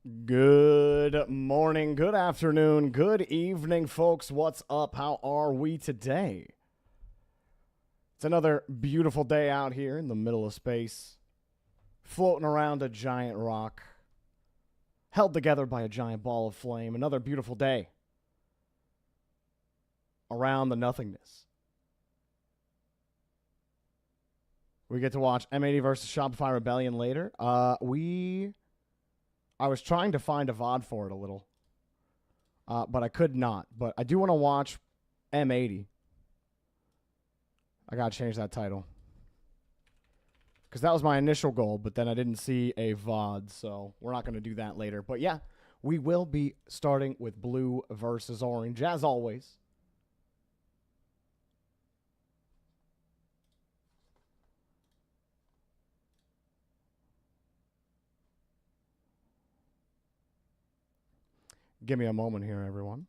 Good morning, good afternoon, good evening, folks. What's up? How are we today? It's another beautiful day out here in the middle of space, floating around a giant rock, held together by a giant ball of flame. Another beautiful day around the nothingness. We get to watch M80 versus Shopify Rebellion later. I was trying to find a VOD for it a little, but I could not. But I do want to watch M80. I got to change that title, because that was my initial goal, but then I didn't see a VOD, so we're not going to do that later. But yeah, we will be starting with blue versus orange, as always. Give me a moment here, everyone.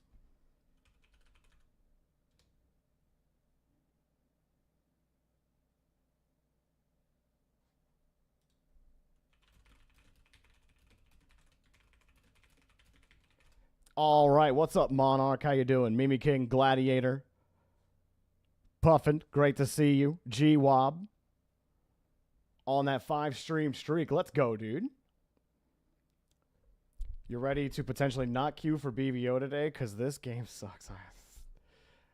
All right, what's up, Monarch? How you doing? Mimi King, Gladiator, Puffin, great to see you. G-Wob, on that 5-stream streak. Let's go, dude. You ready to potentially not queue for BVO today? Because this game sucks.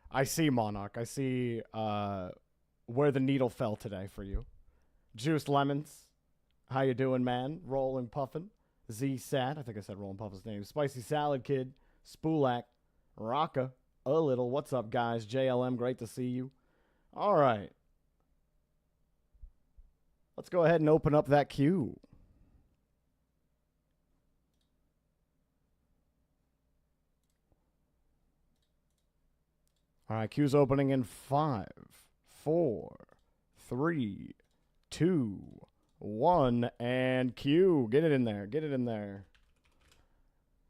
I see, Monarch. I see where the needle fell today for you. Juiced Lemons, how you doing, man? Rollin' Puffin. Z-Sat, I think I said Rollin' Puffin's name. Spicy Salad Kid. Spulak. Raka. A little. What's up, guys? JLM, great to see you. All right. Let's go ahead and open up that queue. All right, queue's opening in 5, 4, 3, 2, 1, and queue. Get it in there. Get it in there.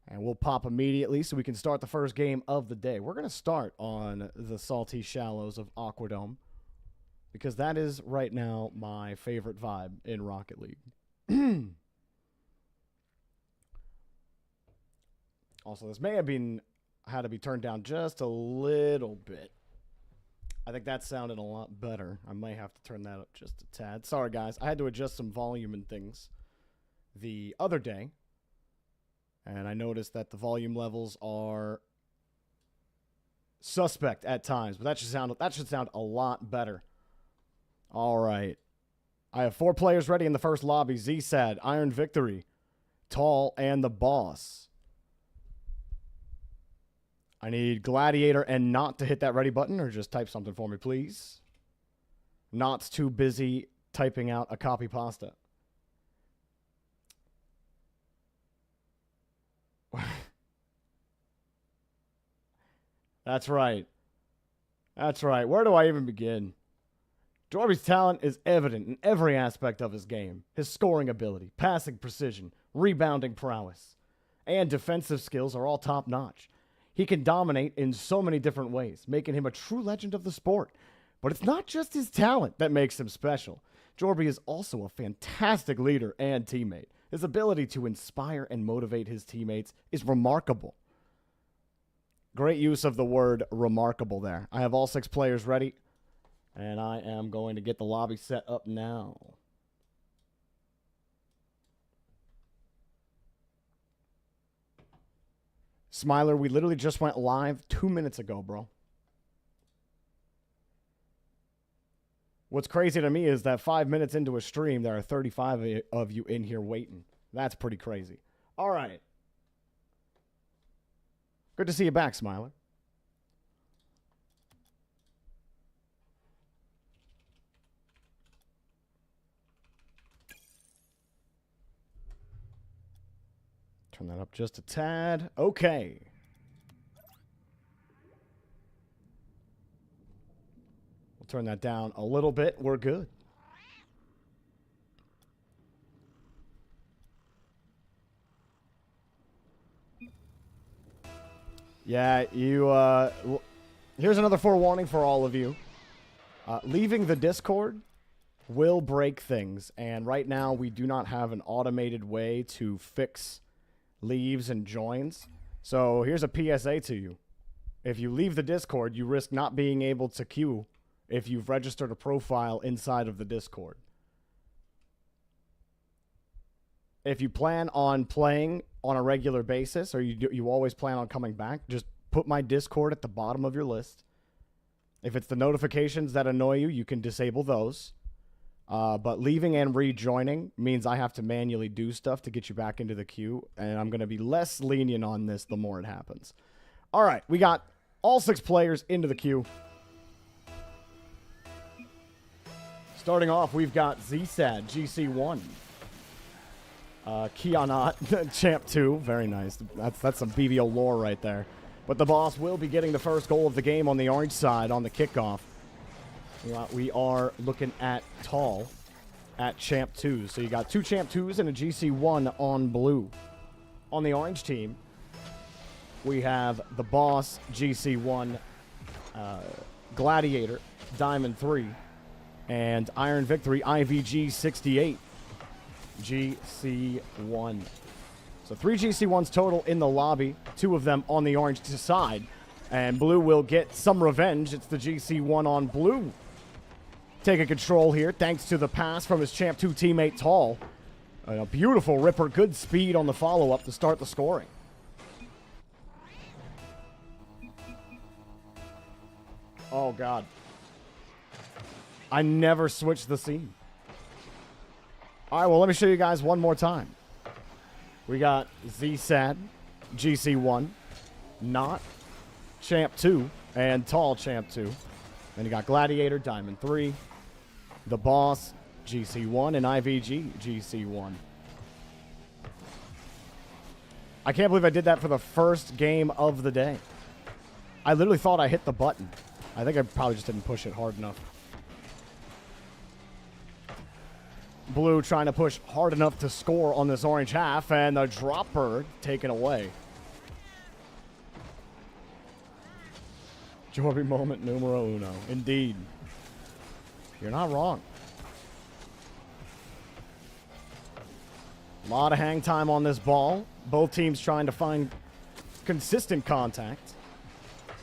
And we'll pop immediately so we can start the first game of the day. We're going to start on the salty shallows of Aquadome, because that is right now my favorite vibe in Rocket League. Also, this may have been had to be turned down just a little bit. I think that sounded a lot better. I might have to turn that up just a tad. Sorry, guys. I had to adjust some volume and things the other day, and I noticed that the volume levels are suspect at times, but that should sound a lot better. All right. I have 4 players ready in the first lobby. Z-Sad, Iron Victory, Tall, and the Boss. I need Gladiator and Not to hit that ready button, or just type something for me, please. Not's too busy typing out a copy pasta. That's right. That's right. Where do I even begin? Jorby's talent is evident in every aspect of his game. His scoring ability, passing precision, rebounding prowess, and defensive skills are all top-notch. He can dominate in so many different ways, making him a true legend of the sport. But it's not just his talent that makes him special. Jorby is also a fantastic leader and teammate. His ability to inspire and motivate his teammates is remarkable. Great use of the word remarkable there. I have all 6 players ready, and I am going to get the lobby set up now. Smiler, we literally just went live 2 minutes ago, bro. What's crazy to me is that 5 minutes into a stream, there are 35 of you in here waiting. That's pretty crazy. All right. Good to see you back, Smiler. Turn that up just a tad. Okay. We'll turn that down a little bit. We're good. Yeah, here's another forewarning for all of you. Leaving the Discord will break things, and right now we do not have an automated way to fix leaves and joins. So here's a PSA to you. If you leave the Discord, you risk not being able to queue if you've registered a profile inside of the Discord. If you plan on playing on a regular basis, or you always plan on coming back, just put my Discord at the bottom of your list. If it's the notifications that annoy you, you can disable those. But leaving and rejoining means I have to manually do stuff to get you back into the queue, and I'm going to be less lenient on this the more it happens. All right, we got all 6 players into the queue. Starting off, we've got ZSAD, GC1. Kianat, Champ 2. Very nice. That's some BBO lore right there. But the boss will be getting the first goal of the game on the orange side on the kickoff. We are looking at Tall at Champ 2. So you got 2 Champ 2s and a GC1 on blue. On the orange team, we have the boss, GC1, Gladiator, Diamond 3, and Iron Victory, IVG 68, GC1. So 3 GC1s total in the lobby, 2 of them on the orange side. And blue will get some revenge. It's the GC1 on blue taking control here, thanks to the pass from his Champ 2 teammate, Tall. A beautiful ripper, good speed on the follow-up to start the scoring. Oh, God. I never switched the scene. All right, well, let me show you guys one more time. We got ZSAD, GC1, Not, Champ 2, and Tall Champ 2. Then you got Gladiator, Diamond 3, the boss, GC1, and IVG, GC1. I can't believe I did that for the first game of the day. I literally thought I hit the button. I think I probably just didn't push it hard enough. Blue trying to push hard enough to score on this orange half, and the dropper taken away. Jorby moment numero uno. Indeed. You're not wrong. A lot of hang time on this ball. Both teams trying to find consistent contact.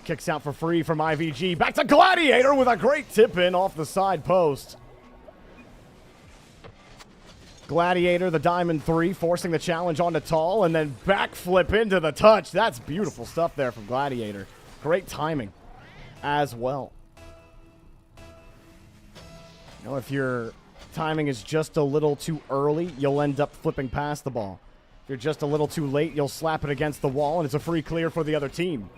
Kicks out for free from IVG. Back to Gladiator with a great tip in off the side post. Gladiator, the Diamond 3, forcing the challenge onto Tall, and then backflip into the touch. That's beautiful stuff there from Gladiator. Great timing as well. You know, if your timing is just a little too early, you'll end up flipping past the ball. If you're just a little too late, you'll slap it against the wall, and it's a free clear for the other team.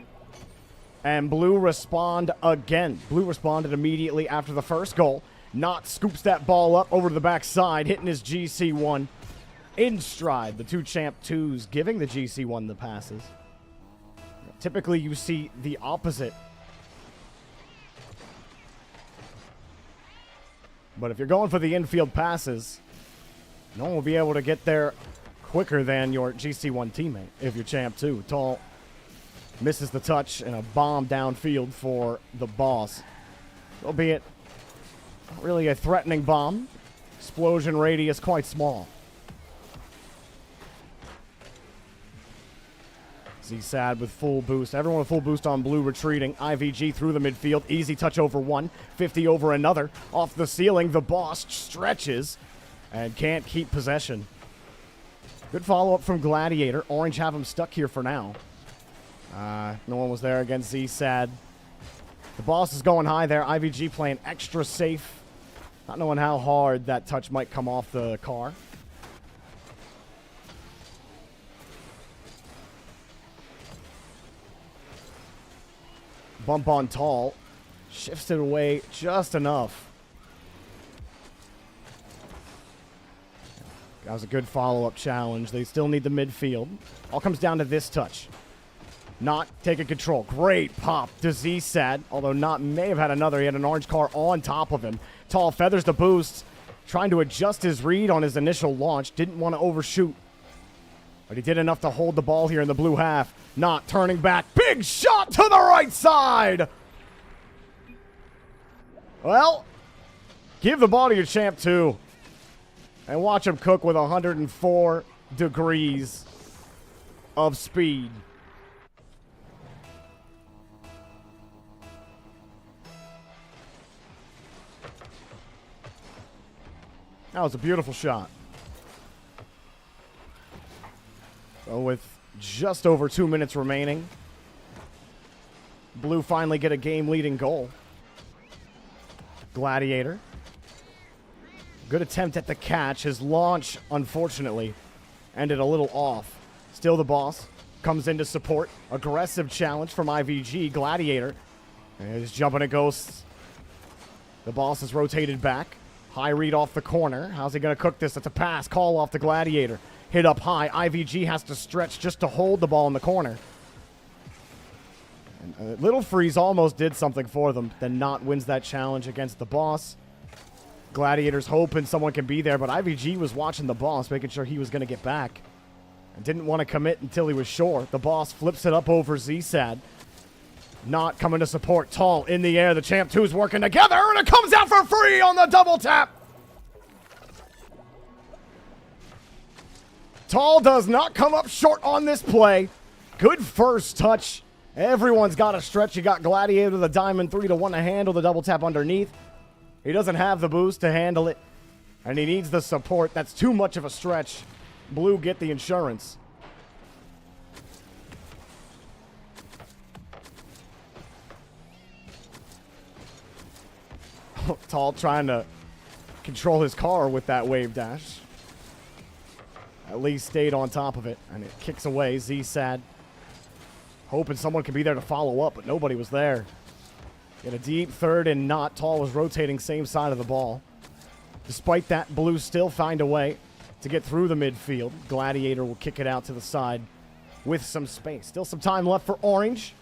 And Blue respond again. Blue responded immediately after the first goal. Not scoops that ball up over to the backside, hitting his GC1 in stride. The 2 Champ 2s giving the GC1 the passes. Typically, you see the opposite. But if you're going for the infield passes, no one will be able to get there quicker than your GC1 teammate if you're Champ 2. Tall misses the touch and a bomb downfield for the boss. Albeit not really a threatening bomb. Explosion radius quite small. ZSAD with full boost. Everyone with full boost on blue retreating. IVG through the midfield. Easy touch over one. 50 over another. Off the ceiling. The boss stretches and can't keep possession. Good follow-up from Gladiator. Orange have him stuck here for now. No one was there against ZSAD. The boss is going high there. IVG playing extra safe. Not knowing how hard that touch might come off the car. Bump on Tall. Shifts it away just enough. That was a good follow-up challenge. They still need the midfield. All comes down to this touch. Not taking control. Great pop to ZSAD. Although Not may have had another. He had an orange car on top of him. Tall feathers the boost. Trying to adjust his read on his initial launch. Didn't want to overshoot. But he did enough to hold the ball here in the blue half. Not turning back. Big shot to the right side. Well, give the ball to your Champ 2. And watch him cook with 104 degrees. of speed. That was a beautiful shot. So with just over 2 minutes remaining, Blue finally get a game-leading goal. Gladiator. Good attempt at the catch. His launch, unfortunately, ended a little off. Still the boss. Comes in to support. Aggressive challenge from IVG. Gladiator. And he's jumping at Ghosts. The boss is rotated back. High read off the corner. How's he going to cook this? It's a pass. Call off the Gladiator. Hit up high. IVG has to stretch just to hold the ball in the corner. And Little Freeze almost did something for them. Then Not wins that challenge against the boss. Gladiator's hoping someone can be there, but IVG was watching the boss, making sure he was going to get back. And didn't want to commit until he was sure. The boss flips it up over ZSAD. Not coming to support. Tall in the air. The Champ 2's working together, and it comes out for free on the double tap. Tall does not come up short on this play. Good first touch. Everyone's got a stretch. You got Gladiator, the Diamond 3 to 1 to handle the double tap underneath. He doesn't have the boost to handle it, and he needs the support. That's too much of a stretch. Blue get the insurance. Tall trying to control his car with that wave dash. At least stayed on top of it, and it kicks away. ZSAD hoping someone could be there to follow up, but nobody was there. Get a deep third and Not. Tall was rotating same side of the ball. Despite that, Blue still find a way to get through the midfield. Gladiator will kick it out to the side with some space. Still some time left for Orange.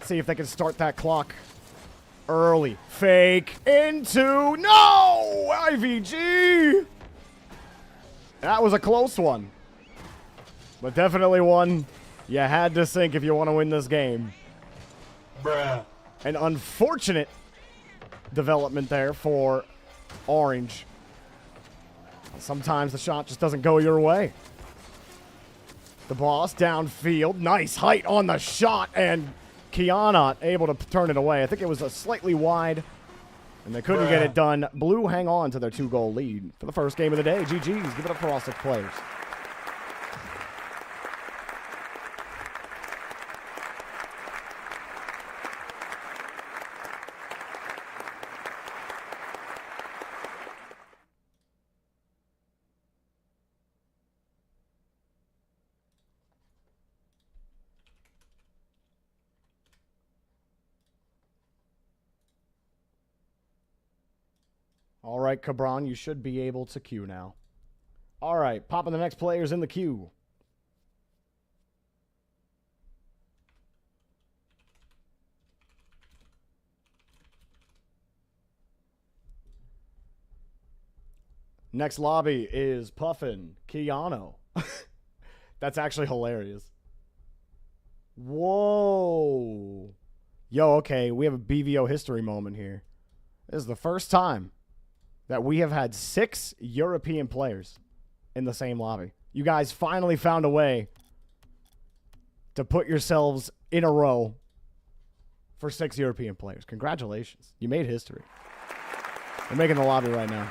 See if they can start that clock early. Fake into... No! IVG! That was a close one. But definitely one you had to sink if you want to win this game. Bruh. An unfortunate development there for Orange. Sometimes the shot just doesn't go your way. The boss downfield. Nice height on the shot, and Kiana able to turn it away. I think it was a slightly wide, and they couldn't get it done. Blue hang on to their 2-goal lead for the first game of the day. GG's. Give it up for all 6 players. All right, Cabron, you should be able to queue now. All right, popping the next players in the queue. Next lobby is Puffin Keanu. That's actually hilarious. Whoa. Yo, okay, we have a BVO history moment here. This is the first time that we have had 6 European players in the same lobby. You guys finally found a way to put yourselves in a row for 6 European players. Congratulations. You made history. We're making the lobby right now.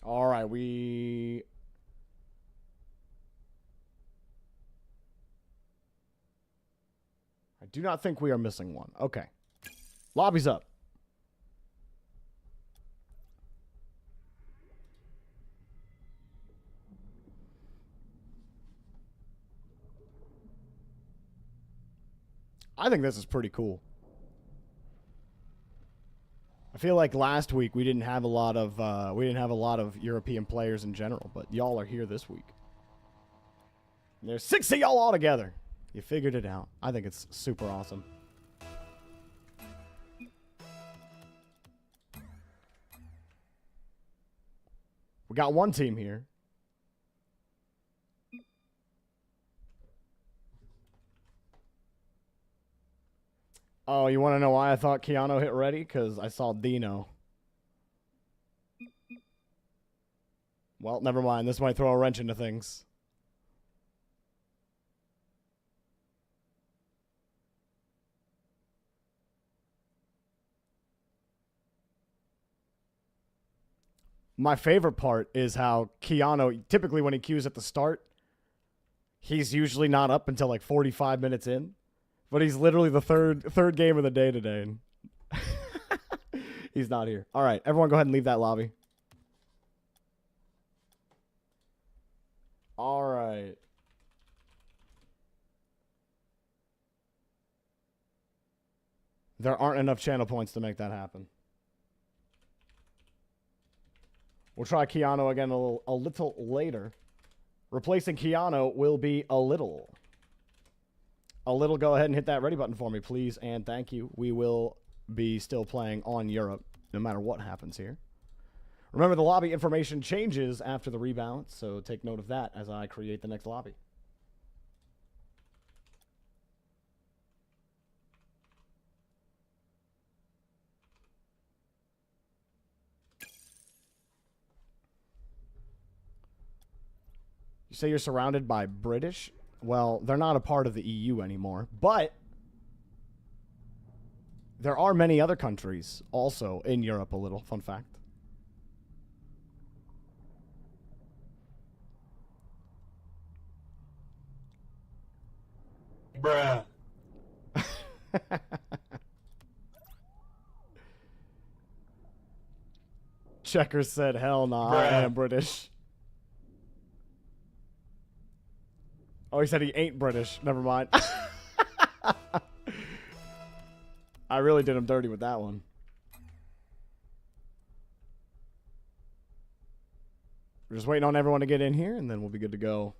All right, I do not think we are missing one. Okay. Lobby's up. I think this is pretty cool. I feel like last week we didn't have a lot of European players in general, but y'all are here this week. And there's 6 of y'all all together. You figured it out. I think it's super awesome. We got one team here. Oh, you want to know why I thought Keanu hit ready? Because I saw Dino. Well, never mind. This might throw a wrench into things. My favorite part is how Keanu, typically when he queues at the start, he's usually not up until like 45 minutes in. But he's literally the third game of the day today. And he's not here. All right, everyone go ahead and leave that lobby. All right. There aren't enough channel points to make that happen. We'll try Keanu again a little later. Replacing Keanu will be a little. A little, go ahead and hit that ready button for me, please, and thank you. We will be still playing on Europe, no matter what happens here. Remember, the lobby information changes after the rebalance, so take note of that as I create the next lobby. You say you're surrounded by British? Well, they're not a part of the EU anymore, but there are many other countries also in Europe a little. Fun fact. Bruh. Checkers said, hell nah, I am British. Oh, he said he ain't British. Never mind. I really did him dirty with that one. We're just waiting on everyone to get in here, and then we'll be good to go.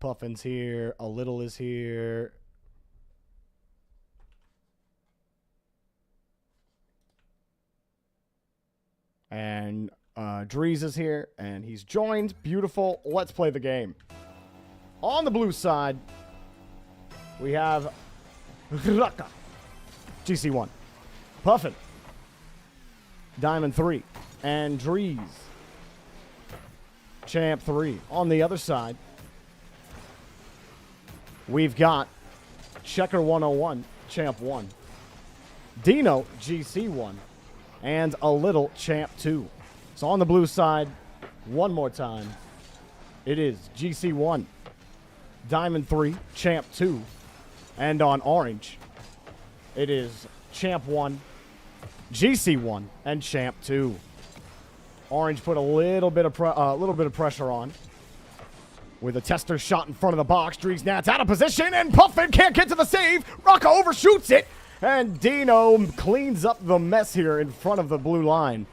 Puffin's here. A little is here. And Drees is here, and he's joined. Beautiful. Let's play the game. On the blue side, we have Raka, GC1, Puffin, Diamond 3, and Drees, Champ 3. On the other side, we've got Checker 101, Champ 1, Dino, GC1, and a little Champ 2. So on the blue side, one more time, it is GC1, Diamond 3, Champ 2, and on orange, it is Champ 1, GC1, and Champ 2. Orange put a little bit of pressure on with a tester shot in front of the box. Drees Nats out of position, and Puffin can't get to the save. Rocca overshoots it. And Dino cleans up the mess here in front of the blue line.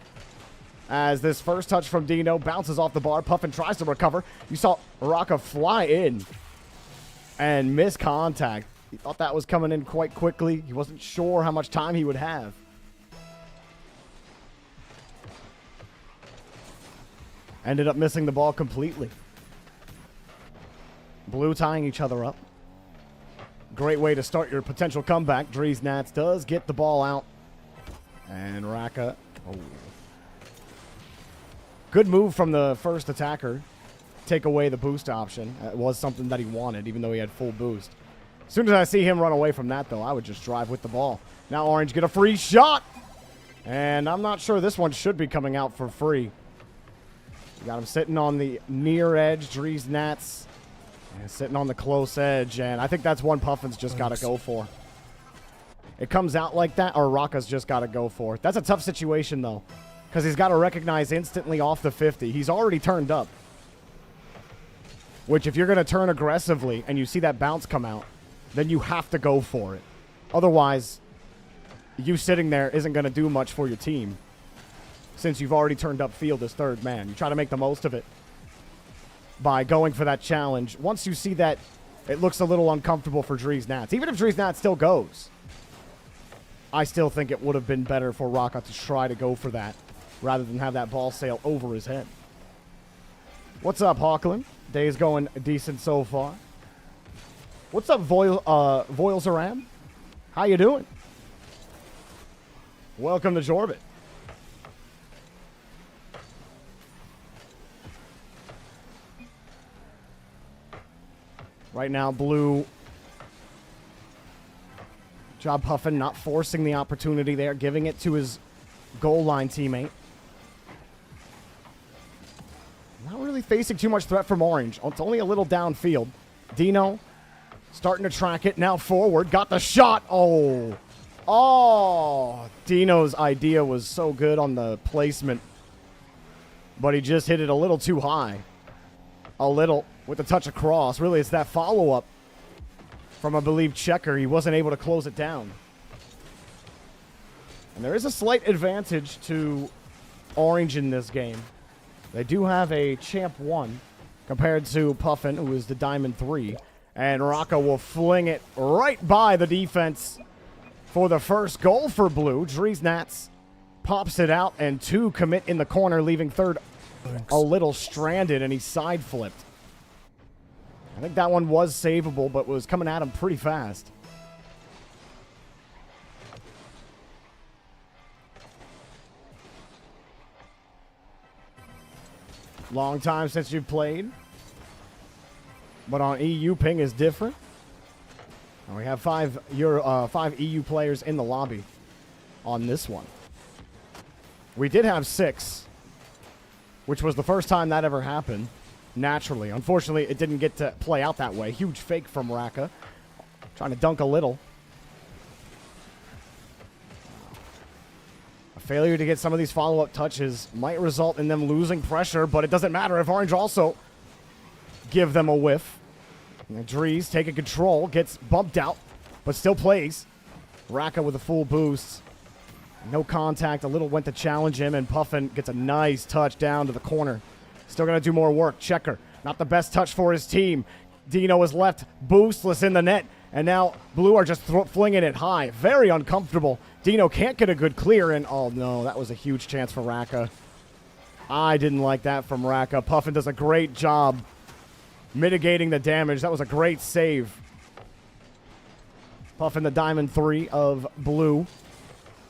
As this first touch from Dino bounces off the bar, Puffin tries to recover. You saw Rocca fly in and miss contact. He thought that was coming in quite quickly. He wasn't sure how much time he would have. Ended up missing the ball completely. Blue tying each other up. Great way to start your potential comeback. Drees Nats does get the ball out. And Raka. Oh. Good move from the first attacker. Take away the boost option. It was something that he wanted, even though he had full boost. As soon as I see him run away from that, though, I would just drive with the ball. Now Orange get a free shot. And I'm not sure this one should be coming out for free. We got him sitting on the near edge. Drees Nats sitting on the close edge, and I think that's one Puffin's just got to go for. It comes out like that, or Rocca's just got to go for it. That's a tough situation, though, because he's got to recognize instantly off the 50. He's already turned up, which if you're going to turn aggressively and you see that bounce come out, then you have to go for it. Otherwise, you sitting there isn't going to do much for your team since you've already turned up field as third man. You try to make the most of it by going for that challenge. Once you see that it looks a little uncomfortable for Drees Nats, even if Drees Nats still goes, I still think it would have been better for Raka to try to go for that rather than have that ball sail over his head. What's up, Hawkland? Day's going decent so far. What's up, Voilzaram? How you doing? Welcome to Jorby. Right now, Blue... Job Puffin not forcing the opportunity there, giving it to his goal line teammate. Not really facing too much threat from Orange. It's only a little downfield. Dino starting to track it. Now forward. Got the shot. Oh. Oh. Dino's idea was so good on the placement. But he just hit it a little too high. A little with a touch across. Really, it's that follow-up from, I believe, Checker. He wasn't able to close it down. And there is a slight advantage to Orange in this game. They do have a Champ 1 compared to Puffin, who is the Diamond 3. And Raka will fling it right by the defense for the first goal for Blue. Dries Nats pops it out, and 2 commit in the corner, leaving third a little stranded, and he side flipped. I think that one was savable, but was coming at him pretty fast. Long time since you've played. But on EU, ping is different. And we have 5 EU players in the lobby on this one. We did have 6, which was the first time that ever happened. Naturally. Unfortunately, it didn't get to play out that way. Huge fake from Raka. Trying to dunk a little. A failure to get some of these follow-up touches might result in them losing pressure, but it doesn't matter if Orange also give them a whiff. And Dries taking control, gets bumped out, but still plays. Raka with a full boost. No contact. A little went to challenge him, and Puffin gets a nice touch down to the corner. Still going to do more work. Checker, not the best touch for his team. Dino is left boostless in the net. And now Blue are just flinging it high. Very uncomfortable. Dino can't get a good clear. And oh no, that was a huge chance for Raka. I didn't like that from Raka. Puffin does a great job mitigating the damage. That was a great save. Puffin, the Diamond 3 of Blue.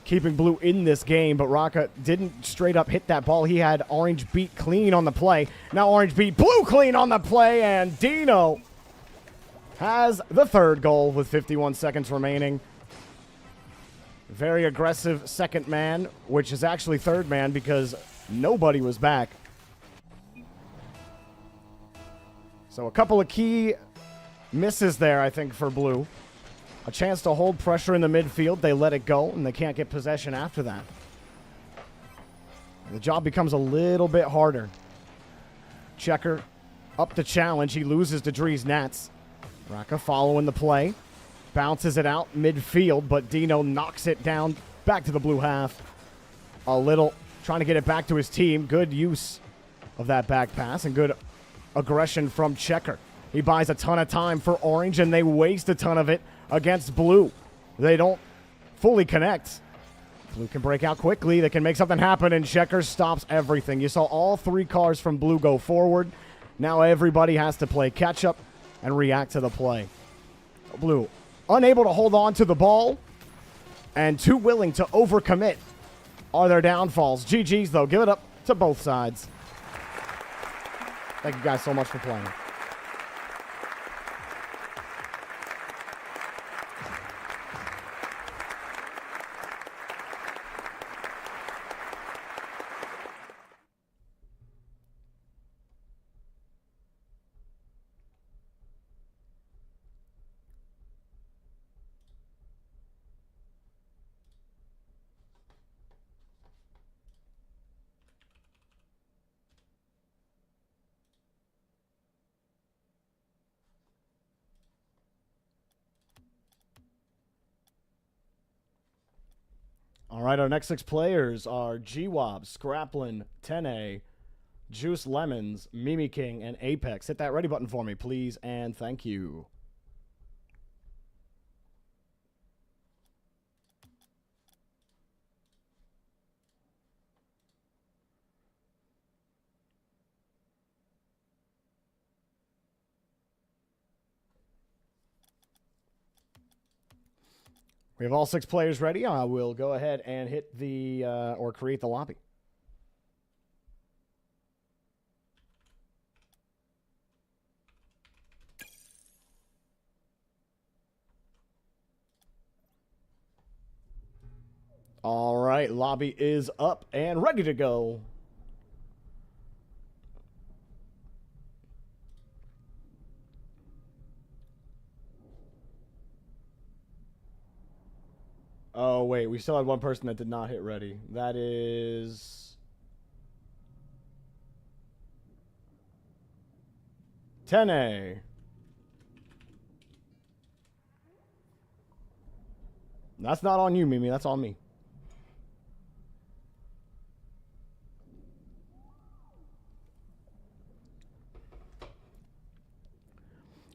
Keeping Blue in this game, but Raka didn't straight up hit that ball. He had Orange beat clean on the play. Now Orange beat Blue clean on the play, and Dino has the third goal with 51 seconds remaining. Very aggressive second man, which is actually third man because nobody was back. So a couple of key misses there, I think, for Blue. A chance to hold pressure in the midfield. They let it go, and they can't get possession after that. The job becomes a little bit harder. Checker up the challenge. He loses to Dries Nats. Raka following the play. Bounces it out midfield, but Dino knocks it down back to the Blue half. A little trying to get it back to his team. Good use of that back pass and good aggression from Checker. He buys a ton of time for Orange, and they waste a ton of it against Blue. They don't fully connect. Blue can break out quickly. They can make something happen, and Checker stops everything. You saw all 3 cars from Blue go forward. Now everybody has to play catch-up and react to the play. Blue unable to hold on to the ball and too willing to overcommit are their downfalls. GG's, though. Give it up to both sides. Thank you guys so much for playing. All right, our next 6 players are G-Wob, Scraplin, 10A, Juice Lemons, Mimi King, and Apex. Hit that ready button for me, please, and thank you. We have all 6 players ready. I will go ahead and hit the, or create the lobby. All right, lobby is up and ready to go. Oh, wait, we still had one person that did not hit ready. That is... Tene. That's not on you, Mimi. That's on me.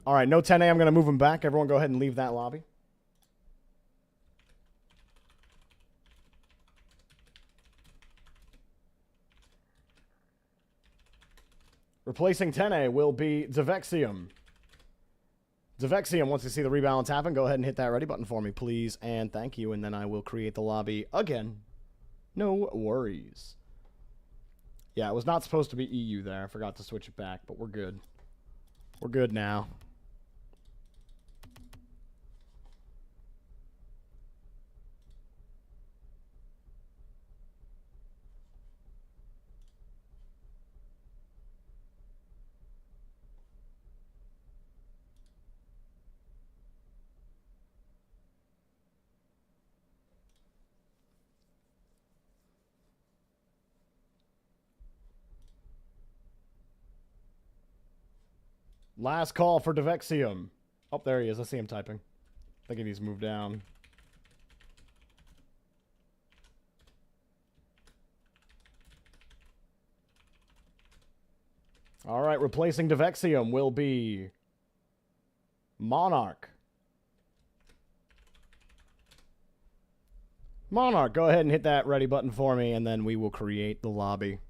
All right, no 10A. I'm going to move him back. Everyone go ahead and leave that lobby. Replacing 10A will be Devexium. Devexium, once you see the rebalance happen, go ahead and hit that ready button for me, please, and thank you, and then I will create the lobby again. No worries. Yeah, it was not supposed to be EU there. I forgot to switch it back, but we're good. We're good now. Last call for Devexium. Oh, there he is. I see him typing. I think he needs to move down. All right, replacing Devexium will be Monarch. Monarch, go ahead and hit that ready button for me, and then we will create the lobby.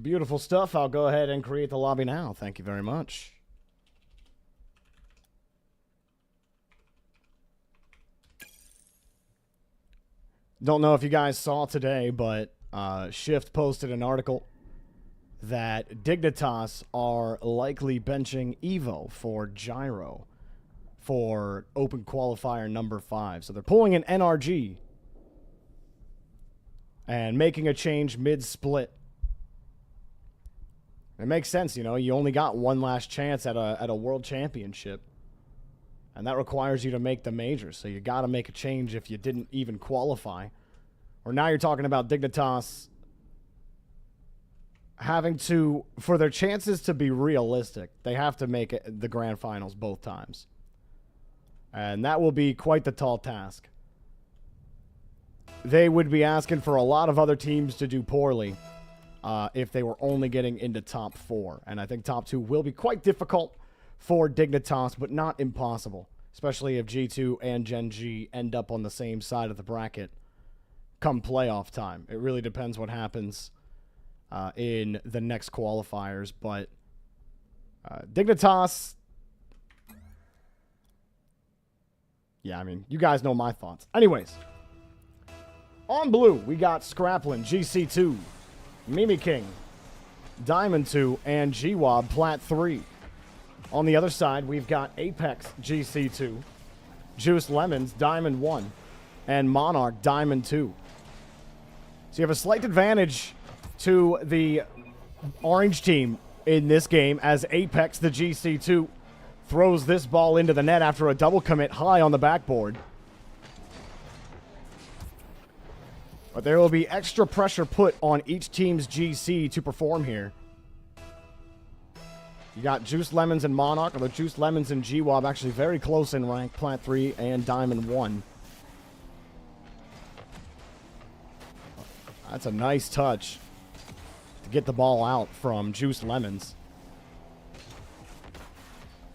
Beautiful stuff. I'll go ahead and create the lobby now. Thank you very much. Don't know if you guys saw today, but Shift posted an article that Dignitas are likely benching Evo for Gyro for open qualifier number 5. So they're pulling an NRG and making a change mid-split. It makes sense, you know. You only got one last chance at a world championship, and that requires you to make the majors. So you got to make a change if you didn't even qualify. Or now you're talking about Dignitas having to, for their chances to be realistic, they have to make it the grand finals both times, and that will be quite the tall task. They would be asking for a lot of other teams to do poorly. If they were only getting into top 4. And I think top 2 will be quite difficult for Dignitas, but not impossible. Especially if G2 and Gen G end up on the same side of the bracket come playoff time. It really depends what happens in the next qualifiers. But Dignitas... Yeah, I mean, you guys know my thoughts. Anyways. On blue, we got Scraplin, GC2. Mimi King, Diamond 2, and GWAB Plat 3. On the other side, we've got Apex GC2, Juice Lemons Diamond 1, and Monarch Diamond 2. So you have a slight advantage to the orange team in this game as Apex, the GC2, throws this ball into the net after a double commit high on the backboard. But there will be extra pressure put on each team's GC to perform here. You got Juice Lemons and Monarch, although Juice Lemons and GWAB actually very close in rank, Plat 3 and Diamond 1. That's a nice touch to get the ball out from Juice Lemons.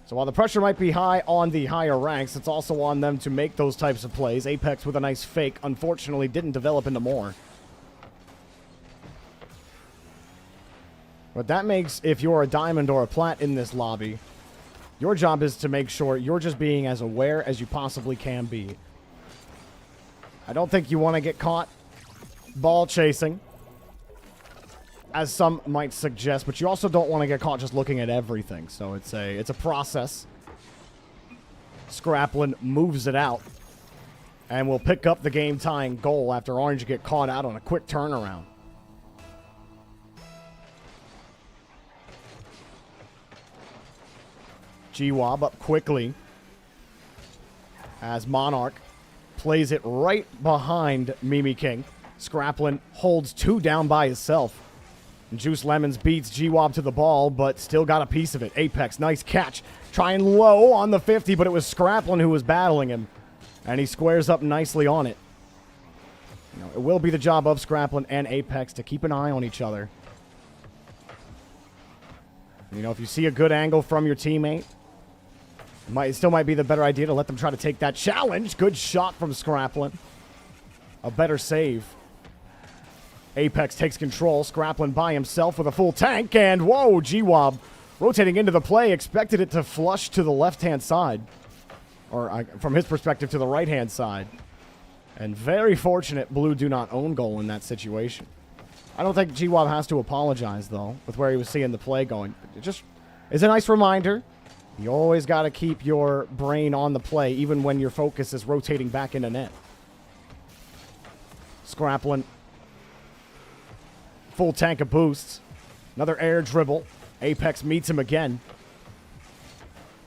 So while the pressure might be high on the higher ranks, it's also on them to make those types of plays. Apex with a nice fake, unfortunately didn't develop into more. But that makes, if you're a diamond or a plat in this lobby, your job is to make sure you're just being as aware as you possibly can be. I don't think you want to get caught ball chasing, as some might suggest, but you also don't want to get caught just looking at everything. So it's a process. Scraplin moves it out and will pick up the game-tying goal after Orange get caught out on a quick turnaround. GWAB up quickly as Monarch plays it right behind Mimi King. Scraplin holds 2 down by himself. And Juice Lemons beats GWAB to the ball, but still got a piece of it. Apex, nice catch. Trying low on the 50, but it was Scraplin who was battling him. And he squares up nicely on it. You know, it will be the job of Scraplin and Apex to keep an eye on each other. You know, if you see a good angle from your teammate, it still might be the better idea to let them try to take that challenge. Good shot from Scraplin. A better save. Apex takes control. Scraplin by himself with a full tank. And, whoa, GWAB rotating into the play. Expected it to flush to the left-hand side. Or, from his perspective, to the right-hand side. And very fortunate Blue do not own goal in that situation. I don't think GWAB has to apologize, though, with where he was seeing the play going. It just is a nice reminder. You always got to keep your brain on the play, even when your focus is rotating back into net. Scraplin. Full tank of boosts. Another air dribble. Apex meets him again.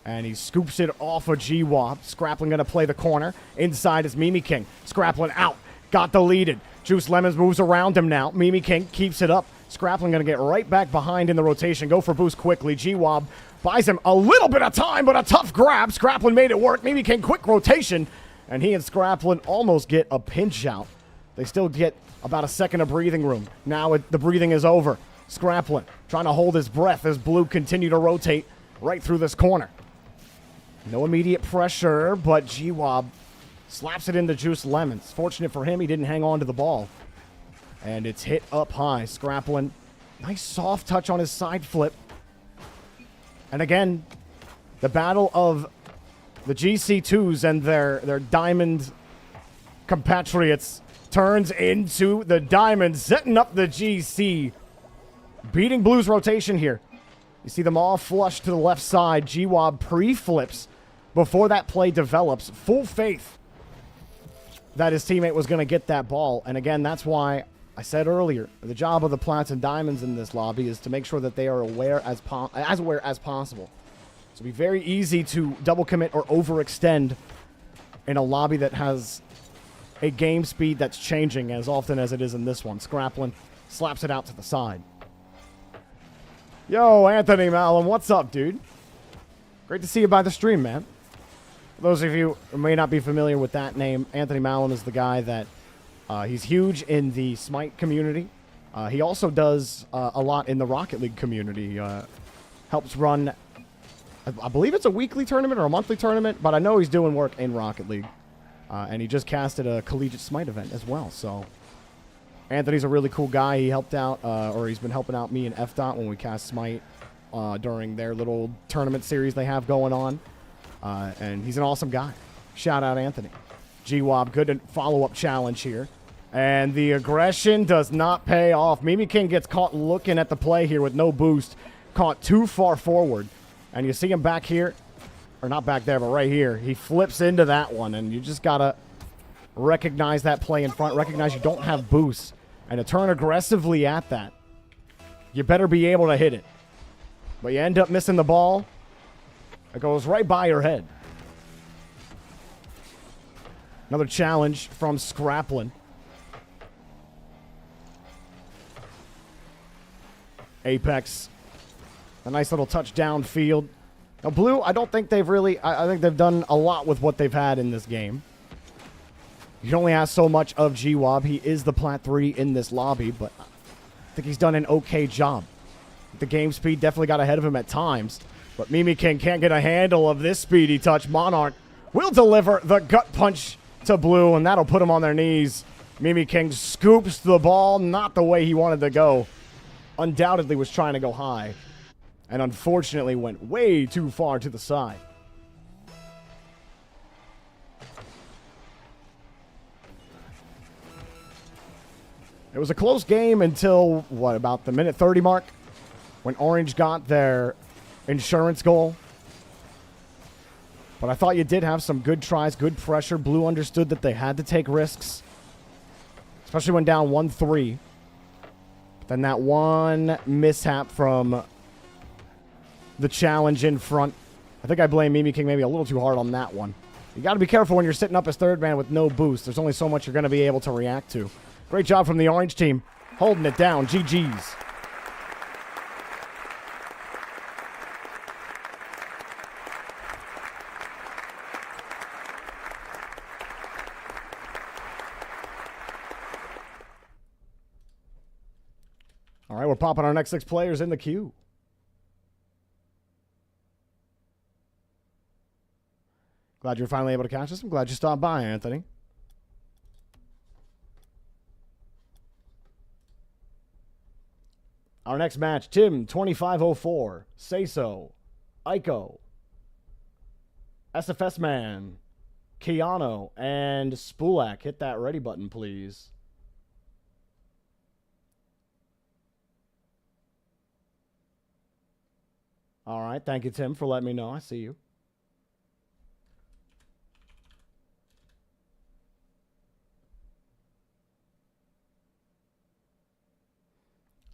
And he scoops it off of GWAB. Scraplin going to play the corner. Inside is Mimi King. Scraplin out. Got deleted. Juice Lemons moves around him now. Mimi King keeps it up. Scraplin going to get right back behind in the rotation. Go for boost quickly. GWAB buys him a little bit of time, but a tough grab. Scraplin made it work. Mimi King, quick rotation. And he and Scraplin almost get a pinch out. They still get about a second of breathing room. Now the breathing is over. Scraplin trying to hold his breath as Blue continue to rotate right through this corner. No immediate pressure, but GWAB slaps it into Juice Lemons. Fortunate for him, he didn't hang on to the ball. And it's hit up high. Scraplin, nice soft touch on his side flip. And again, the battle of the GC2s and their diamond compatriots turns into the diamonds, setting up the GC. Beating Blue's rotation here. You see them all flush to the left side. GWAB pre-flips before that play develops. Full faith that his teammate was going to get that ball. And again, that's why I said earlier, the job of the Plats and Diamonds in this lobby is to make sure that they are aware as aware as possible. So it'll be very easy to double commit or overextend in a lobby that has a game speed that's changing as often as it is in this one. Scraplin slaps it out to the side. Yo, Anthony Malum, what's up, dude? Great to see you by the stream, man. For those of you who may not be familiar with that name, Anthony Malum is the guy that he's huge in the Smite community. He also does a lot in the Rocket League community. Helps run, I believe it's a weekly tournament or a monthly tournament, but I know he's doing work in Rocket League. And he just casted a collegiate Smite event as well. So Anthony's a really cool guy. He helped out, or he's been helping out me and FDOT when we cast Smite during their little tournament series they have going on. And he's an awesome guy. Shout out Anthony. GWAB, good follow-up challenge here. And the aggression does not pay off. Mimi King gets caught looking at the play here with no boost. Caught too far forward. And you see him back here. Or not back there, but right here. He flips into that one. And you just got to recognize that play in front. Recognize you don't have boost. And to turn aggressively at that, you better be able to hit it. But you end up missing the ball. It goes right by your head. Another challenge from Scraplin. Apex. A nice little touch downfield. Now, Blue, I don't think they've really... I think they've done a lot with what they've had in this game. He only has so much of GWAB. He is the Plat 3 in this lobby, but I think he's done an okay job. The game speed definitely got ahead of him at times. But Mimi King can't get a handle of this speedy touch. Monarch will deliver the gut punch to Blue, and that'll put him on their knees. Mimi King scoops the ball, not the way he wanted to go. undoubtedly was trying to go high, and unfortunately went way too far to the side. It was a close game until, what, about the minute 30 mark, when Orange got their insurance goal. But I thought you did have some good tries, good pressure. Blue understood that they had to take risks, especially when down 1-3. But then that one mishap from the challenge in front. I think I blame Mimi King maybe a little too hard on that one. You got to be careful when you're sitting up as third man with no boost. There's only so much you're going to be able to react to. Great job from the Orange team, holding it down. GG's. All right, we're popping our next 6 players in the queue. Glad you're finally able to catch us. I'm glad you stopped by, Anthony. Our next match, Tim, 2504, Say So, Aiko, SFS Man, Keanu, and Spulak. Hit that ready button, please. All right, thank you, Tim, for letting me know. I see you.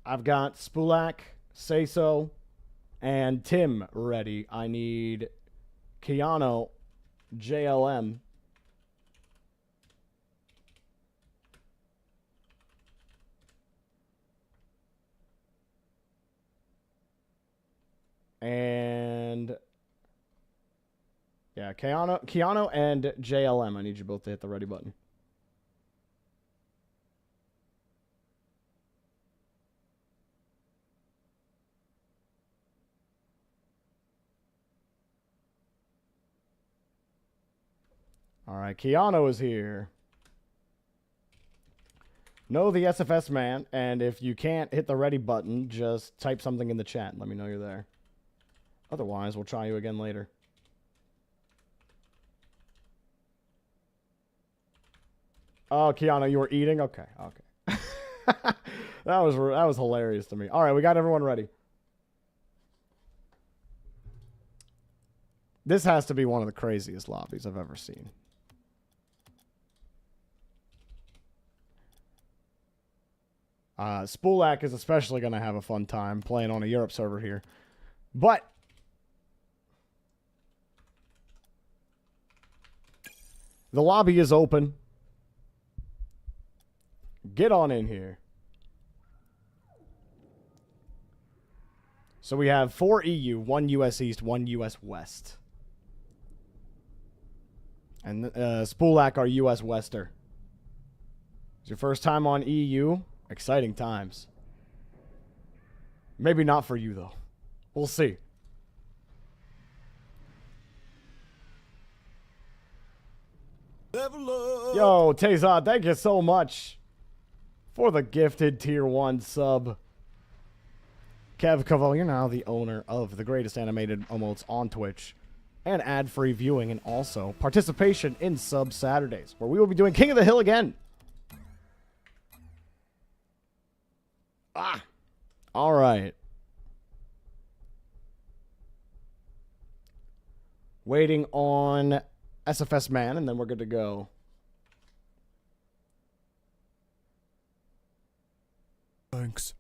I've got Spulak, Say So, and Tim ready. I need Keanu, JLM. And yeah, Keanu and JLM. I need you both to hit the ready button. All right, Keanu is here. Know the SFS man, and if you can't hit the ready button, just type something in the chat and let me know you're there. Otherwise, we'll try you again later. Oh, Keanu, you were eating? Okay, okay. that was hilarious to me. All right, we got everyone ready. This has to be one of the craziest lobbies I've ever seen. Spulak is especially going to have a fun time playing on a Europe server here. But the lobby is open. Get on in here. So we have 4 EU, 1 US East, 1 US West. And Spulak, our US Wester. It's your first time on EU. Exciting times. Maybe not for you, though. We'll see. Yo, Tezad, thank you so much for the gifted tier 1 sub. Kev Cavo, you're now the owner of the greatest animated emotes on Twitch and ad-free viewing and also participation in Sub Saturdays, where we will be doing King of the Hill again. All right. Waiting on SFS Man, and then we're good to go. Thanks.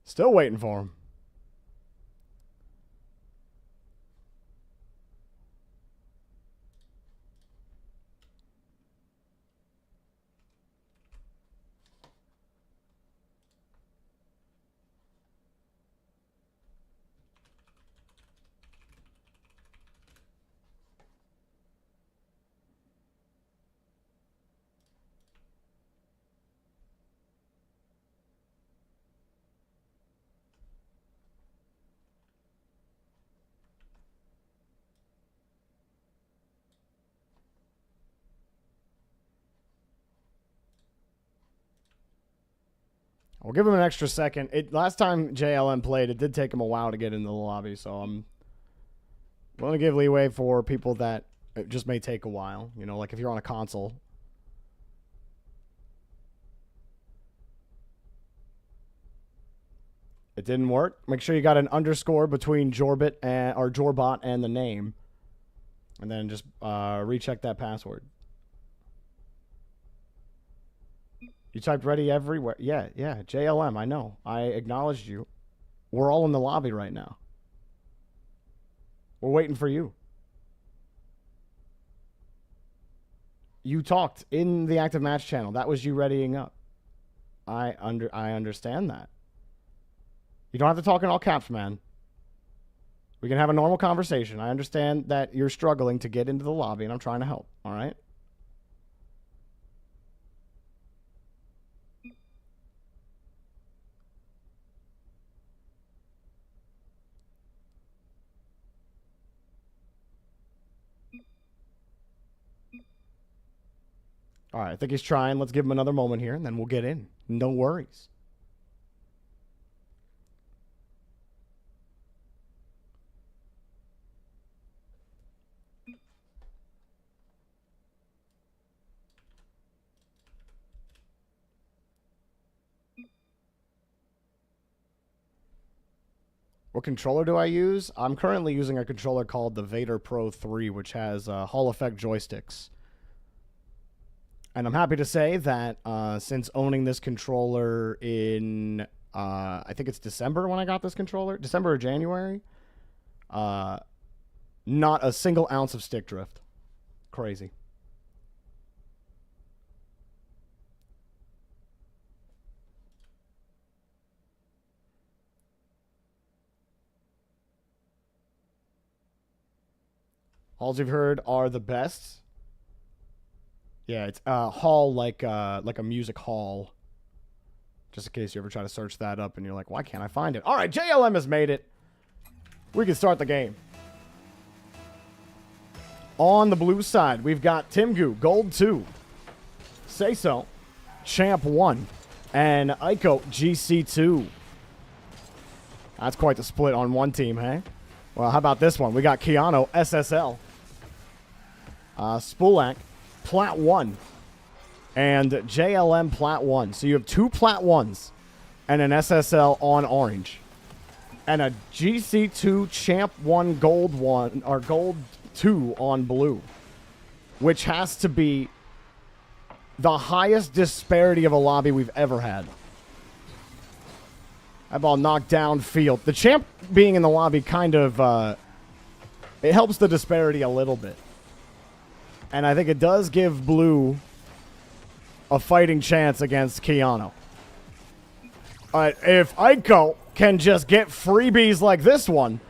Still waiting for him. We'll give him an extra second. Last time JLM played, it did take him a while to get into the lobby, so I'm willing to give leeway for people that it just may take a while. You know, like if you're on a console. It didn't work. Make sure you got an underscore between Jorbot and the name. And then just recheck that password. You typed ready everywhere. Yeah, JLM, I know. I acknowledged you. We're all in the lobby right now. We're waiting for you. You talked in the active match channel. That was you readying up. I understand that. You don't have to talk in all caps, man. We can have a normal conversation. I understand that you're struggling to get into the lobby, and I'm trying to help, all right? All right, I think he's trying. Let's give him another moment here, and then we'll get in. No worries. What controller do I use? I'm currently using a controller called the Vader Pro 3, which has Hall effect joysticks. And I'm happy to say that since owning this controller in, I think it's December when I got this controller, December or January, not a single ounce of stick drift. Crazy. Halls you've heard are the best. Yeah, it's hall like a music hall. Just in case you ever try to search that up and you're like, why can't I find it? All right, JLM has made it. We can start the game. On the blue side, we've got Timgu, Gold 2. Say So, Champ 1. And Aiko, GC 2. That's quite the split on one team, hey? Well, how about this one? We got Keanu, SSL. Spulak, Plat 1. And JLM Plat 1. So you have 2 Plat 1s and an SSL on orange. And a GC2 Champ 1 Gold 1 or Gold 2 on blue. Which has to be the highest disparity of a lobby we've ever had. That ball knocked downfield. The champ being in the lobby kind of, it helps the disparity a little bit. And I think it does give blue a fighting chance against Keanu. If Aiko can just get freebies like this one,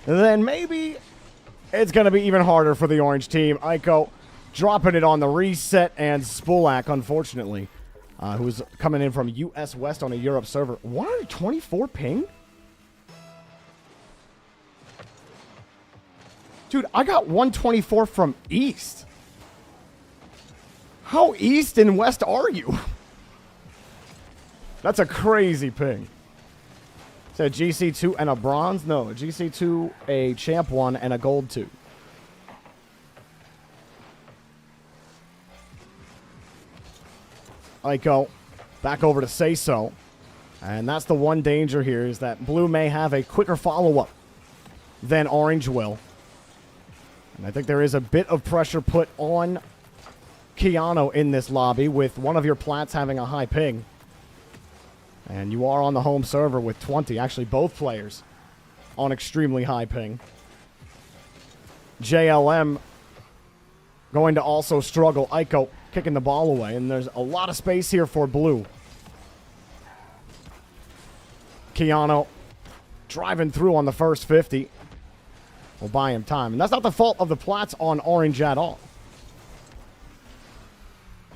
then maybe it's going to be even harder for the orange team. Aiko dropping it on the reset, and Spulak, unfortunately, who's coming in from US West on a Europe server. 124 ping? Dude, I got 124 from East. How East and West are you? That's a crazy ping. Is that a GC2 and a bronze? No, a GC2, a Champ 1, and a Gold 2. Aiko back over to Say So. And that's the one danger here, is that blue may have a quicker follow-up than orange will. And I think there is a bit of pressure put on Keanu in this lobby with one of your plats having a high ping. And you are on the home server with 20. Actually, both players on extremely high ping. JLM going to also struggle. Aiko kicking the ball away, and there's a lot of space here for blue. Keanu driving through on the first 50. Will buy him time. And that's not the fault of the plats on orange at all.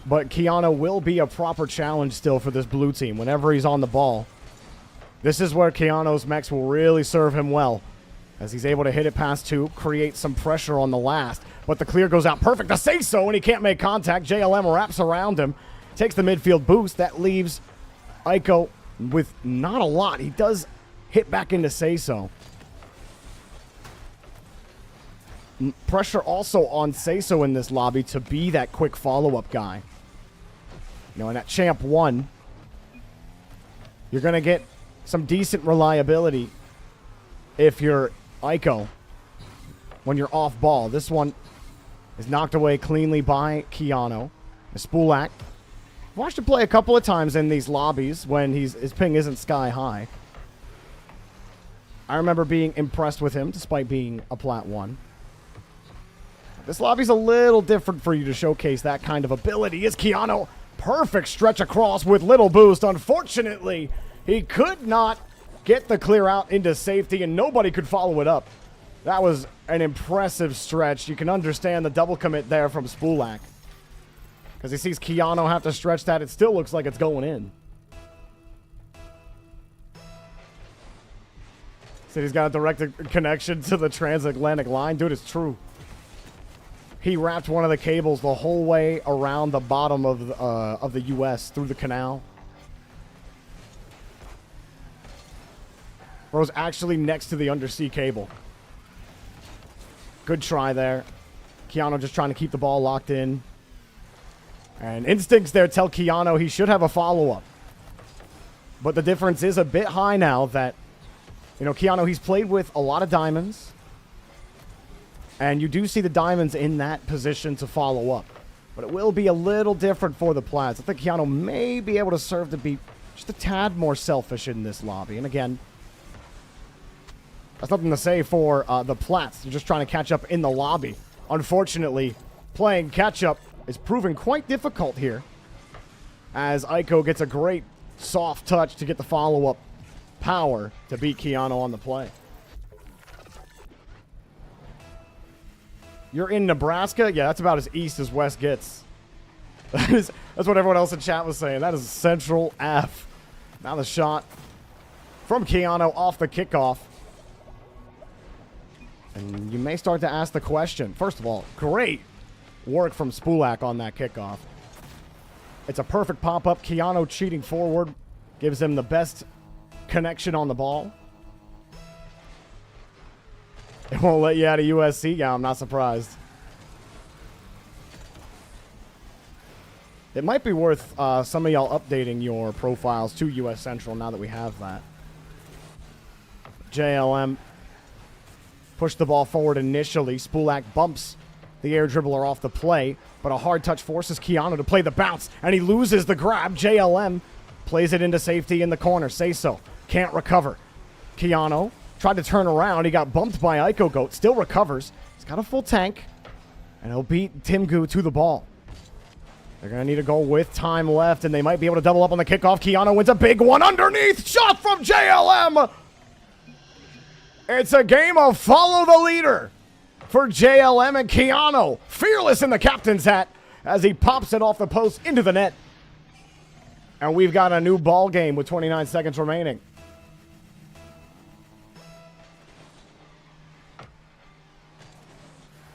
But Keanu will be a proper challenge still for this blue team whenever he's on the ball. This is where Keanu's mechs will really serve him well, as he's able to hit it past 2, create some pressure on the last. But the clear goes out perfect to Say So, and he can't make contact. JLM wraps around him, takes the midfield boost. That leaves Aiko with not a lot. He does hit back into Say-So. Pressure also on Say-So in this lobby to be that quick follow-up guy. You know, in that Champ 1, you're going to get some decent reliability if you're Aiko when you're off ball. This one is knocked away cleanly by Keanu. Spulak. Watched him play a couple of times in these lobbies when his ping isn't sky high. I remember being impressed with him despite being a Plat 1. This lobby's a little different for you to showcase that kind of ability. Is Keanu perfect stretch across with little boost. Unfortunately, he could not get the clear out into safety and nobody could follow it up. That was an impressive stretch. You can understand the double commit there from Spulak. Because he sees Keanu have to stretch that. It still looks like it's going in. So he's got a direct connection to the transatlantic line. Dude, it's true. He wrapped one of the cables the whole way around the bottom of the U.S. through the canal. Bro's actually next to the undersea cable. Good try there. Keanu just trying to keep the ball locked in. And instincts there tell Keanu he should have a follow-up. But the difference is a bit high now that, you know, Keanu, he's played with a lot of diamonds. And you do see the diamonds in that position to follow up. But it will be a little different for the Plats. I think Keanu may be able to serve to be just a tad more selfish in this lobby. And again, that's nothing to say for the Plats. They're just trying to catch up in the lobby. Unfortunately, playing catch-up is proving quite difficult here, as Aiko gets a great soft touch to get the follow-up power to beat Keanu on the play. You're in Nebraska? Yeah, that's about as east as West gets. That's what everyone else in chat was saying. That is Central F. Now the shot from Keanu off the kickoff. And you may start to ask the question. First of all, great work from Spulak on that kickoff. It's a perfect pop-up. Keanu cheating forward gives him the best connection on the ball. It won't let you out of USC? Yeah, I'm not surprised. It might be worth some of y'all updating your profiles to US Central now that we have that. JLM pushed the ball forward initially. Spulak bumps the air dribbler off the play, but a hard touch forces Keanu to play the bounce, and he loses the grab. JLM plays it into safety in the corner. Say-So can't recover. Keanu tried to turn around. He got bumped by Aiko Goat. Still recovers. He's got a full tank, and he'll beat Timgu to the ball. They're going to need a goal with time left, and they might be able to double up on the kickoff. Keanu wins a big one underneath. Shot from JLM. It's a game of follow the leader for JLM and Keanu. Fearless in the captain's hat as he pops it off the post into the net. And we've got a new ball game with 29 seconds remaining.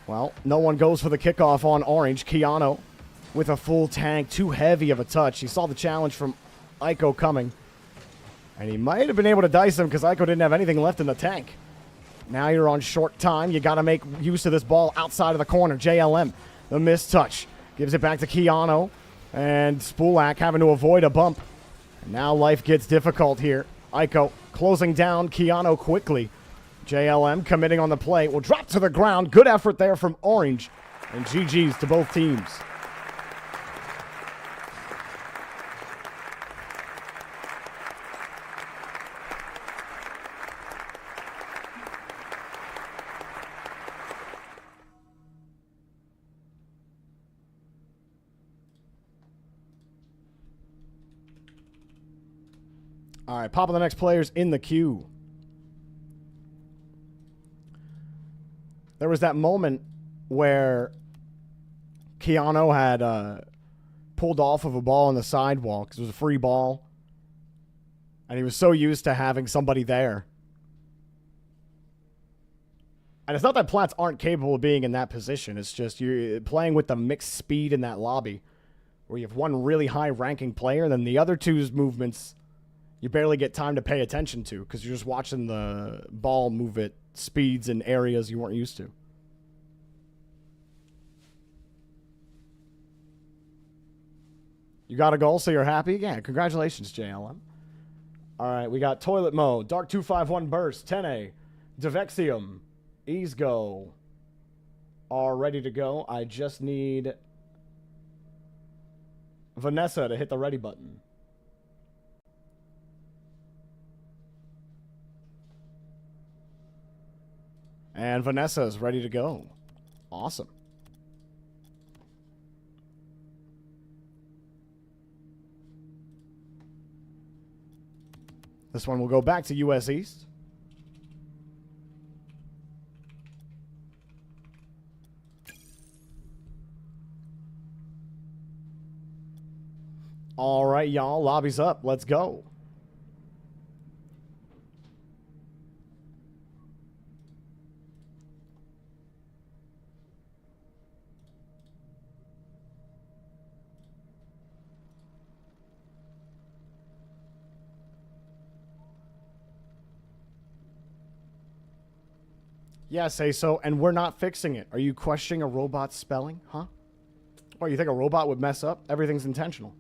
Well, no one goes for the kickoff on orange. Keanu with a full tank, too heavy of a touch. He saw the challenge from Aiko coming. And he might have been able to dice him because Aiko didn't have anything left in the tank. Now you're on short time. You got to make use of this ball outside of the corner. JLM, the missed touch. Gives it back to Keanu. And Spulak having to avoid a bump. And now life gets difficult here. Aiko closing down Keanu quickly. JLM committing on the play. Will drop to the ground. Good effort there from Orange. And GG's to both teams. All right, popping the next players in the queue. There was that moment where Keanu had pulled off of a ball on the sidewall because it was a free ball. And he was so used to having somebody there. And it's not that Plats aren't capable of being in that position. It's just you're playing with the mixed speed in that lobby where you have one really high-ranking player, and then the other two's movements, you barely get time to pay attention to because you're just watching the ball move at speeds and areas you weren't used to. You got a goal, so you're happy? Yeah, congratulations, JLM. All right, we got Toilet Mo, Dark 251 Burst, 10A, Devexium, Ease Go are ready to go. I just need Vanessa to hit the ready button. And Vanessa is ready to go. Awesome. This one will go back to US East. All right, y'all. Lobby's up. Let's go. Yeah, say so. And we're not fixing it. Are you questioning a robot's spelling? Huh? Oh, you think a robot would mess up? Everything's intentional.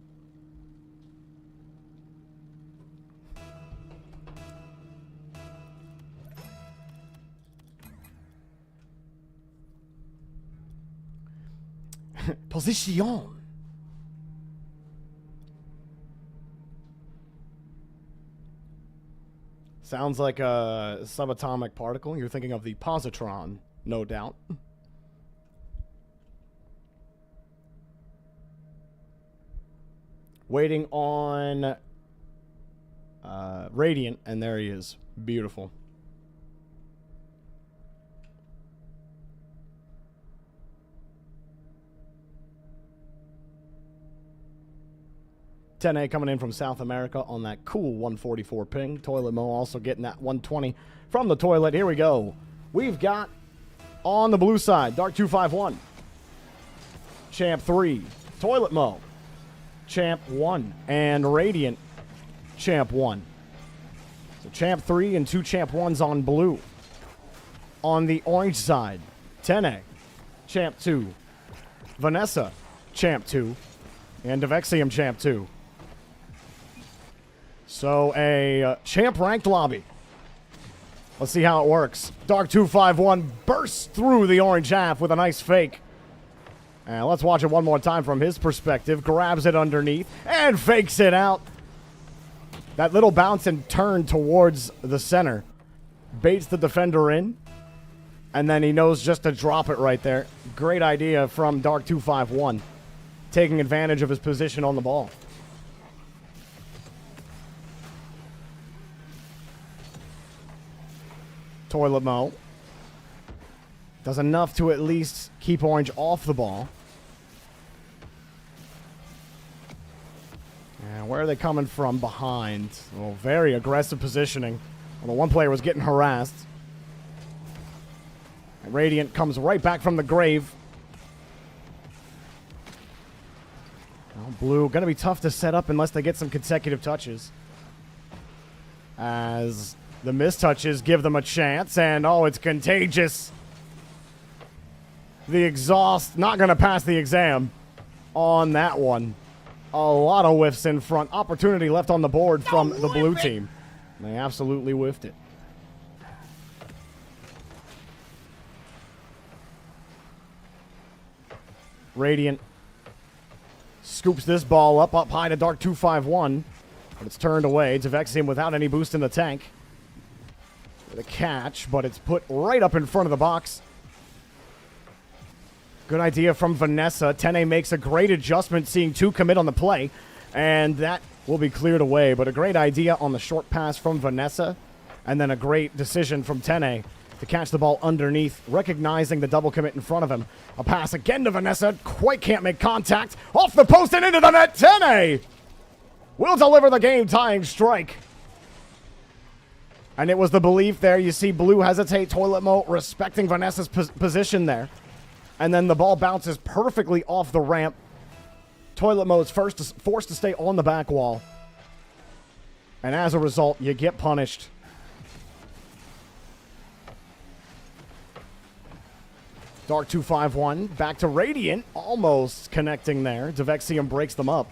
Position. Sounds like a subatomic particle. You're thinking of the positron, no doubt. Waiting on Radiant, and there he is. Beautiful. $10A coming in from South America on that cool 144 ping. Toilet Mo also getting that 120 from the toilet. Here we go. We've got on the blue side, Dark 251. Champ 3. Toilet Mo. Champ 1. And Radiant. Champ 1. So Champ 3 and 2 Champ 1s on blue. On the orange side, 10A. Champ 2. Vanessa. Champ 2. And Devexium Champ 2. So a champ ranked lobby. Let's see how it works. Dark 251 bursts through the orange half with a nice fake. And let's watch it one more time from his perspective. Grabs it underneath and fakes it out. That little bounce and turn towards the center baits the defender in. And then he knows just to drop it right there. Great idea from Dark 251. Taking advantage of his position on the ball. Toilet Mo does enough to at least keep orange off the ball. And where are they coming from behind? Oh, very aggressive positioning. Well, the one player was getting harassed. And Radiant comes right back from the grave. Well, blue, going to be tough to set up unless they get some consecutive touches. As the mistouches give them a chance, and oh, it's contagious. The exhaust not going to pass the exam on that one. A lot of whiffs in front. Opportunity left on the board from the blue team. They absolutely whiffed it. Radiant scoops this ball up high to Dark 251, but it's turned away. Devexium without any boost in the tank. With a catch, but it's put right up in front of the box. Good idea from Vanessa. 10A makes a great adjustment, seeing 2 commit on the play, and that will be cleared away. But a great idea on the short pass from Vanessa, and then a great decision from 10A to catch the ball underneath, recognizing the double commit in front of him. A pass again to Vanessa. Quite can't make contact. Off the post and into the net. 10A will deliver the game-tying strike. And it was the belief there. You see Blue hesitate. Toilet Mo respecting Vanessa's position there. And then the ball bounces perfectly off the ramp. Toilet Mo is forced to stay on the back wall. And as a result, you get punished. Dark 251 back to Radiant, almost connecting there. Devexium breaks them up.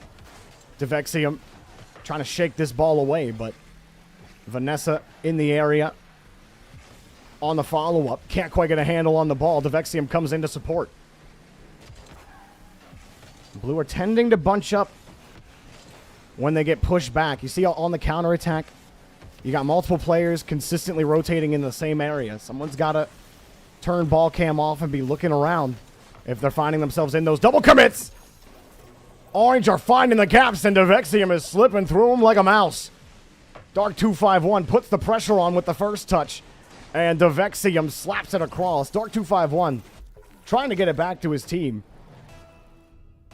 Devexium trying to shake this ball away, but Vanessa in the area on the follow-up. Can't quite get a handle on the ball. Devexium comes in to support. Blue are tending to bunch up when they get pushed back. You see on the counterattack, you got multiple players consistently rotating in the same area. Someone's got to turn ball cam off and be looking around if they're finding themselves in those double commits. Orange are finding the gaps, and Devexium is slipping through them like a mouse. Dark 251 puts the pressure on with the first touch, and Devexium slaps it across. Dark 251 trying to get it back to his team.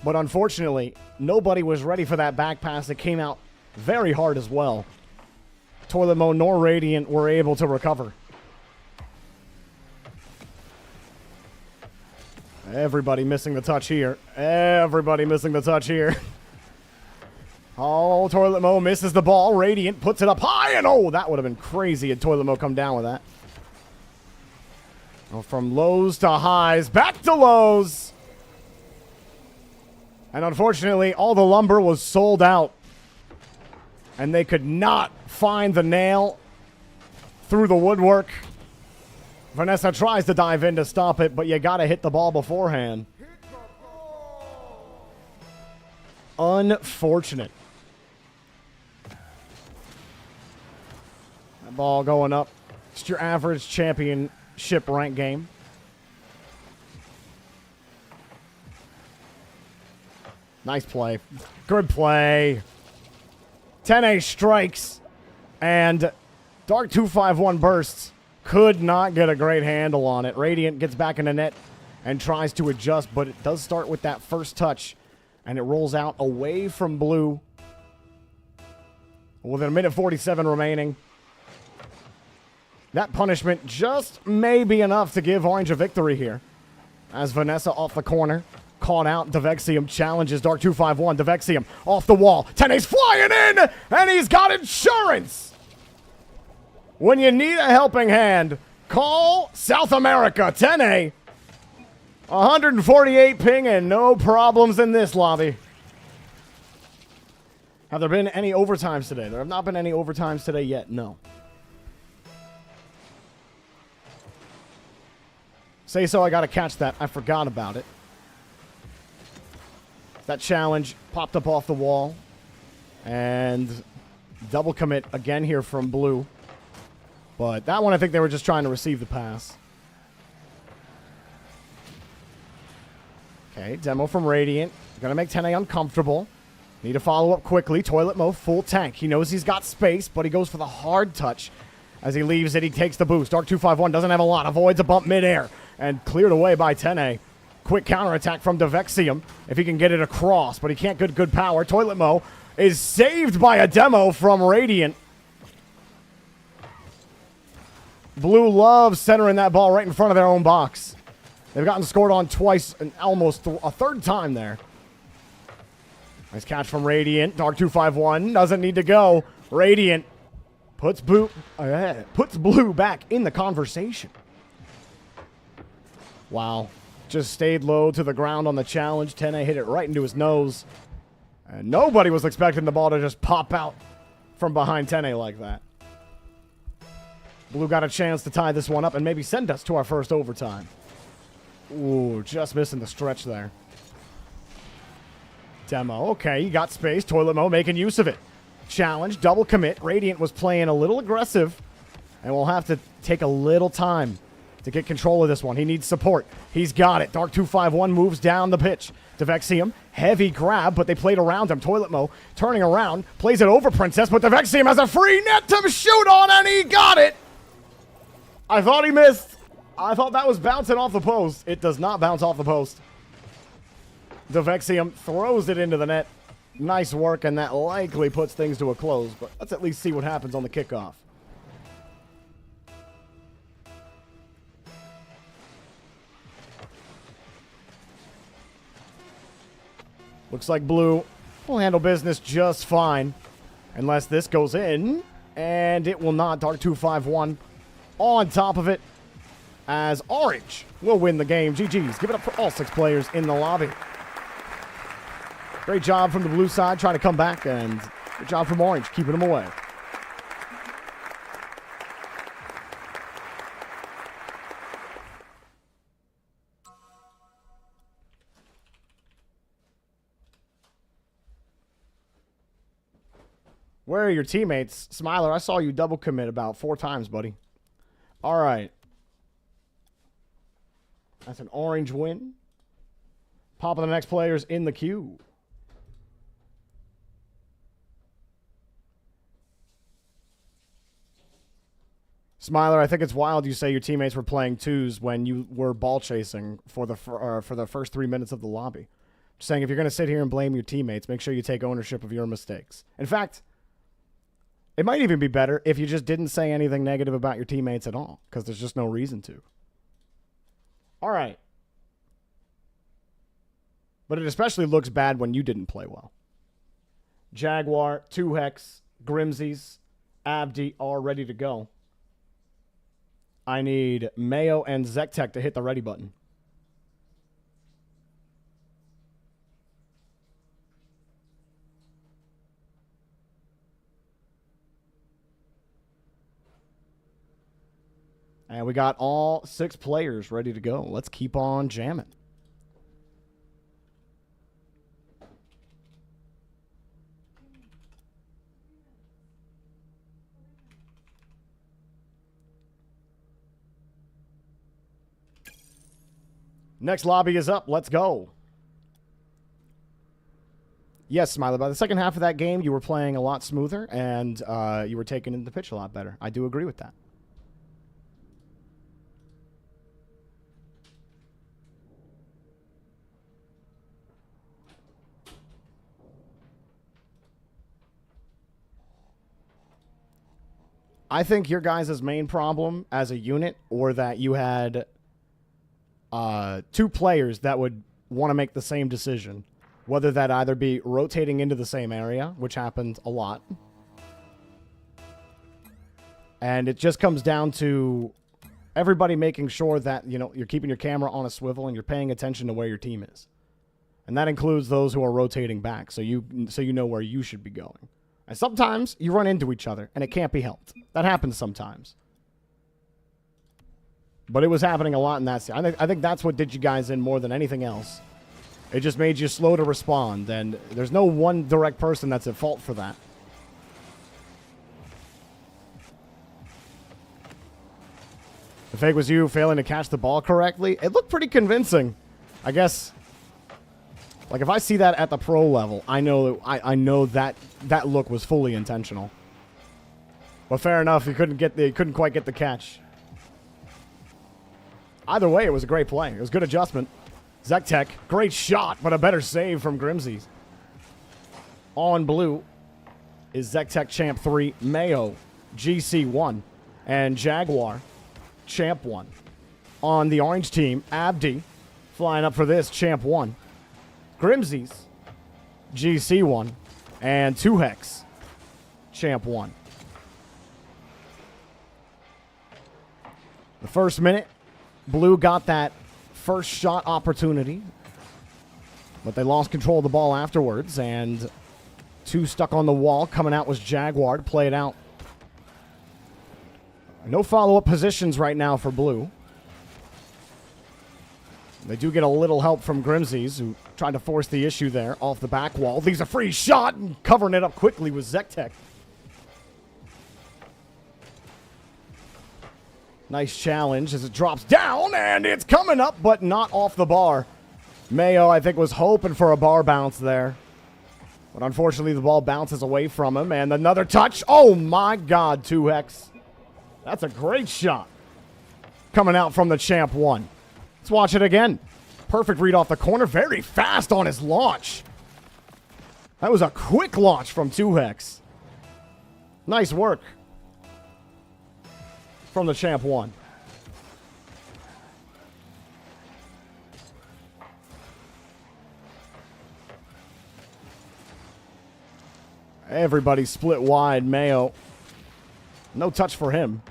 But unfortunately, nobody was ready for that back pass. It came out very hard as well. Toilet Mode nor Radiant were able to recover. Everybody missing the touch here. Everybody missing the touch here. Oh, Toilet Mo misses the ball. Radiant puts it up high, and oh, that would have been crazy had Toilet Mo come down with that. Oh, from lows to highs, back to lows. And unfortunately, all the lumber was sold out. And they could not find the nail through the woodwork. Vanessa tries to dive in to stop it, but you gotta hit the ball beforehand. Unfortunate. That ball going up. Just your average championship rank game. Nice play. Good play. 10A strikes. And Dark 251 bursts. Could not get a great handle on it. Radiant gets back in the net and tries to adjust, but it does start with that first touch, and it rolls out away from Blue. With a minute 47 remaining. That punishment just may be enough to give Orange a victory here. As Vanessa off the corner, caught out. Devexium challenges Dark 251. Devexium off the wall. Tene's flying in, and he's got insurance. When you need a helping hand, call South America. 10A. 148 ping and no problems in this lobby. Have there been any overtimes today? There have not been any overtimes today yet. No. Say so, I got to catch that. I forgot about it. That challenge popped up off the wall. And double commit again here from Blue. But that one, I think they were just trying to receive the pass. Okay, demo from Radiant. Gonna make 10A uncomfortable. Need to follow up quickly. Toilet Mo, full tank. He knows he's got space, but he goes for the hard touch. As he leaves it, he takes the boost. Dark 251 doesn't have a lot. Avoids a bump midair. And cleared away by 10A. Quick counterattack from Devexium. If he can get it across, but he can't get good power. Toilet Mo is saved by a demo from Radiant. Blue loves centering that ball right in front of their own box. They've gotten scored on twice and almost a third time there. Nice catch from Radiant. Dark 251 doesn't need to go. Radiant puts Blue back in the conversation. Wow. Just stayed low to the ground on the challenge. 10A hit it right into his nose. And nobody was expecting the ball to just pop out from behind 10A like that. Blue got a chance to tie this one up and maybe send us to our first overtime. Ooh, just missing the stretch there. Demo. Okay, you got space. Toilet Mo making use of it. Challenge, double commit. Radiant was playing a little aggressive, and we'll have to take a little time to get control of this one. He needs support. He's got it. Dark 251 moves down the pitch. Devexium, heavy grab, but they played around him. Toilet Mo turning around, plays it over Princess, but Devexium has a free net to shoot on, and he got it! I thought he missed. I thought that was bouncing off the post. It does not bounce off the post. Devexium throws it into the net. Nice work, and that likely puts things to a close, but let's at least see what happens on the kickoff. Looks like Blue will handle business just fine. Unless this goes in, and it will not. Dark 251 on top of it as Orange will win the game. GG's. Give it up for all 6 players in the lobby. Great job from the blue side trying to come back, and good job from Orange keeping them away. Where are your teammates? Smiler, I saw you double commit about 4 times, buddy. All right. That's an Orange win. Popping the next players in the queue. Smiler, I think it's wild you say your teammates were playing 2s when you were ball chasing for the first 3 minutes of the lobby. Just saying, if you're going to sit here and blame your teammates, make sure you take ownership of your mistakes. In fact, it might even be better if you just didn't say anything negative about your teammates at all, because there's just no reason to. All right. But it especially looks bad when you didn't play well. Jaguar, 2hex, Grimsies, Abdi are ready to go. I need Mayo and Zektek to hit the ready button. And we got all 6 players ready to go. Let's keep on jamming. Next lobby is up. Let's go. Yes, Smiley, by the second half of that game, you were playing a lot smoother, and you were taking in the pitch a lot better. I do agree with that. I think your guys' main problem as a unit, or that you had 2 players that would want to make the same decision, whether that either be rotating into the same area, which happens a lot, and it just comes down to everybody making sure that, you know, you're keeping your camera on a swivel and you're paying attention to where your team is, and that includes those who are rotating back, so you know where you should be going. And sometimes you run into each other, and it can't be helped. That happens sometimes. But it was happening a lot in that scene. I think that's what did you guys in more than anything else. It just made you slow to respond, and there's no one direct person that's at fault for that. The fake was you failing to catch the ball correctly. It looked pretty convincing. I guess, like, if I see that at the pro level, I know that that look was fully intentional. But fair enough, he couldn't quite get the catch. Either way, it was a great play. It was a good adjustment. Zektek, great shot, but a better save from Grimsies. On blue is Zektek Champ 3, Mayo GC 1, and Jaguar Champ 1. On the orange team, Abdi flying up for this, Champ 1. Grimsies GC 1, and 2hex Champ 1. The first minute, blue got that first shot opportunity, but they lost control of the ball afterwards, and 2 stuck on the wall. Coming out was Jaguar to play it out. No follow-up positions right now for blue. They do get a little help from Grimsies, who tried to force the issue there off the back wall. Leaves a free shot, and covering it up quickly with Zektek. Nice challenge as it drops down, and it's coming up, but not off the bar. Mayo, I think, was hoping for a bar bounce there. But unfortunately, the ball bounces away from him, and another touch. Oh, my God, 2hex. That's a great shot coming out from the Champ 1. Let's watch it again. Perfect read off the corner. Very fast on his launch. That was a quick launch from 2hex. Nice work from the Champ 1. Everybody split wide. Mayo. No touch for him.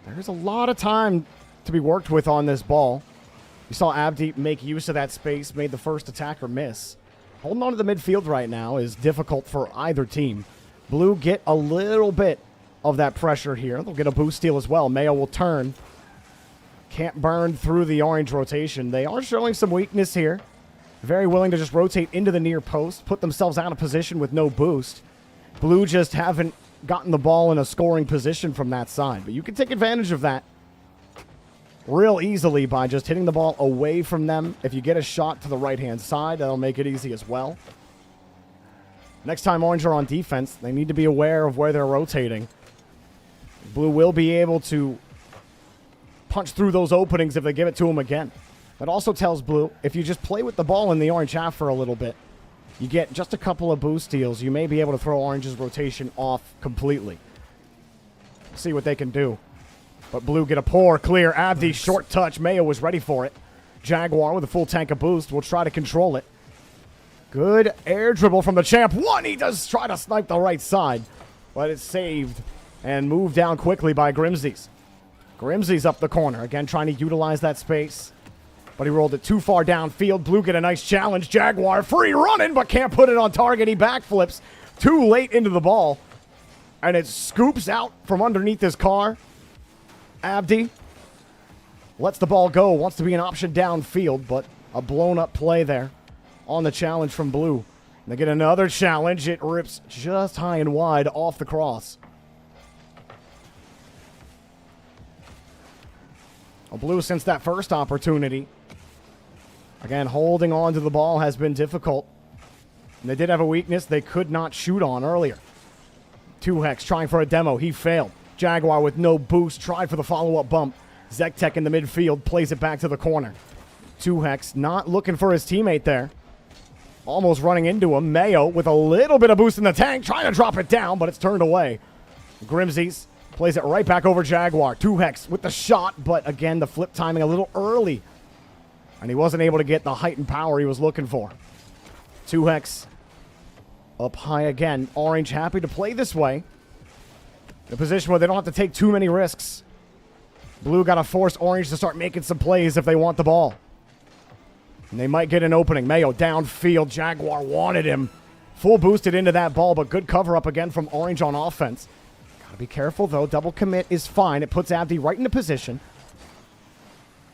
There's a lot of time to be worked with on this ball. You saw Abdi make use of that space, made the first attacker miss. Holding on to the midfield right now is difficult for either team. Blue get a little bit of that pressure here. They'll get a boost steal as well. Mayo will turn. Can't burn through the orange rotation. They are showing some weakness here. Very willing to just rotate into the near post, put themselves out of position with no boost. Blue just haven't gotten the ball in a scoring position from that side. But you can take advantage of that real easily by just hitting the ball away from them. If you get a shot to the right-hand side, that'll make it easy as well. Next time Orange are on defense, they need to be aware of where they're rotating. Blue will be able to punch through those openings if they give it to them again. That also tells Blue, if you just play with the ball in the orange half for a little bit, you get just a couple of boost steals, you may be able to throw Orange's rotation off completely. See what they can do. But Blue get a poor clear. Abdi, short touch. Mayo was ready for it. Jaguar with a full tank of boost will try to control it. Good air dribble from the champ. One, he does try to snipe the right side, but it's saved and moved down quickly by Grimsey's. Grimsey's up the corner, again trying to utilize that space, but he rolled it too far downfield. Blue get a nice challenge. Jaguar free running, but can't put it on target. He backflips too late into the ball, and it scoops out from underneath his car. Abdi lets the ball go, wants to be an option downfield, but a blown-up play there on the challenge from Blue. They get another challenge. It rips just high and wide off the cross. Well, Blue, since that first opportunity, again, holding on to the ball has been difficult. And they did have a weakness they could not shoot on earlier. 2-Hex trying for a demo. He failed. Jaguar with no boost, tried for the follow-up bump. Zektek in the midfield, plays it back to the corner. 2-Hex not looking for his teammate there. Almost running into him. Mayo with a little bit of boost in the tank, trying to drop it down, but it's turned away. Grimsey's plays it right back over Jaguar. 2-Hex with the shot, but again, the flip timing a little early. And he wasn't able to get the height and power he was looking for. 2-Hex up high again. Orange happy to play this way. In a position where they don't have to take too many risks. Blue got to force Orange to start making some plays if they want the ball. And they might get an opening. Mayo downfield. Jaguar wanted him. Full boosted into that ball, but good cover up again from Orange on offense. Got to be careful, though. Double commit is fine. It puts Abdi right into position.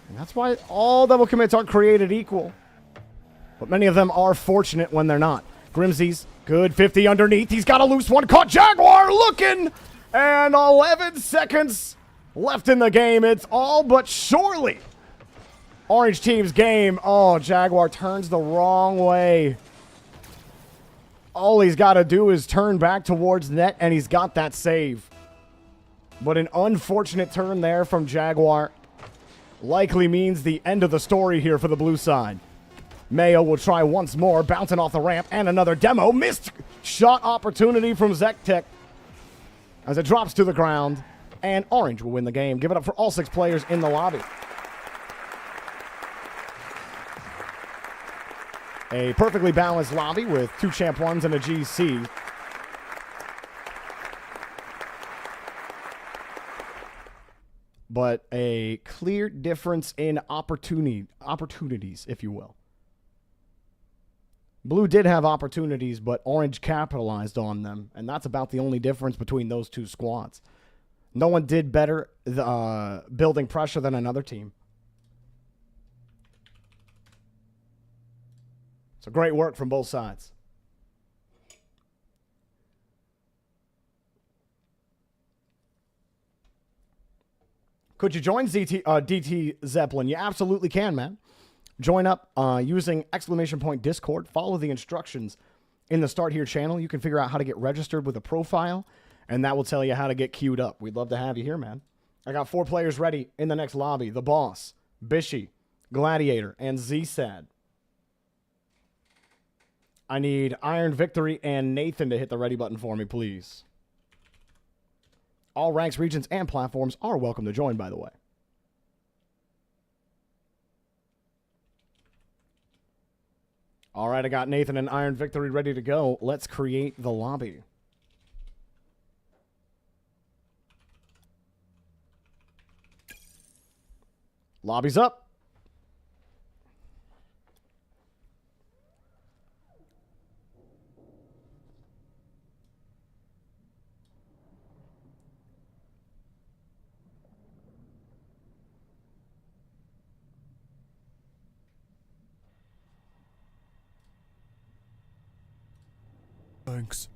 And that's why all double commits aren't created equal. But many of them are fortunate when they're not. Grimsey's good 50 underneath. He's got a loose one. Caught Jaguar looking. And 11 seconds left in the game. It's all but surely Orange team's game. Oh, Jaguar turns the wrong way. All he's got to do is turn back towards net, and he's got that save. But an unfortunate turn there from Jaguar likely means the end of the story here for the blue side. Mayo will try once more, bouncing off the ramp, and another demo. Missed shot opportunity from Zektek as it drops to the ground, and Orange will win the game. Give it up for all 6 players in the lobby. A perfectly balanced lobby with 2 Champ 1s and a GC. But a clear difference in opportunities, if you will. Blue did have opportunities, but Orange capitalized on them, and that's about the only difference between those 2 squads. No one did better building pressure than another team. So great work from both sides. Could you join DT Zeppelin? You absolutely can, man. Join up using !Discord. Follow the instructions in the Start Here channel. You can figure out how to get registered with a profile, and that will tell you how to get queued up. We'd love to have you here, man. I got 4 players ready in the next lobby. The Boss, Bishy, Gladiator, and ZSAD. I need Iron Victory and Nathan to hit the ready button for me, please. All ranks, regions, and platforms are welcome to join, by the way. All right, I got Nathan and Iron Victory ready to go. Let's create the lobby. Lobby's up. Thanks.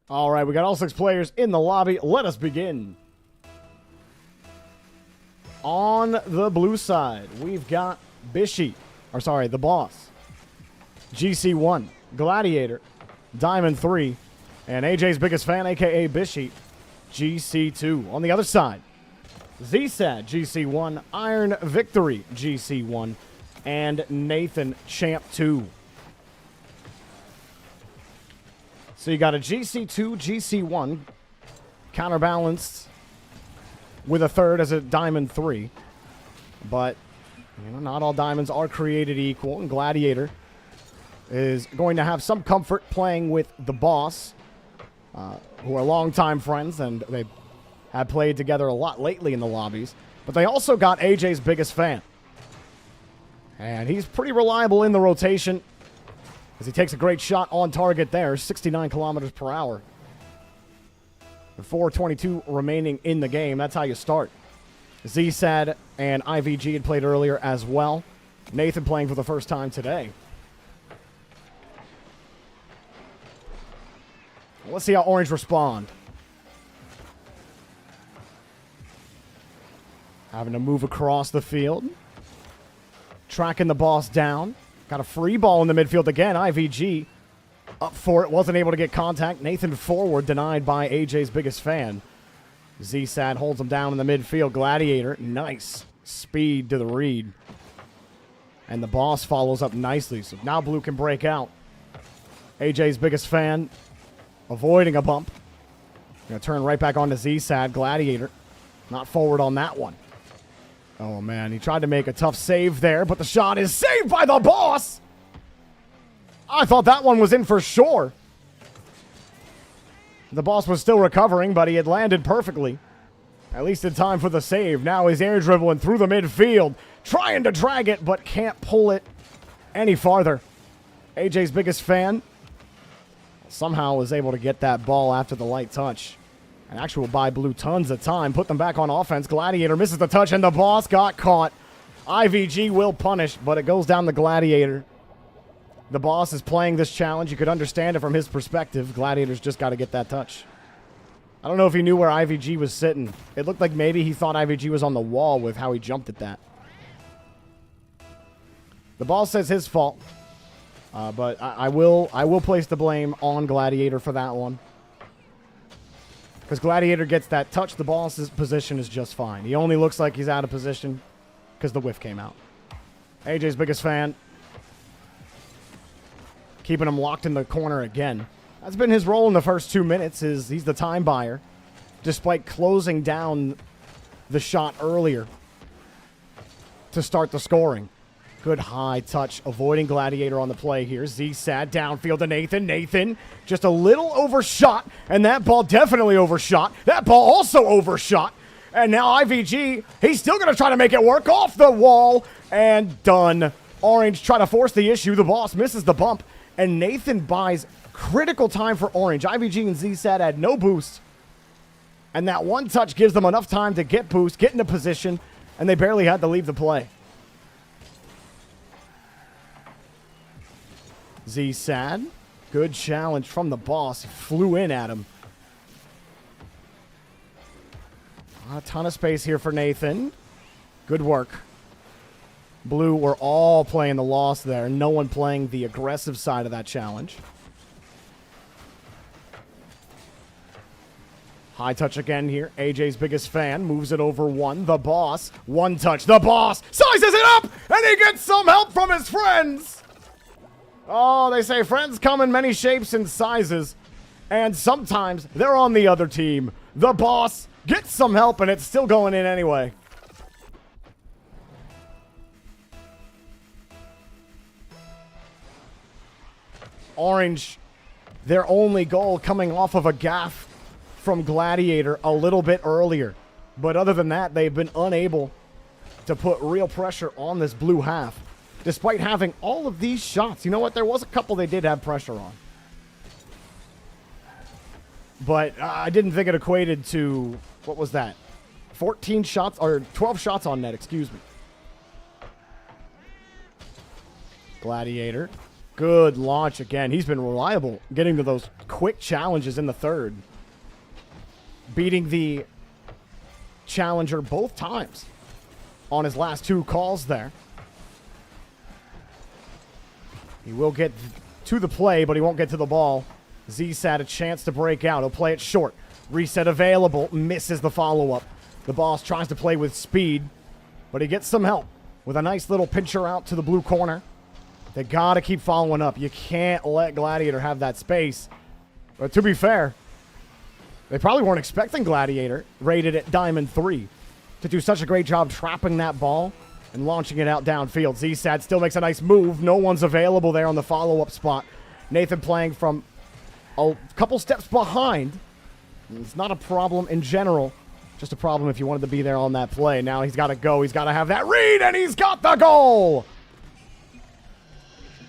All right, we got all 6 players in the lobby. Let us begin. On the blue side, we've got the boss, GC1, Gladiator, Diamond 3, and AJ's biggest fan, a.k.a. Bishy, GC2. On the other side, ZSAD, GC1, Iron Victory, GC1, and Nathan, Champ 2. So you got a GC2, GC1, counterbalanced with a third as a Diamond 3. But, not all diamonds are created equal, and Gladiator is going to have some comfort playing with the boss, who are longtime friends, and they have played together a lot lately in the lobbies. But they also got AJ's biggest fan. And he's pretty reliable in the rotation, as he takes a great shot on target there, 69 kilometers per hour. With 4:22 remaining in the game, that's how you start. ZSAD and IVG had played earlier as well. Nathan playing for the first time today. Let's see how Orange respond. Having to move across the field. Tracking the boss down. Got a free ball in the midfield again. IVG up for it. Wasn't able to get contact. Nathan forward, denied by AJ's biggest fan. ZSAD holds him down in the midfield. Gladiator, nice speed to the read. And the boss follows up nicely. So now blue can break out. AJ's biggest fan avoiding a bump. Gonna turn right back on to ZSAD. Gladiator not forward on that one. Oh, man, he tried to make a tough save there, but the shot is saved by the boss! I thought that one was in for sure. The boss was still recovering, but he had landed perfectly. At least in time for the save. Now he's air dribbling through the midfield, trying to drag it, but can't pull it any farther. AJ's biggest fan somehow was able to get that ball after the light touch. And actually will buy blue tons of time. Put them back on offense. Gladiator misses the touch, and the boss got caught. IVG will punish, but it goes down the Gladiator. The boss is playing this challenge. You could understand it from his perspective. Gladiator's just got to get that touch. I don't know if he knew where IVG was sitting. It looked like maybe he thought IVG was on the wall with how he jumped at that. The ball says his fault. But I will place the blame on Gladiator for that one. Because Gladiator gets that touch, the boss's position is just fine. He only looks like he's out of position because the whiff came out. AJ's biggest fan. Keeping him locked in the corner again. That's been his role in the first 2 minutes. He's the time buyer. Despite closing down the shot earlier to start the scoring. Good high touch, avoiding Gladiator on the play here. ZSAD downfield to Nathan. Nathan just a little overshot, and that ball definitely overshot. That ball also overshot. And now IVG, he's still going to try to make it work off the wall, and done. Orange try to force the issue. The boss misses the bump, and Nathan buys critical time for Orange. IVG and ZSAD had no boost, and that one touch gives them enough time to get boost, get into position, and they barely had to leave the play. ZSAD, good challenge from the boss. He flew in at him. A ton of space here for Nathan. Good work. Blue were all playing the loss there. No one playing the aggressive side of that challenge. High touch again here. AJ's biggest fan moves it over one. The boss. One touch. The boss sizes it up, and he gets some help from his friends. Oh, they say friends come in many shapes and sizes, and sometimes they're on the other team. The boss gets some help, and it's still going in anyway. Orange, their only goal coming off of a gaff from Gladiator a little bit earlier. But other than that, they've been unable to put real pressure on this blue half, despite having all of these shots. You know what? There was a couple they did have pressure on. But I didn't think it equated to, what was that? 14 shots, or 12 shots on net, excuse me. Gladiator. Good launch again. He's been reliable getting to those quick challenges in the third. Beating the challenger both times on his last two calls there. He will get to the play, but he won't get to the ball. Z's had a chance to break out. He'll play it short. Reset available. Misses the follow-up. The boss tries to play with speed, but he gets some help with a nice little pincher out to the blue corner. They got to keep following up. You can't let Gladiator have that space. But to be fair, they probably weren't expecting Gladiator, rated at Diamond 3, to do such a great job trapping that ball and launching it out downfield. ZSAD still makes a nice move. No one's available there on the follow-up spot. Nathan playing from a couple steps behind. It's not a problem in general. Just a problem if you wanted to be there on that play. Now he's got to go. He's got to have that read, and he's got the goal!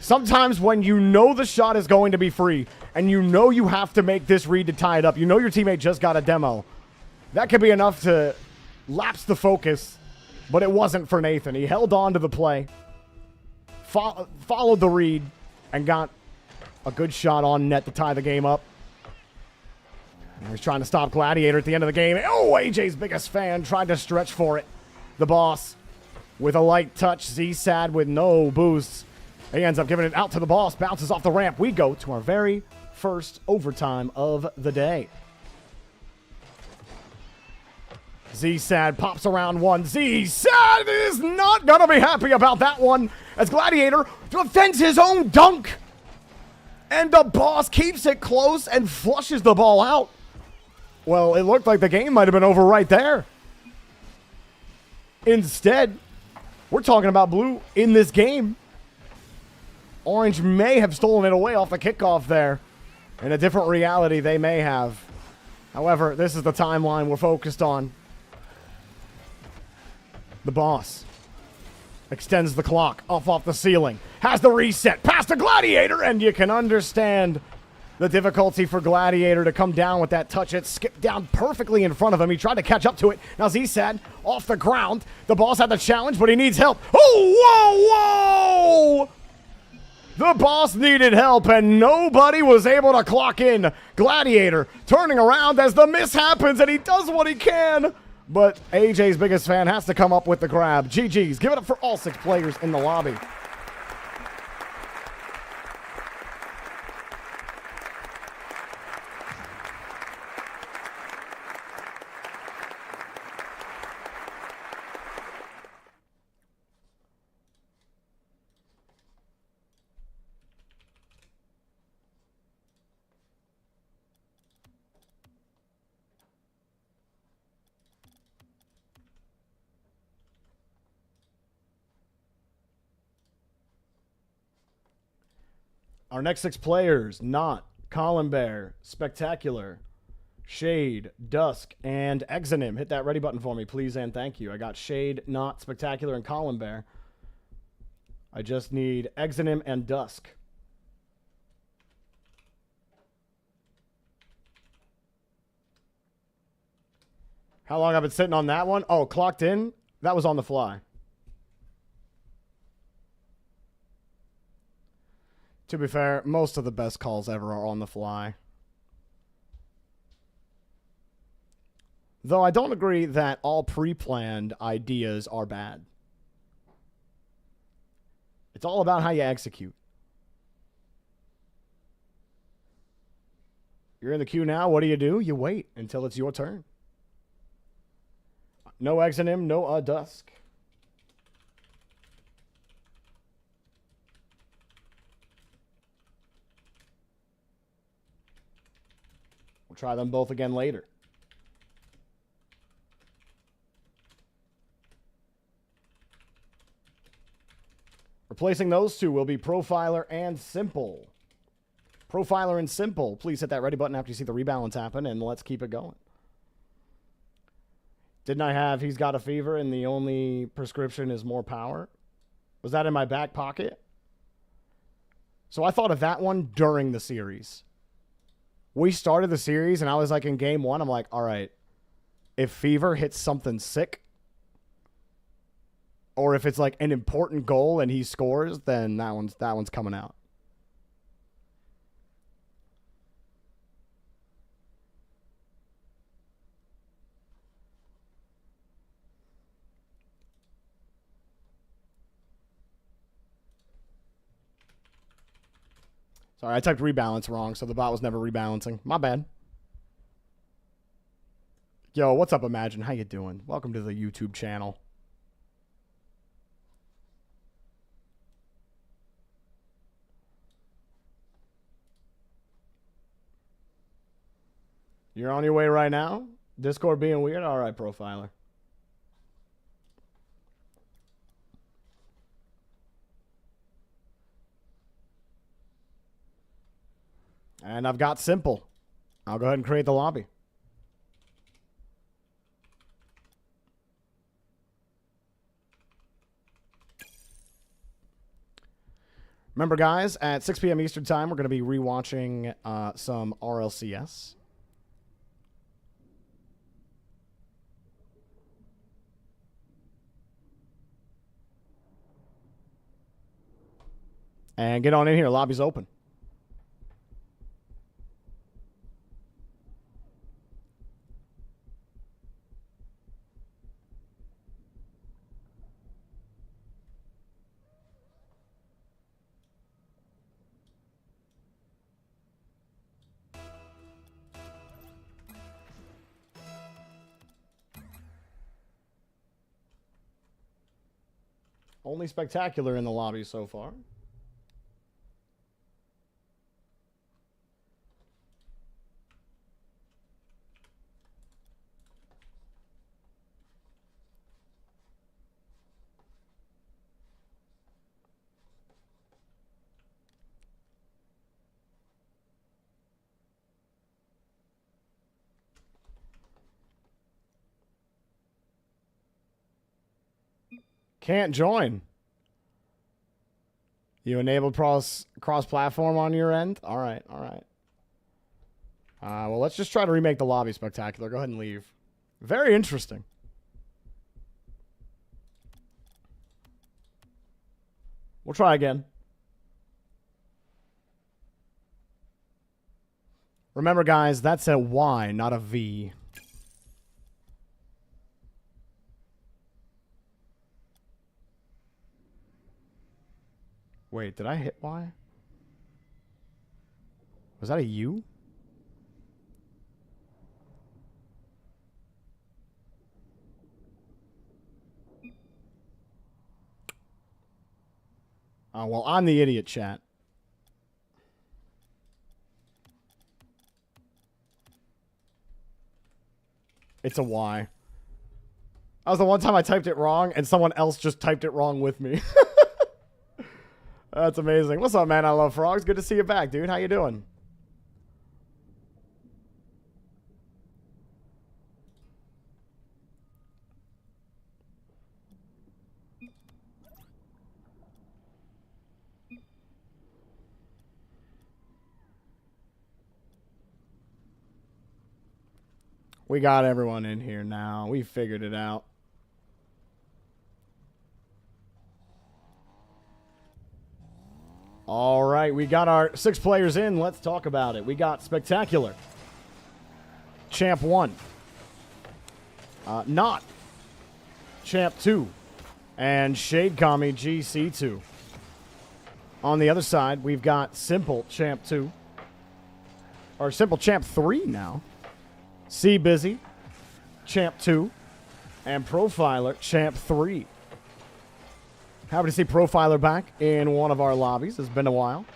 Sometimes when you know the shot is going to be free, and you know you have to make this read to tie it up, you know your teammate just got a demo, that could be enough to lapse the focus, but it wasn't for Nathan. He held on to the play, followed the read, and got a good shot on net to tie the game up. And he's trying to stop Gladiator at the end of the game. Oh, AJ's biggest fan tried to stretch for it. The boss with a light touch. ZSAD with no boosts. He ends up giving it out to the boss. Bounces off the ramp. We go to our very first overtime of the day. ZSAD pops around one. ZSAD is not going to be happy about that one as Gladiator defends his own dunk. And the boss keeps it close and flushes the ball out. Well, it looked like the game might have been over right there. Instead, we're talking about blue in this game. Orange may have stolen it away off the kickoff there. In a different reality, they may have. However, this is the timeline we're focused on. The boss extends the clock off the ceiling. Has the reset. Past the Gladiator, and you can understand the difficulty for Gladiator to come down with that touch. It skipped down perfectly in front of him. He tried to catch up to it. Now ZSAD off the ground. The boss had the challenge, but he needs help. Oh, whoa, whoa! The boss needed help, and nobody was able to clock in. Gladiator turning around as the miss happens, and he does what he can. But AJ's biggest fan has to come up with the grab. GG's. Give it up for all 6 players in the lobby. Our next 6 players, Not, Colin Bear, Spectacular, Shade, Dusk, and Exonym. Hit that ready button for me, please, and thank you. I got Shade, Not, Spectacular, and Colin Bear. I just need Exonym and Dusk. How long I've been sitting on that one? Oh, clocked in? That was on the fly. To be fair, most of the best calls ever are on the fly. Though I don't agree that all pre-planned ideas are bad. It's all about how you execute. You're in the queue now. What do? You wait until it's your turn. No exonym, no dusk. We'll try them both again later. Replacing those two will be Profiler and Simple. Profiler and Simple. Please hit that ready button after you see the rebalance happen, and let's keep it going. Didn't I have He's Got a Fever and the only prescription is more power? Was that in my back pocket? So I thought of that one during the series. We started the series, and I was like in game 1, I'm like, all right, if Fever hits something sick, or if it's like an important goal and he scores, then that one's coming out. Sorry, I typed rebalance wrong, so the bot was never rebalancing. My bad. Yo, what's up, Imagine? How you doing? Welcome to the YouTube channel. You're on your way right now? Discord being weird? All right, Profiler. And I've got Simple. I'll go ahead and create the lobby. Remember, guys, at 6 p.m. Eastern Time, we're going to be rewatching some RLCS. And get on in here. Lobby's open. Only spectacular in the lobby so far. Can't join. You enabled cross-platform on your end? All right, all right. Well, let's just try to remake the lobby spectacular. Go ahead and leave. Very interesting. We'll try again. Remember, guys, that's a Y, not a V. Wait, did I hit Y? Was that a U? Oh, well, I'm the idiot, chat. It's a Y. That was the one time I typed it wrong, and someone else just typed it wrong with me. That's amazing. What's up, man? I love frogs. Good to see you back, dude. How you doing? We got everyone in here now. We figured it out. All right, we got our 6 players in. Let's talk about it. We got Spectacular, Champ 1, Not, Champ 2, and Shade Kami GC2. On the other side, we've got Simple Champ 2. Or Simple Champ 3 now. C Busy, Champ 2. And Profiler, Champ 3. Happy to see Profiler back in one of our lobbies. It's been a while.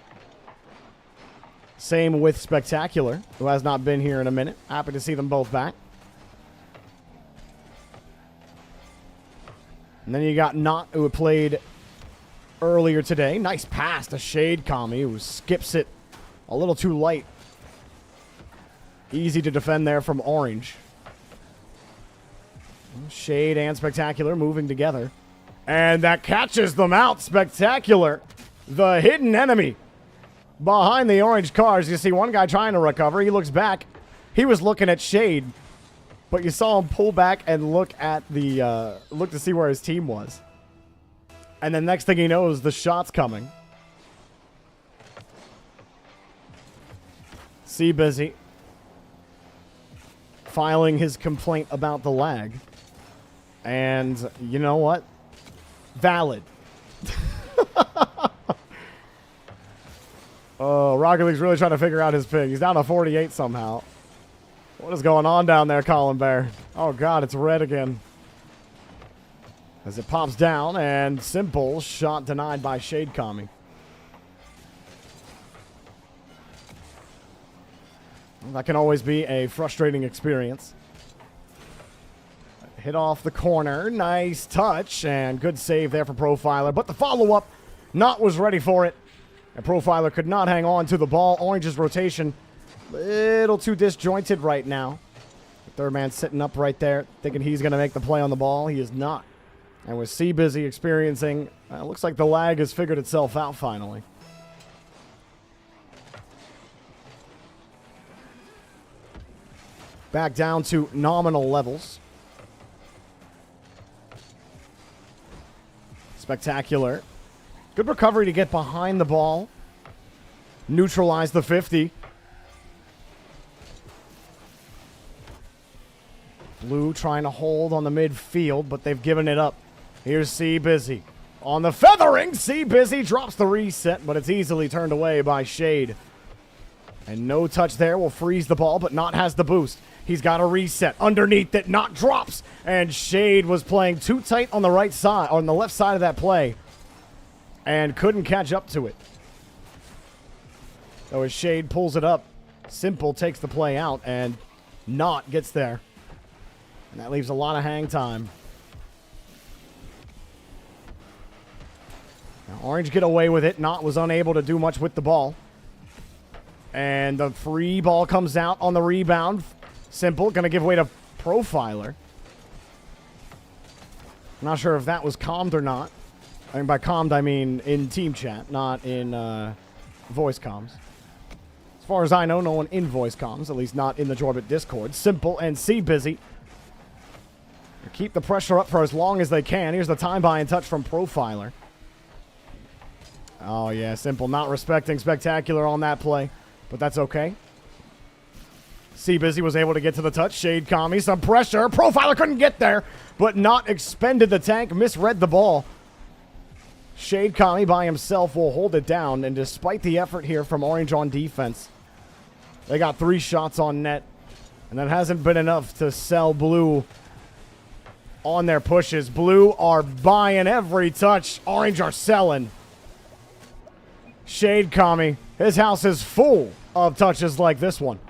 Same with Spectacular, who has not been here in a minute. Happy to see them both back. And then you got Not, who played earlier today. Nice pass to Shade Kami, who skips it a little too light. Easy to defend there from Orange. Shade and Spectacular moving together. And that catches them out. Spectacular, the hidden enemy behind the orange cars. You see one guy trying to recover. He looks back. He was looking at Shade, but you saw him pull back and look at the look to see where his team was. And then next thing he knows, the shot's coming. C Busy filing his complaint about the lag. And you know what? Valid. Oh, Rocket League's really trying to figure out his ping. He's down to 48 somehow. What is going on down there, Colin Bear? Oh, God, it's red again. As it pops down, and Simple shot denied by Shade Kami. Well, that can always be a frustrating experience. Hit off the corner. Nice touch. And good save there for Profiler. But the follow-up, Not was ready for it. And Profiler could not hang on to the ball. Orange's rotation, little too disjointed right now. The third man sitting up right there, thinking he's going to make the play on the ball. He is not. And with C Busy experiencing, looks like the lag has figured itself out finally. Back down to nominal levels. Spectacular. Good recovery to get behind the ball. Neutralize the 50. Blue trying to hold on the midfield, but they've given it up. Here's C Busy. On the feathering, C Busy drops the reset, but it's easily turned away by Shade. And no touch there will freeze the ball, but Not has the boost. He's got a reset. Underneath it, Not drops. And Shade was playing too tight on the right side, on the left side of that play. And couldn't catch up to it. So as Shade pulls it up, Simple takes the play out, and Not gets there. And that leaves a lot of hang time. Now, Orange get away with it. Not was unable to do much with the ball. And the free ball comes out on the rebound. Simple, going to give way to Profiler. I'm not sure if that was calmed or not. I mean, by calmed, I mean in team chat, not in voice comms. As far as I know, no one in voice comms, at least not in the Jorby Discord. Simple and C Busy keep the pressure up for as long as they can. Here's the time buy and touch from Profiler. Oh, yeah, Simple not respecting Spectacular on that play, but that's okay. C Busy was able to get to the touch. Shade Kami, some pressure. Profiler couldn't get there, but Not expended the tank, misread the ball. Shade Kami by himself will hold it down, and despite the effort here from Orange on defense, they got 3 shots on net, and that hasn't been enough to sell Blue on their pushes. Blue are buying every touch. Orange are selling. Shade Kami, his house is full of touches like this one.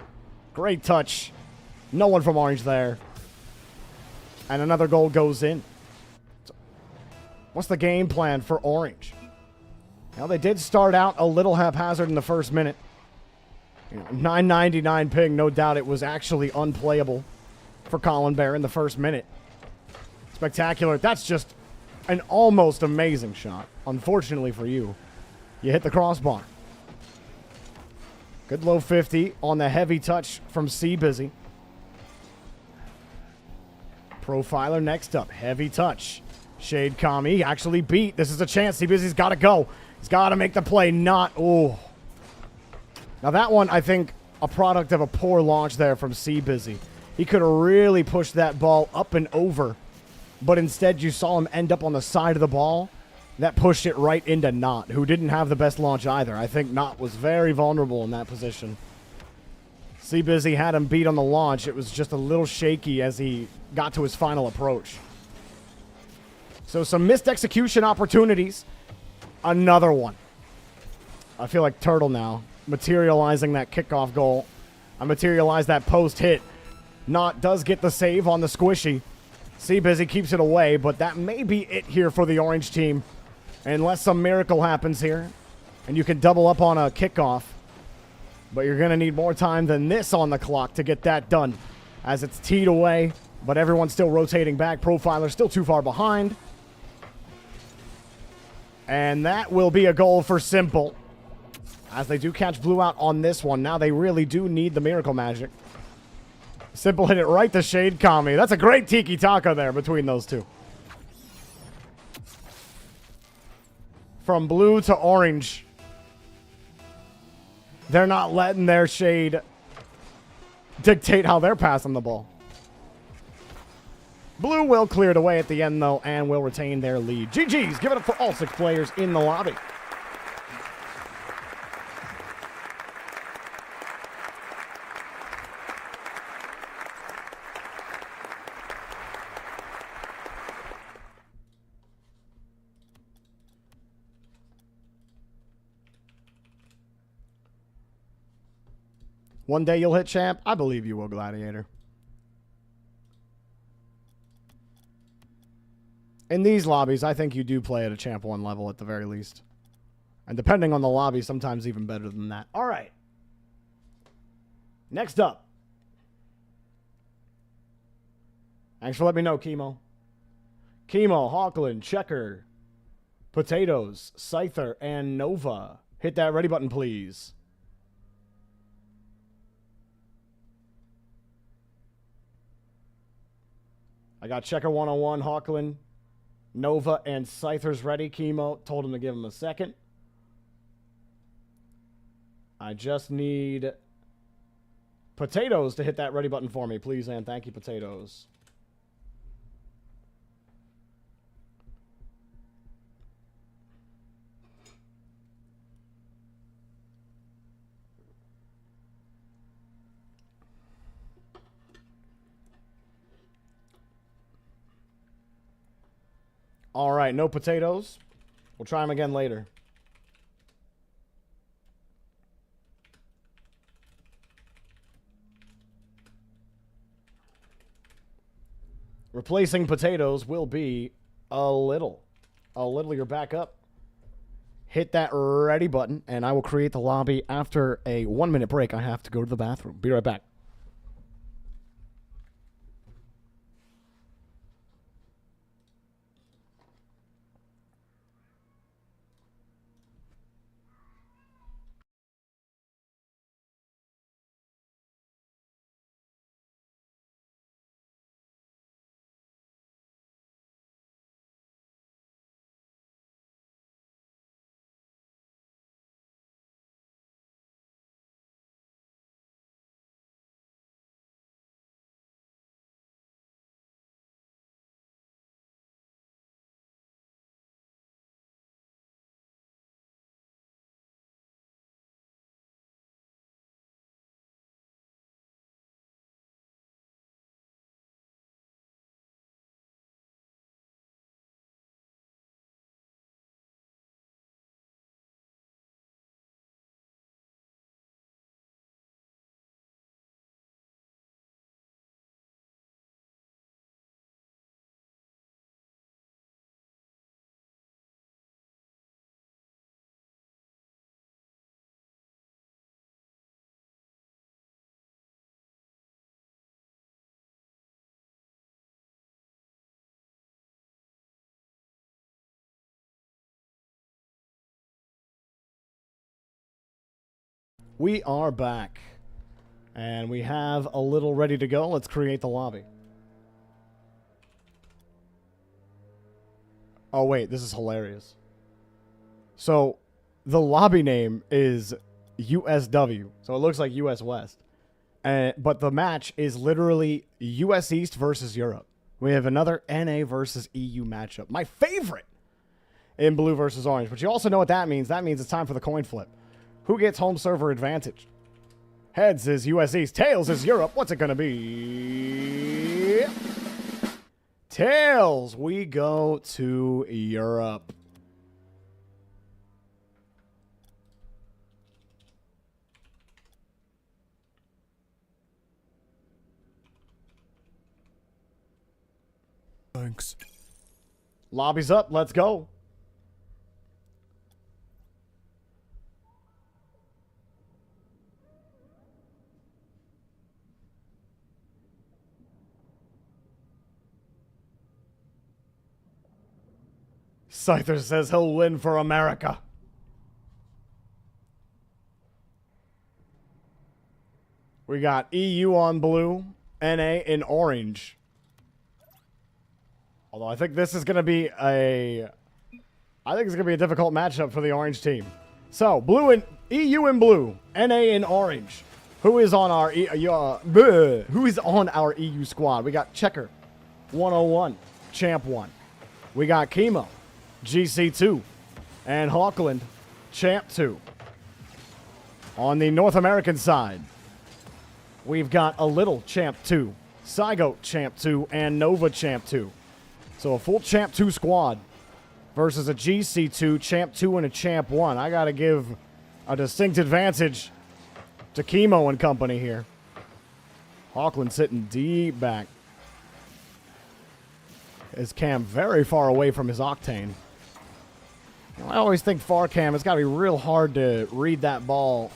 Great touch. No one from Orange there. And another goal goes in. What's the game plan for Orange? Well, they did start out a little haphazard in the first minute. 999 ping, no doubt it was actually unplayable for Colin Bear in the first minute. Spectacular. That's just an almost amazing shot. Unfortunately for you, you hit the crossbar. Good low 50 on the heavy touch from C Busy. Profiler next up. Heavy touch. Shade Kami actually beat. This is a chance. C Busy's got to go. He's got to make the play. Not. Oh. Now that one, I think, a product of a poor launch there from C Busy. He could have really pushed that ball up and over, but instead you saw him end up on the side of the ball that pushed it right into Knot, who didn't have the best launch either. I think Knot was very vulnerable in that position. Busy had him beat on the launch. It was just a little shaky as he got to his final approach. So some missed execution opportunities. Another one. I feel like Turtle now, materializing that kickoff goal. I materialized that post hit. Knot does get the save on the squishy. Busy keeps it away, but that may be it here for the orange team. Unless some miracle happens here, and you can double up on a kickoff. But you're going to need more time than this on the clock to get that done, as it's teed away, but everyone's still rotating back. Profiler still too far behind. And that will be a goal for Simple, as they do catch Blue out on this one. Now they really do need the miracle magic. Simple hit it right to Shade Kami. That's a great tiki-taka there between those two. From blue to orange. They're not letting their Shade dictate how they're passing the ball. Blue will clear it away at the end, though, and will retain their lead. GG's. Give it up for all 6 players in the lobby. One day you'll hit champ? I believe you will, Gladiator. In these lobbies, I think you do play at a champ 1 level at the very least. And depending on the lobby, sometimes even better than that. All right. Next up. Thanks for letting me know, Chemo. Chemo, Hawkland, Checker, Potatoes, Scyther, and Nova. Hit that ready button, please. I got Checker 101, Hawkland, Nova, and Scyther's ready. Chemo told him to give him a second. I just need Potatoes to hit that ready button for me, please, and thank you, Potatoes. All right, no Potatoes. We'll try them again later. Replacing Potatoes will be a little. A little, you're back up. Hit that ready button, and I will create the lobby after a 1-minute break. I have to go to the bathroom. Be right back. We are back, and we have a little ready to go. Let's create the lobby. Oh, wait, this is hilarious. So, the lobby name is USW, so it looks like US West. But the match is literally US East versus Europe. We have another NA versus EU matchup. My favorite! in blue versus orange. But you also know what that means. That means it's time for the coin flip. Who gets home server advantage? Heads is US East. Tails is Europe. What's it going to be? Tails. We go to Europe. Thanks. Lobbies up. Let's go. Scyther says he'll win for America. We got EU on blue, NA in orange. Although I think this is going to be a difficult matchup for the orange team. So, blue and EU in blue, NA in orange. Who is on our EU squad? We got Checker, 101, Champ 1. We got Chemo, GC2, and Hawkland, Champ 2. On the North American side, we've got a little Champ 2, Cygo Champ 2, and Nova Champ 2. So a full Champ 2 squad versus a GC2, Champ 2, and a Champ 1. I got to give a distinct advantage to Chemo and company here. Hawkland sitting deep back. Is Cam very far away from his Octane. You know, I always think far Cam, it's got to be real hard to read that ball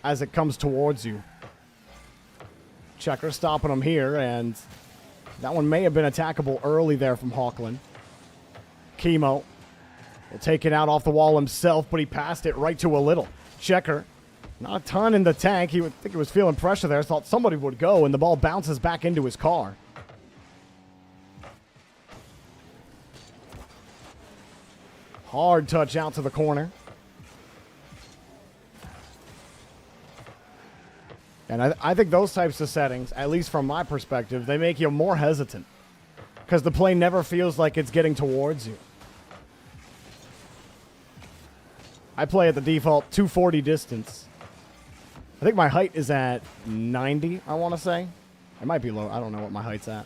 as it comes towards you. Checker stopping him here, and that one may have been attackable early there from Hawkland. Chemo will take it out off the wall himself, but he passed it right to a little. Checker, not a ton in the tank. He would think he was feeling pressure there. Thought somebody would go, and the ball bounces back into his car. Hard touch out to the corner. And I think those types of settings, at least from my perspective, they make you more hesitant. Because the plane never feels like it's getting towards you. I play at the default 240 distance. I think my height is at 90, I want to say. It might be low. I don't know what my height's at.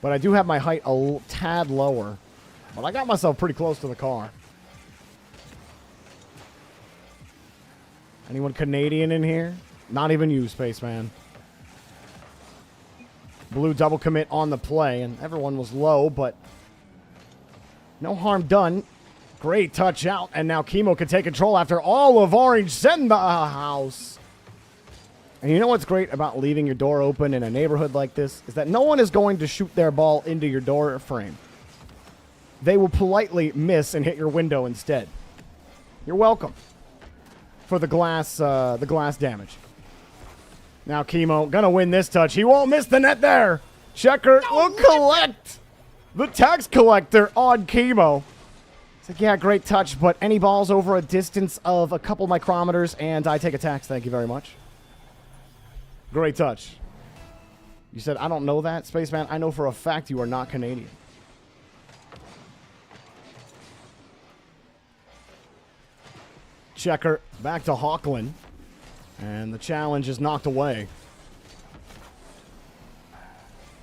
But I do have my height a tad lower. But I got myself pretty close to the car. Anyone Canadian in here? Not even you, Spaceman. Blue double commit on the play, and everyone was low, but no harm done. Great touch out, and now Chemo can take control after all of orange. Send the house. And you know what's great about leaving your door open in a neighborhood like this? Is that no one is going to shoot their ball into your door frame. They will politely miss and hit your window instead. You're welcome for the glass damage. Now Chemo gonna win this touch. He won't miss the net there. Checker will collect the tax collector on Chemo. It's like, yeah, great touch, but any balls over a distance of a couple micrometers, and I take a tax. Thank you very much. Great touch. You said, I don't know that, Spaceman. I know for a fact you are not Canadian. Checker back to Hawkland. And the challenge is knocked away.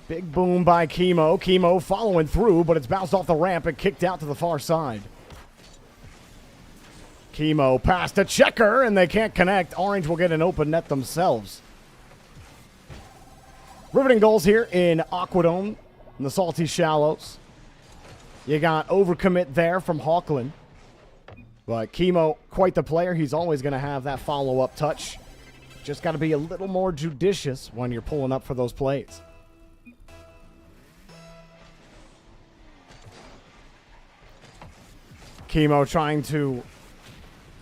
Big boom by Chemo. Chemo following through, but it's bounced off the ramp and kicked out to the far side. Chemo past to Checker, and they can't connect. Orange will get an open net themselves. Riveting goals here in Aquadome, in the Salty Shallows. You got overcommit there from Hawkland. But Chemo, quite the player. He's always going to have that follow-up touch. Just got to be a little more judicious when you're pulling up for those plays. Chemo trying to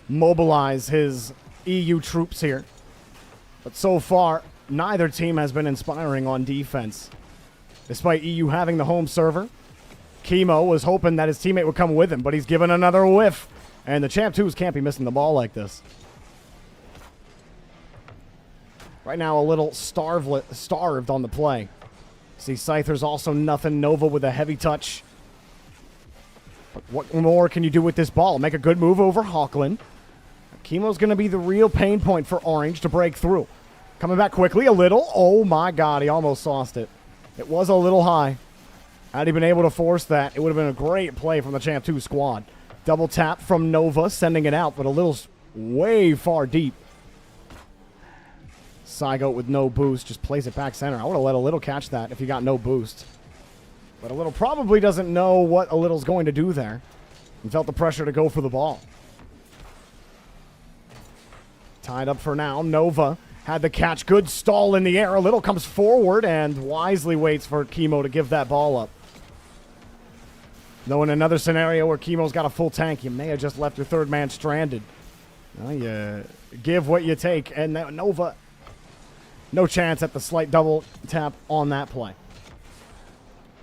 mobilize his EU troops here. But so far, neither team has been inspiring on defense. Despite EU having the home server, Chemo was hoping that his teammate would come with him, but he's given another whiff. And the Champ 2s can't be missing the ball like this. Right now, a little starved on the play. See, Scyther's also nothing. Nova with a heavy touch. What more can you do with this ball? Make a good move over Hawkland. Chemo's going to be the real pain point for Orange to break through. Coming back quickly a little. Oh my god, he almost sauced it. It was a little high. Had he been able to force that, it would have been a great play from the Champ 2 squad. Double tap from Nova, sending it out, but a little way far deep. Saigo with no boost, just plays it back center. I would have let a little catch that if he got no boost. But a little probably doesn't know what a little's going to do there. And felt the pressure to go for the ball. Tied up for now. Nova had the catch. Good stall in the air. A little comes forward and wisely waits for Chemo to give that ball up. Though in another scenario where Chemo's got a full tank, you may have just left your third man stranded. Well, you give what you take. And Nova, no chance at the slight double tap on that play.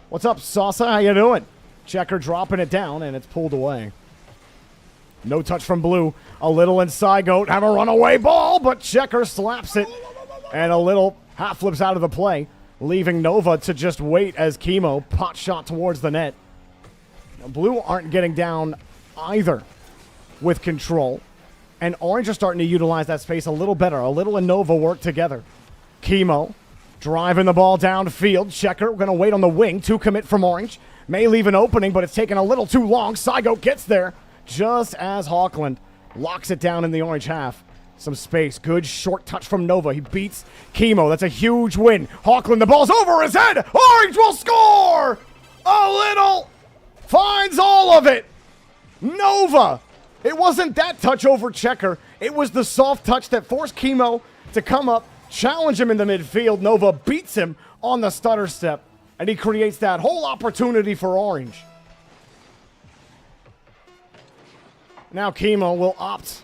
What's up, Sasa? How you doing? Checker dropping it down, and it's pulled away. No touch from Blue. A little inside goat. Have a runaway ball, but Checker slaps it. And a little half flips out of the play, leaving Nova to just wait as Chemo pot shot towards the net. Now, Blue aren't getting down either with control. And Orange are starting to utilize that space a little better. A little and Nova work together. Chemo driving the ball downfield. Checker going to wait on the wing. 2 commit from Orange. May leave an opening, but it's taken a little too long. Saigo gets there just as Hawkland locks it down in the Orange half. Some space. Good short touch from Nova. He beats Chemo. That's a huge win. Hawkland, the ball's over his head. Orange will score! A little finds all of it. Nova. It wasn't that touch over Checker. It was the soft touch that forced Chemo to come up, challenge him in the midfield. Nova beats him on the stutter step, and he creates that whole opportunity for Orange. Now Chemo will opt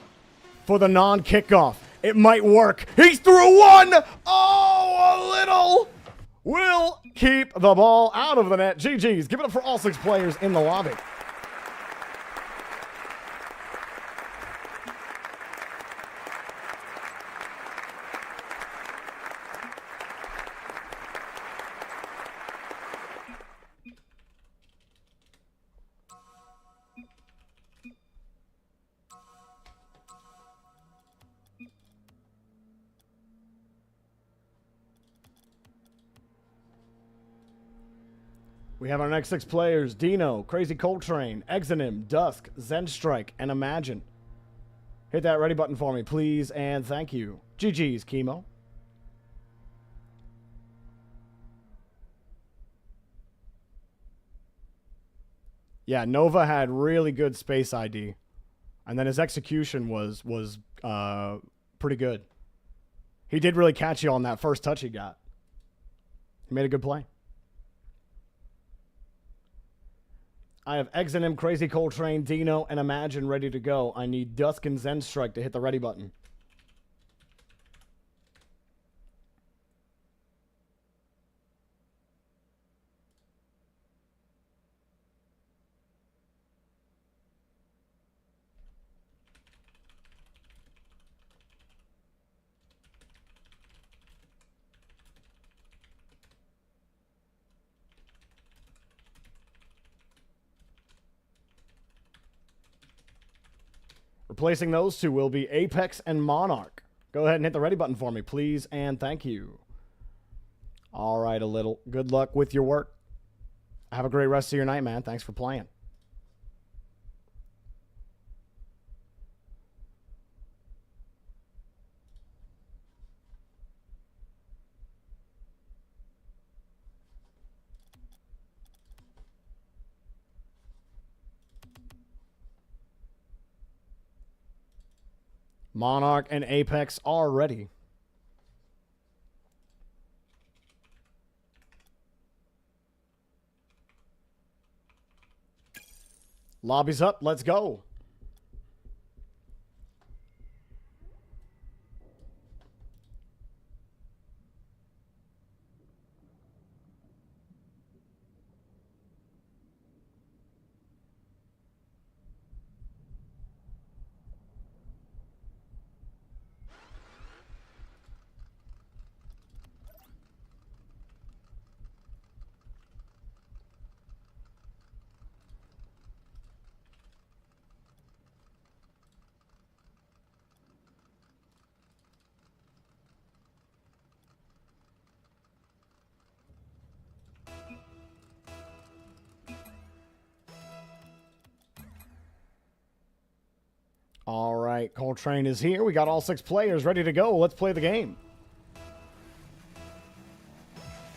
for the non-kickoff. It might work. He's through one. Oh, a little will keep the ball out of the net. GG's. Give it up for all 6 players in the lobby. We have our next 6 players: Dino, Crazy Coltrane, Exonym, Dusk, Zenstrike, and Imagine. Hit that ready button for me, please, and thank you. GG's, Chemo. Yeah, Nova had really good space ID, and then his execution was pretty good. He did really catch you on that first touch he got. He made a good play. I have Exonym, Crazy Coltrane, Dino, and Imagine ready to go. I need Dusk and Zenstrike to hit the ready button. Replacing those 2 will be Apex and Monarch. Go ahead and hit the ready button for me, please, and thank you. All right, a little. Good luck with your work. Have a great rest of your night, man. Thanks for playing. Monarch and Apex are ready. Lobby's up. Let's go. All right, Coltrane is here. We got all 6 players ready to go. Let's play the game.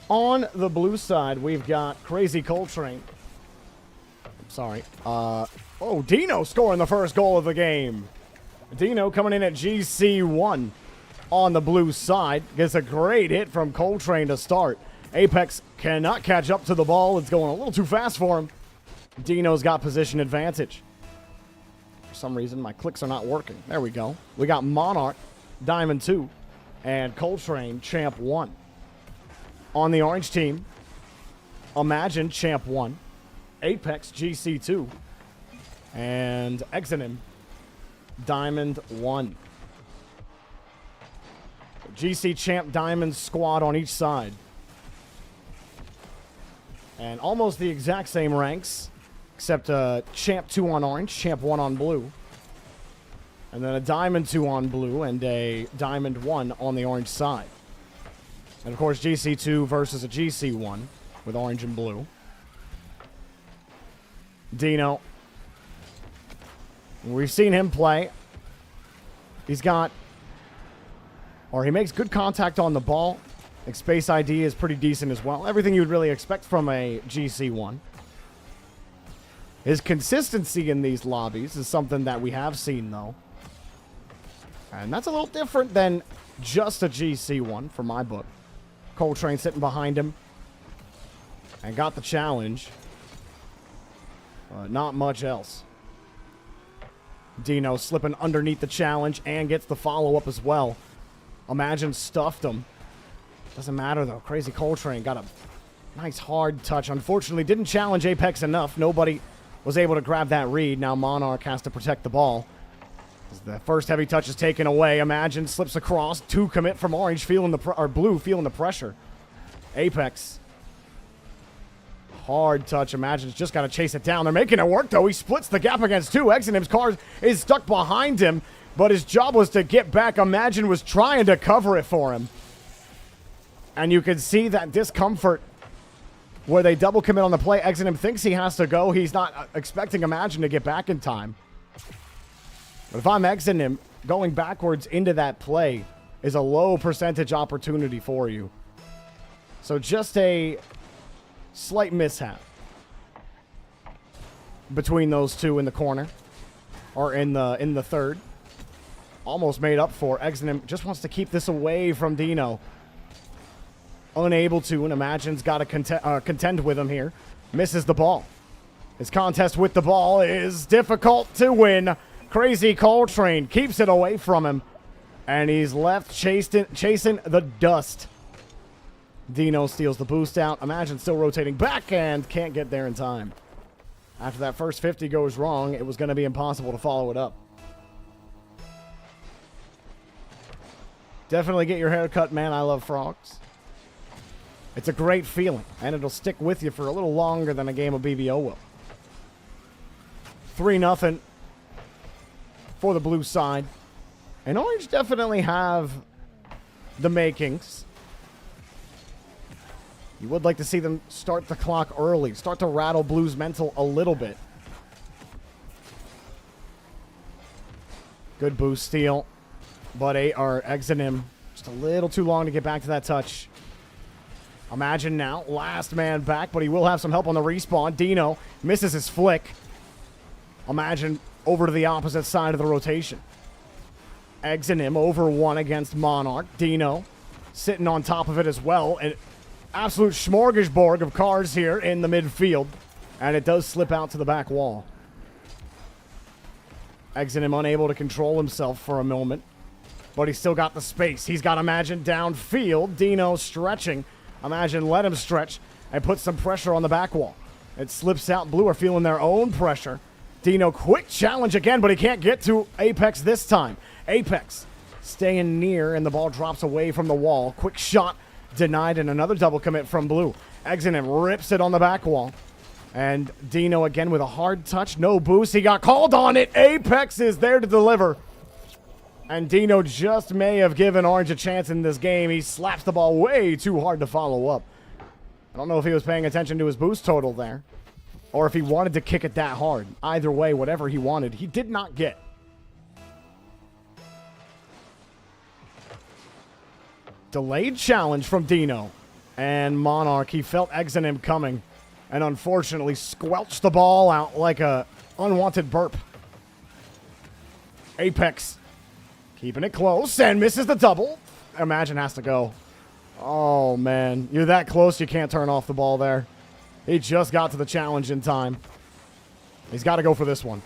On the blue side, we've got Crazy Coltrane. Sorry. Oh, Dino scoring the first goal of the game. Dino coming in at GC1 on the blue side. Gets a great hit from Coltrane to start. Apex cannot catch up to the ball. It's going a little too fast for him. Dino's got position advantage. For some reason, my clicks are not working. There we go. We got Monarch, Diamond 2, and Coltrane, Champ 1. On the orange team, Imagine, Champ 1, Apex, GC2, and Exonym, Diamond 1. GC Champ Diamond squad on each side. And almost the exact same ranks, except Champ 2 on orange, Champ 1 on blue. And then a Diamond 2 on blue and a Diamond 1 on the orange side. And of course, GC2 versus a GC1 with orange and blue. Dino. We've seen him play. He's got, or he makes good contact on the ball. Like space ID is pretty decent as well. Everything you'd really expect from a GC1. His consistency in these lobbies is something that we have seen, though. And that's a little different than just a GC1 for my book. Coltrane sitting behind him. And got the challenge. Not much else. Dino slipping underneath the challenge and gets the follow-up as well. Imagine stuffed him. Doesn't matter, though. Crazy Coltrane got a nice hard touch. Unfortunately, didn't challenge Apex enough. Nobody was able to grab that read. Now Monarch has to protect the ball. As the first heavy touch is taken away. Imagine slips across. 2 commit from orange, feeling the or blue, feeling the pressure. Apex. Hard touch. Imagine's just got to chase it down. They're making it work, though. He splits the gap against 2. Exonym's car is stuck behind him, but his job was to get back. Imagine was trying to cover it for him. And you can see that discomfort where they double commit on the play. Exonym thinks he has to go. He's not expecting Imagine to get back in time. But if I'm Exonym, going backwards into that play is a low percentage opportunity for you. So just a slight mishap between those two in the corner. Or in the third. Almost made up for. Exonym just wants to keep this away from Dino. Unable to, and Imagine's got to contend with him here. Misses the ball. His contest with the ball is difficult to win. Crazy Coltrane keeps it away from him. And he's left chasing the dust. Dino steals the boost out. Imagine still rotating back and can't get there in time. After that first 50 goes wrong, it was going to be impossible to follow it up. Definitely get your hair cut, man. I love frogs. It's a great feeling, and it'll stick with you for a little longer than a game of BBO will. 3-0 for the blue side. And orange definitely have the makings. You would like to see them start the clock early. Start to rattle blue's mental a little bit. Good boost steal. But Exonym just a little too long to get back to that touch. Imagine now, last man back, but he will have some help on the respawn. Dino misses his flick. Imagine over to the opposite side of the rotation. Exonym over 1 against Monarch. Dino sitting on top of it as well. An absolute smorgasbord of cars here in the midfield. And it does slip out to the back wall. Exonym unable to control himself for a moment. But he's still got the space. He's got Imagine downfield. Dino stretching. Imagine let him stretch and put some pressure on the back wall. It slips out. Blue are feeling their own pressure. Dino, quick challenge again, but he can't get to Apex this time. Apex staying near, and the ball drops away from the wall. Quick shot denied, and another double commit from Blue. Exonym rips it on the back wall. And Dino again with a hard touch. No boost. He got called on it. Apex is there to deliver. And Dino just may have given Orange a chance in this game. He slaps the ball way too hard to follow up. I don't know if he was paying attention to his boost total there, or if he wanted to kick it that hard. Either way, whatever he wanted, he did not get. Delayed challenge from Dino. And Monarch, he felt Exonym coming. And unfortunately squelched the ball out like a unwanted burp. Apex keeping it close and misses the double. Imagine has to go. Oh, man. You're that close, you can't turn off the ball there. He just got to the challenge in time. He's got to go for this one.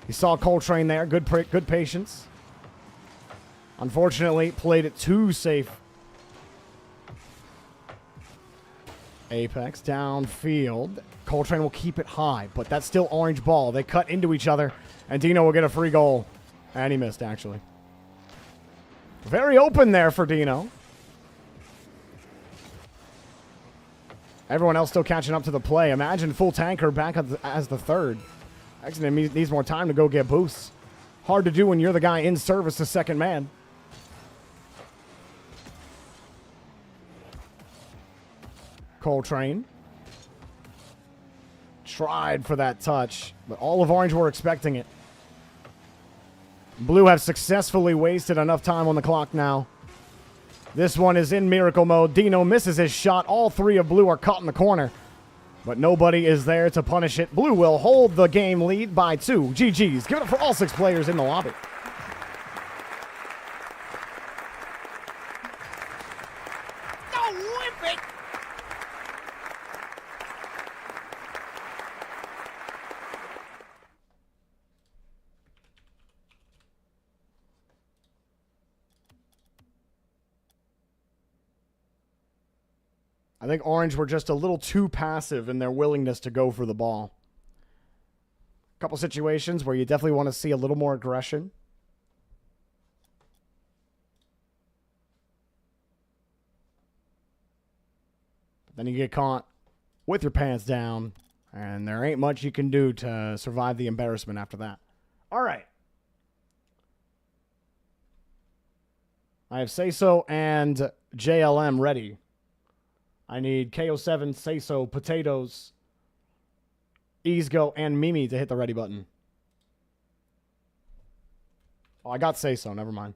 He saw Coltrane there. Good patience. Unfortunately, played it too safe. Apex downfield. Coltrane will keep it high, but that's still orange ball. They cut into each other, and Dino will get a free goal. And he missed, actually. Very open there for Dino. Everyone else still catching up to the play. Imagine full tanker back as the third. Actually, needs more time to go get boosts. Hard to do when you're the guy in service to second man. Coltrane. Tried for that touch, but all of Orange were expecting it. Blue have successfully wasted enough time on the clock now. This one is in miracle mode. Dino misses his shot. All three of Blue are caught in the corner, but nobody is there to punish it. Blue will hold the game lead by 2. GG's. Give it up for all 6 players in the lobby. I think Orange were just a little too passive in their willingness to go for the ball. A couple situations where you definitely want to see a little more aggression. But then you get caught with your pants down, and there ain't much you can do to survive the embarrassment after that. All right. I have Say-So and JLM ready. I need KO7, Say-So, Potatoes, Easgo, and Mimi to hit the ready button. Oh, I got Say-So. Never mind.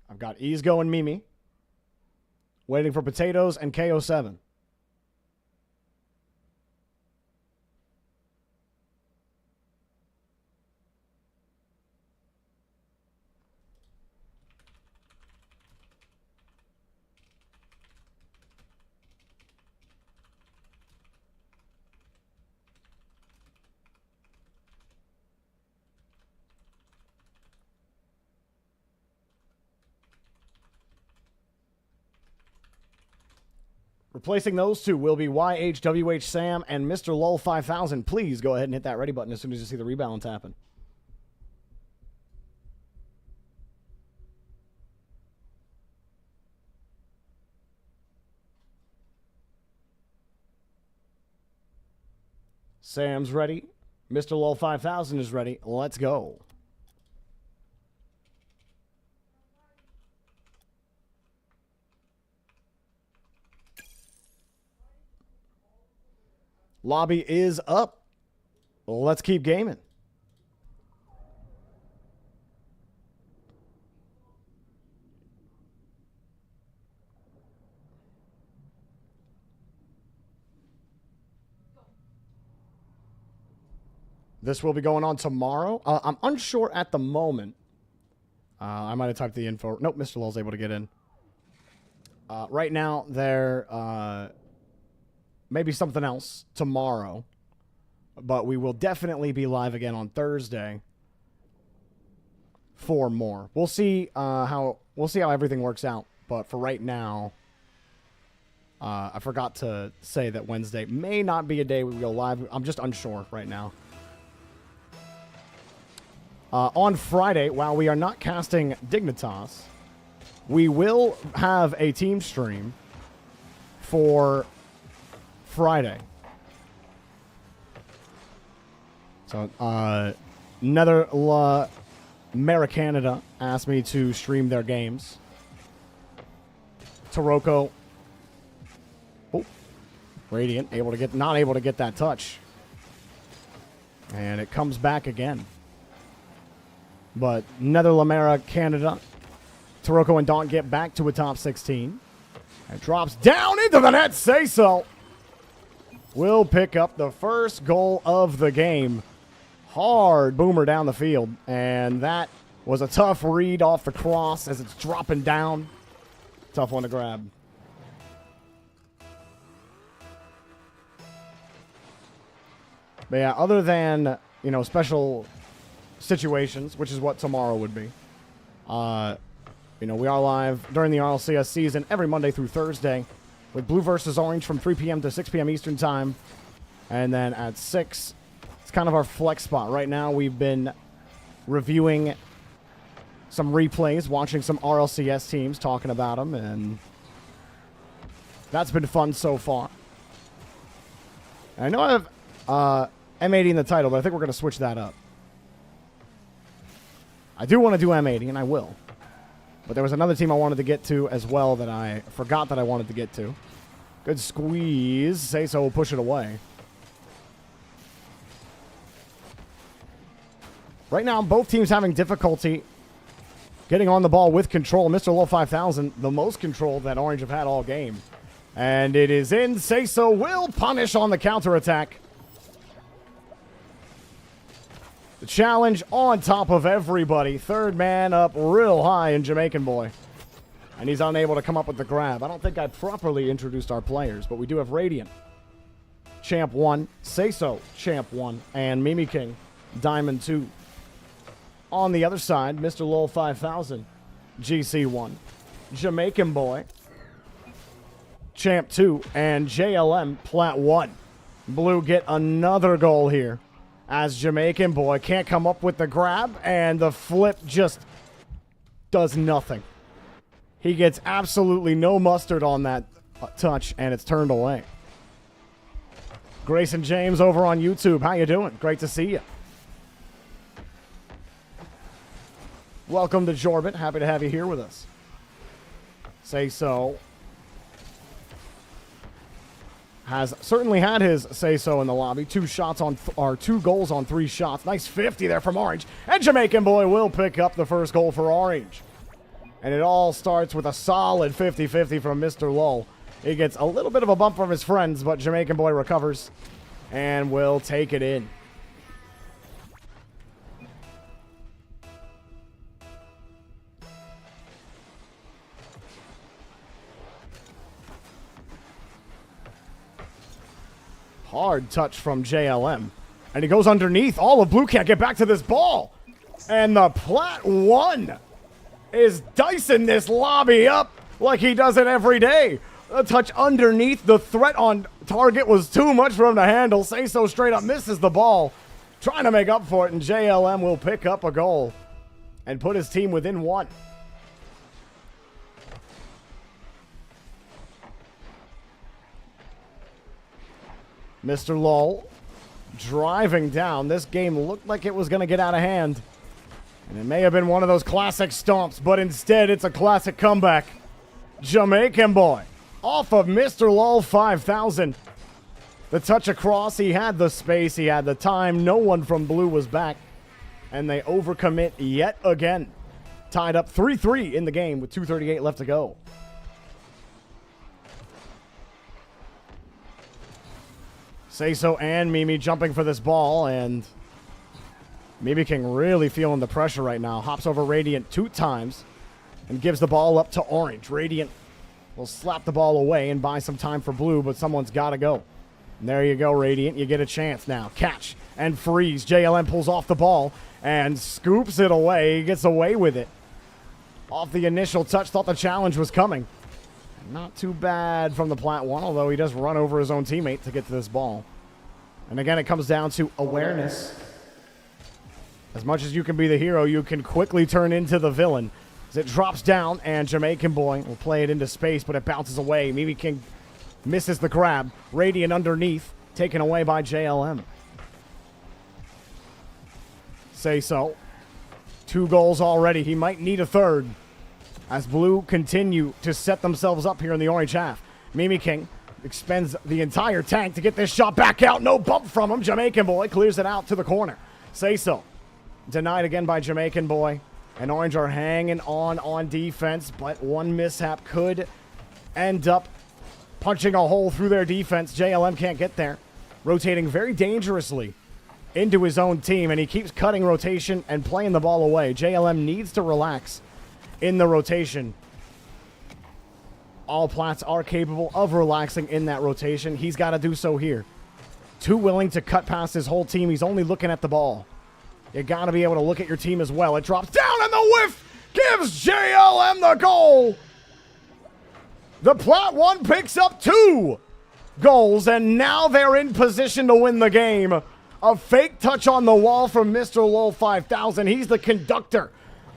I've got Easgo and Mimi. Waiting for Potatoes and KO7. Replacing those two will be YHWH Sam and Mr. Lull 5000. Please go ahead and hit that ready button as soon as you see the rebalance happen. Sam's ready. Mr. Lull 5000 is ready. Let's go. Lobby is up. Let's keep gaming. This will be going on tomorrow. I'm unsure at the moment. I might have typed the info. Nope, Mr. Lull's able to get in. Right now, there maybe something else tomorrow. But we will definitely be live again on Thursday for more. We'll see how everything works out. But for right now, I forgot to say that Wednesday may not be a day we go live. I'm just unsure right now. On Friday, while we are not casting Dignitas, we will have a team stream for Friday. So, Americanada asked me to stream their games. Taroko. Oh, Radiant not able to get that touch. And it comes back again. But Nether Lamera, Canada. Taroko and Daunt get back to a top 16. And drops down into the net. Say so. Will pick up the first goal of the game. Hard boomer down the field. And that was a tough read off the cross as it's dropping down. Tough one to grab. But yeah, other than, you know, special situations, which is what tomorrow would be. You know, we are live during the RLCS season every Monday through Thursday with Blue versus Orange from 3 p.m. to 6 p.m. Eastern Time. And then at 6, it's kind of our flex spot. Right now, we've been reviewing some replays, watching some RLCS teams, talking about them, and that's been fun so far. And I know I have M80 in the title, but I think we're going to switch that up. I do want to do M80, and I will. But there was another team I wanted to get to as well that I forgot that I wanted to get to. Good squeeze. Say so will push it away. Right now, both teams having difficulty getting on the ball with control. Mr. Low 5000, the most control that Orange have had all game. And it is in. Say so will punish on the counterattack. The challenge on top of everybody. Third man up real high in Jamaican Boy. And he's unable to come up with the grab. I don't think I properly introduced our players, but we do have Radiant. Champ 1, Say So, Champ 1, and Mimi King, Diamond 2. On the other side, Mr. Lowell 5000, GC 1, Jamaican Boy, Champ 2, and JLM Plat 1. Blue get another goal here as Jamaican Boy can't come up with the grab, and the flip just does nothing. He gets absolutely no mustard on that touch, and it's turned away. Grayson James over on YouTube. How you doing? Great to see you. Welcome to Jorby. Happy to have you here with us. Say so. Has certainly had his say so in the lobby. 2 goals on 3 shots. Nice 50 there from Orange. And Jamaican Boy will pick up the first goal for Orange. And it all starts with a solid 50-50 from Mr. Lull. He gets a little bit of a bump from his friends, but Jamaican Boy recovers and will take it in. Hard touch from JLM. And he goes underneath. All of Blue can't get back to this ball. And the Plat 1 is dicing this lobby up like he does it every day. A touch underneath. The threat on target was too much for him to handle. Say So straight up misses the ball. Trying to make up for it, and JLM will pick up a goal and put his team within 1. Mr. Lull driving down. This game looked like it was going to get out of hand. And it may have been one of those classic stomps, but instead it's a classic comeback. Jamaican Boy off of Mr. Lull 5000. The touch across. He had the space. He had the time. No one from Blue was back. And they overcommit yet again. Tied up 3-3 in the game with 2:38 left to go. Say So and Mimi jumping for this ball, and Mimi King really feeling the pressure right now. Hops over Radiant 2 times and gives the ball up to Orange. Radiant will slap the ball away and buy some time for Blue, but someone's got to go. And there you go, Radiant. You get a chance now. Catch and freeze. JLM pulls off the ball and scoops it away. He gets away with it. Off the initial touch, thought the challenge was coming. Not too bad from the Plat 1, although he does run over his own teammate to get to this ball. And again, it comes down to awareness. As much as you can be the hero, you can quickly turn into the villain. As it drops down, and Jamaican Boy will play it into space, but it bounces away. Mimi King misses the grab. Radiant underneath, taken away by JLM. Say So. 2 goals already. He might need a third. as Blue continue to set themselves up here in the orange half. Mimi King expends the entire tank to get this shot back out. No bump from him. Jamaican Boy clears it out to the corner. Say so. Denied again by Jamaican Boy. And Orange are hanging on defense, but one mishap could end up punching a hole through their defense. JLM can't get there. Rotating very dangerously into his own team, and he keeps cutting rotation and playing the ball away. JLM needs to relax in the rotation. All Plats are capable of relaxing in that rotation. He's got to do so here. Too willing to cut past his whole team. He's only looking at the ball. You got to be able to look at your team as well. It drops down, and the whiff gives JLM the goal. The Plat 1 picks up 2 goals, and now they're in position to win the game. A fake touch on the wall from Mr. Lol 5000. He's the conductor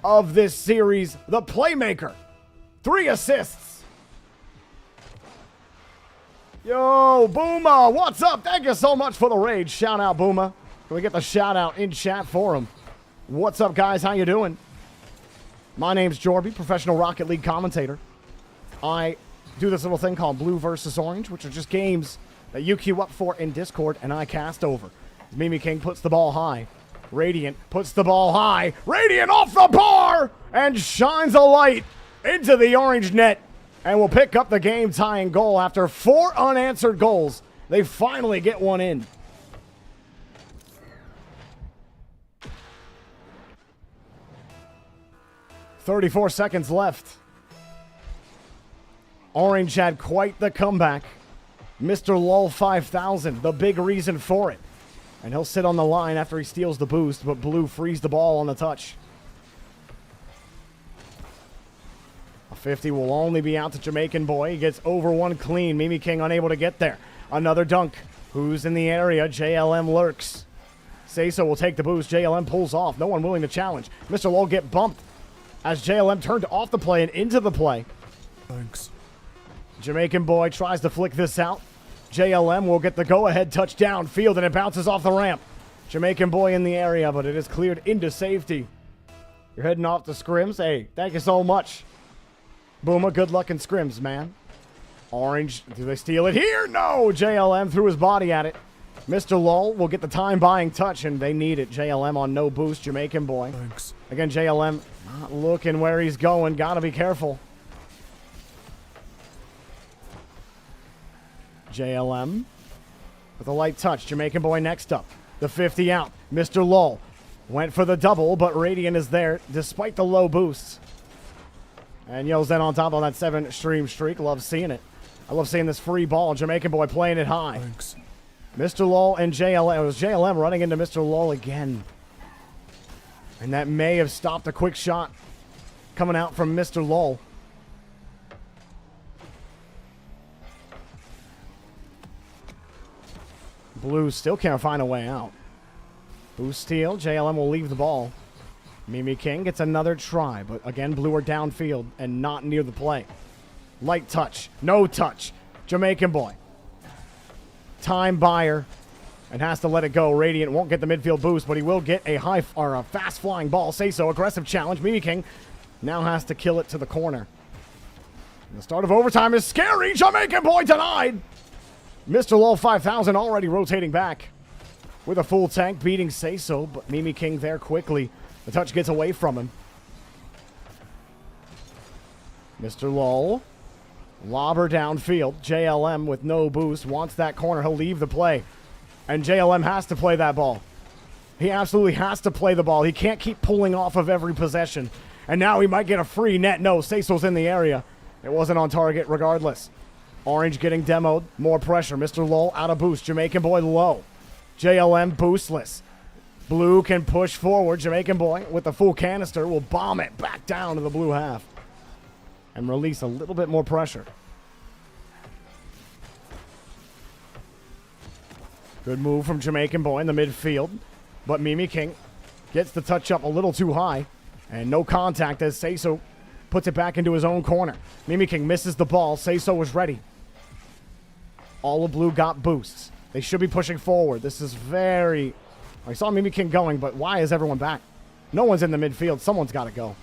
of this series, the playmaker. 3 assists. Yo, Booma, what's up? Thank you so much for the raid. Shout out, Booma. Can we get the shout out in chat for him? What's up, guys? How you doing? My name's Jorby, professional Rocket League commentator. I do this little thing called Blue versus Orange, which are just games that you queue up for in Discord, and I cast over. Mimi King puts the ball high. Radiant puts the ball high. Radiant off the bar and shines a light into the orange net and will pick up the game-tying goal after 4 unanswered goals. They finally get one in. "34 seconds left. Orange had quite the comeback. Mr. Lol 5000, the big reason for it. And he'll sit on the line after he steals the boost, but Blue frees the ball on the touch. A 50 will only be out to Jamaican Boy. He gets over one clean. Mimi King unable to get there. Another dunk. Who's in the area? JLM lurks. Say so will take the boost. JLM pulls off. No one willing to challenge. Mr. Lol get bumped as JLM turned off the play and into the play. Thanks. Jamaican Boy tries to flick this out. JLM will get the go-ahead touchdown field, and it bounces off the ramp. Jamaican Boy in the area, but it is cleared into safety. You're heading off to scrims. Hey, thank you so much. Booma, good luck in scrims, man. Orange, do they steal it here? No! JLM threw his body at it. Mr. Lol will get the time-buying touch, and they need it. JLM on no boost. Jamaican Boy. Thanks. Again, JLM not looking where he's going. Gotta be careful. JLM with a light touch. Jamaican Boy next up. The 50 out. Mr. Lol went for the double, but Radiant is there despite the low boosts. And Yo's then on top on that 7-stream streak. Love seeing it. I love seeing this free ball. Jamaican Boy playing it high. Thanks. Mr. Lol and JLM. It was JLM running into Mr. Lol again. And that may have stopped a quick shot coming out from Mr. Lol. Blue still can't find a way out. Boost steal. JLM will leave the ball. Mimi King gets another try, but again, Blue are downfield and not near the play. Light touch. No touch. Jamaican Boy. Time buyer and has to let it go. Radiant won't get the midfield boost, but he will get a a fast flying ball. Say so. Aggressive challenge. Mimi King now has to kill it to the corner. And the start of overtime is scary. Jamaican Boy denied. Mr. Lol 5000 already rotating back with a full tank, beating Say So, but Mimi King there quickly. The touch gets away from him. Mr. Lol, lobber downfield. JLM with no boost wants that corner. He'll leave the play. And JLM has to play that ball. He absolutely has to play the ball. He can't keep pulling off of every possession. And now he might get a free net. No, Say So's in the area. It wasn't on target regardless. Orange getting demoed. More pressure. Mr. Lol out of boost. Jamaican Boy low. JLM boostless. Blue can push forward. Jamaican Boy with the full canister will bomb it back down to the blue half. And release a little bit more pressure. Good move from Jamaican Boy in the midfield. But Mimi King gets the touch up a little too high. And no contact as Say So puts it back into his own corner. Mimi King misses the ball. Say So was ready. All of Blue got boosts. They should be pushing forward. This is very... I saw Mimi King going, but why is everyone back? No one's in the midfield. Someone's got to go.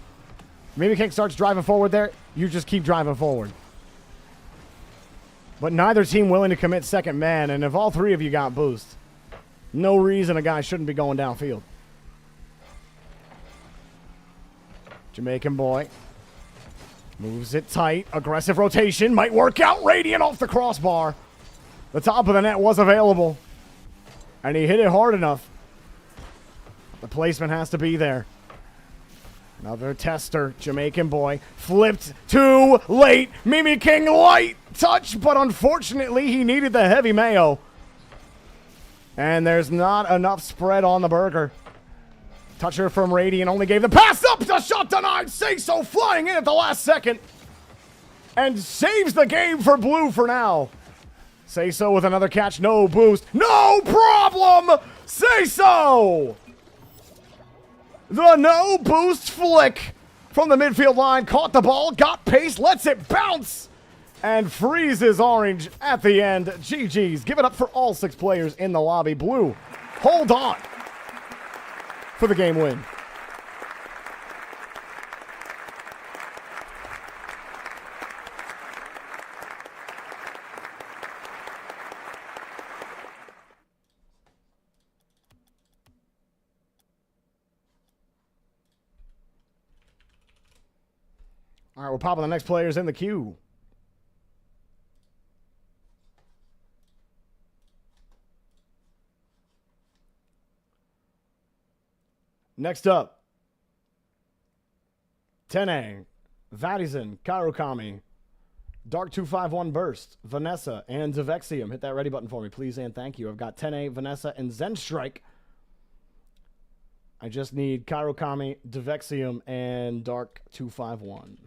Maybe King starts driving forward there. You just keep driving forward. But neither team willing to commit second man, and if all three of you got boost, no reason a guy shouldn't be going downfield. Jamaican boy moves it tight. Aggressive rotation. Might work out. Radiant off the crossbar. The top of the net was available. And he hit it hard enough. The placement has to be there. Another tester. Jamaican boy. Flipped too late. Mimi King light touch, but unfortunately he needed the heavy mayo. And there's not enough spread on the burger. Toucher from Radiant only gave the pass up. The shot denied. Say so flying in at the last second. And saves the game for Blue for now. Say so with another catch. No boost. No problem. Say so. The no boost flick from the midfield line. Caught the ball. Got pace. Lets it bounce. And freezes Orange at the end. GG's. Give it up for all 6 players in the lobby. Blue, hold on for the game win. All right, we're popping the next players in the queue. Next up, Tene, Vatizen, Kairukami, Dark251 Burst, Vanessa, and Zavexium. Hit that ready button for me, please, and thank you. I've got Tene, Vanessa, and Zenstrike. I just need Kairukami, Zavexium, and Dark251.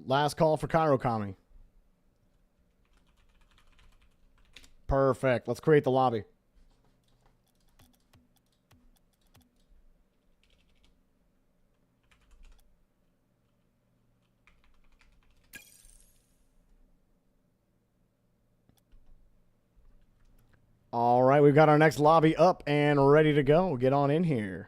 Last call for Kairukami. Perfect. Let's create the lobby. All right, we've got our next lobby up and ready to go. Get on in here.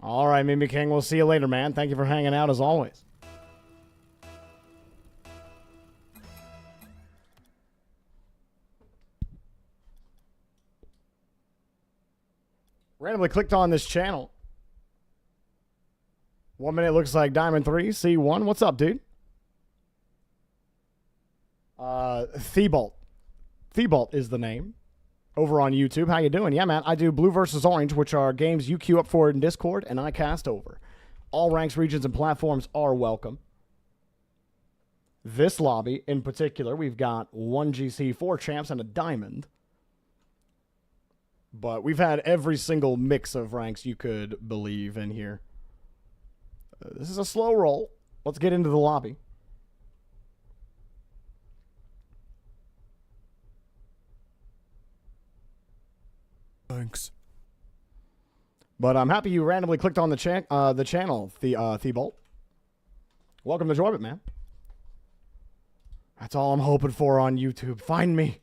All right, Mimi King, we'll see you later, man. Thank you for hanging out as always. Randomly clicked on this channel. 1 minute looks like Diamond 3, C1. What's up, dude? Thebolt. Thebolt is the name. Over on YouTube. How you doing? Yeah, man. I do Blue versus Orange, which are games you queue up for in Discord, and I cast over. All ranks, regions, and platforms are welcome. This lobby, in particular, we've got 1 GC, 4 champs, and a diamond. But we've had every single mix of ranks you could believe in here. This is a slow roll. Let's get into the lobby. Thanks. But I'm happy you randomly clicked on the channel, Thebolt. Welcome to Jorby, man. That's all I'm hoping for on YouTube. Find me.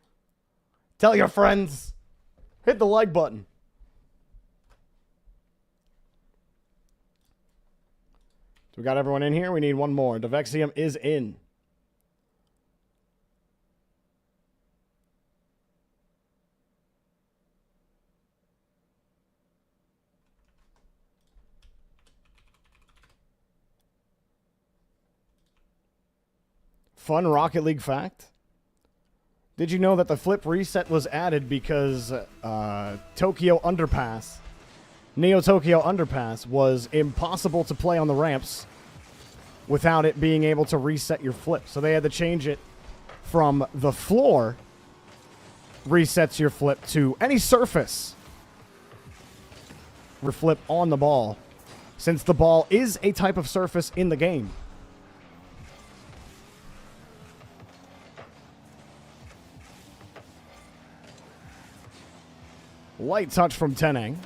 Tell your friends. Hit the like button. So we got everyone in here. We need one more. Devexium is in. Fun Rocket League fact. Did you know that the flip reset was added because Tokyo Underpass, Neo Tokyo Underpass, was impossible to play on the ramps without it being able to reset your flip. So they had to change it from the floor resets your flip to any surface. Reflip on the ball, since the ball is a type of surface in the game. Light touch from Tenang.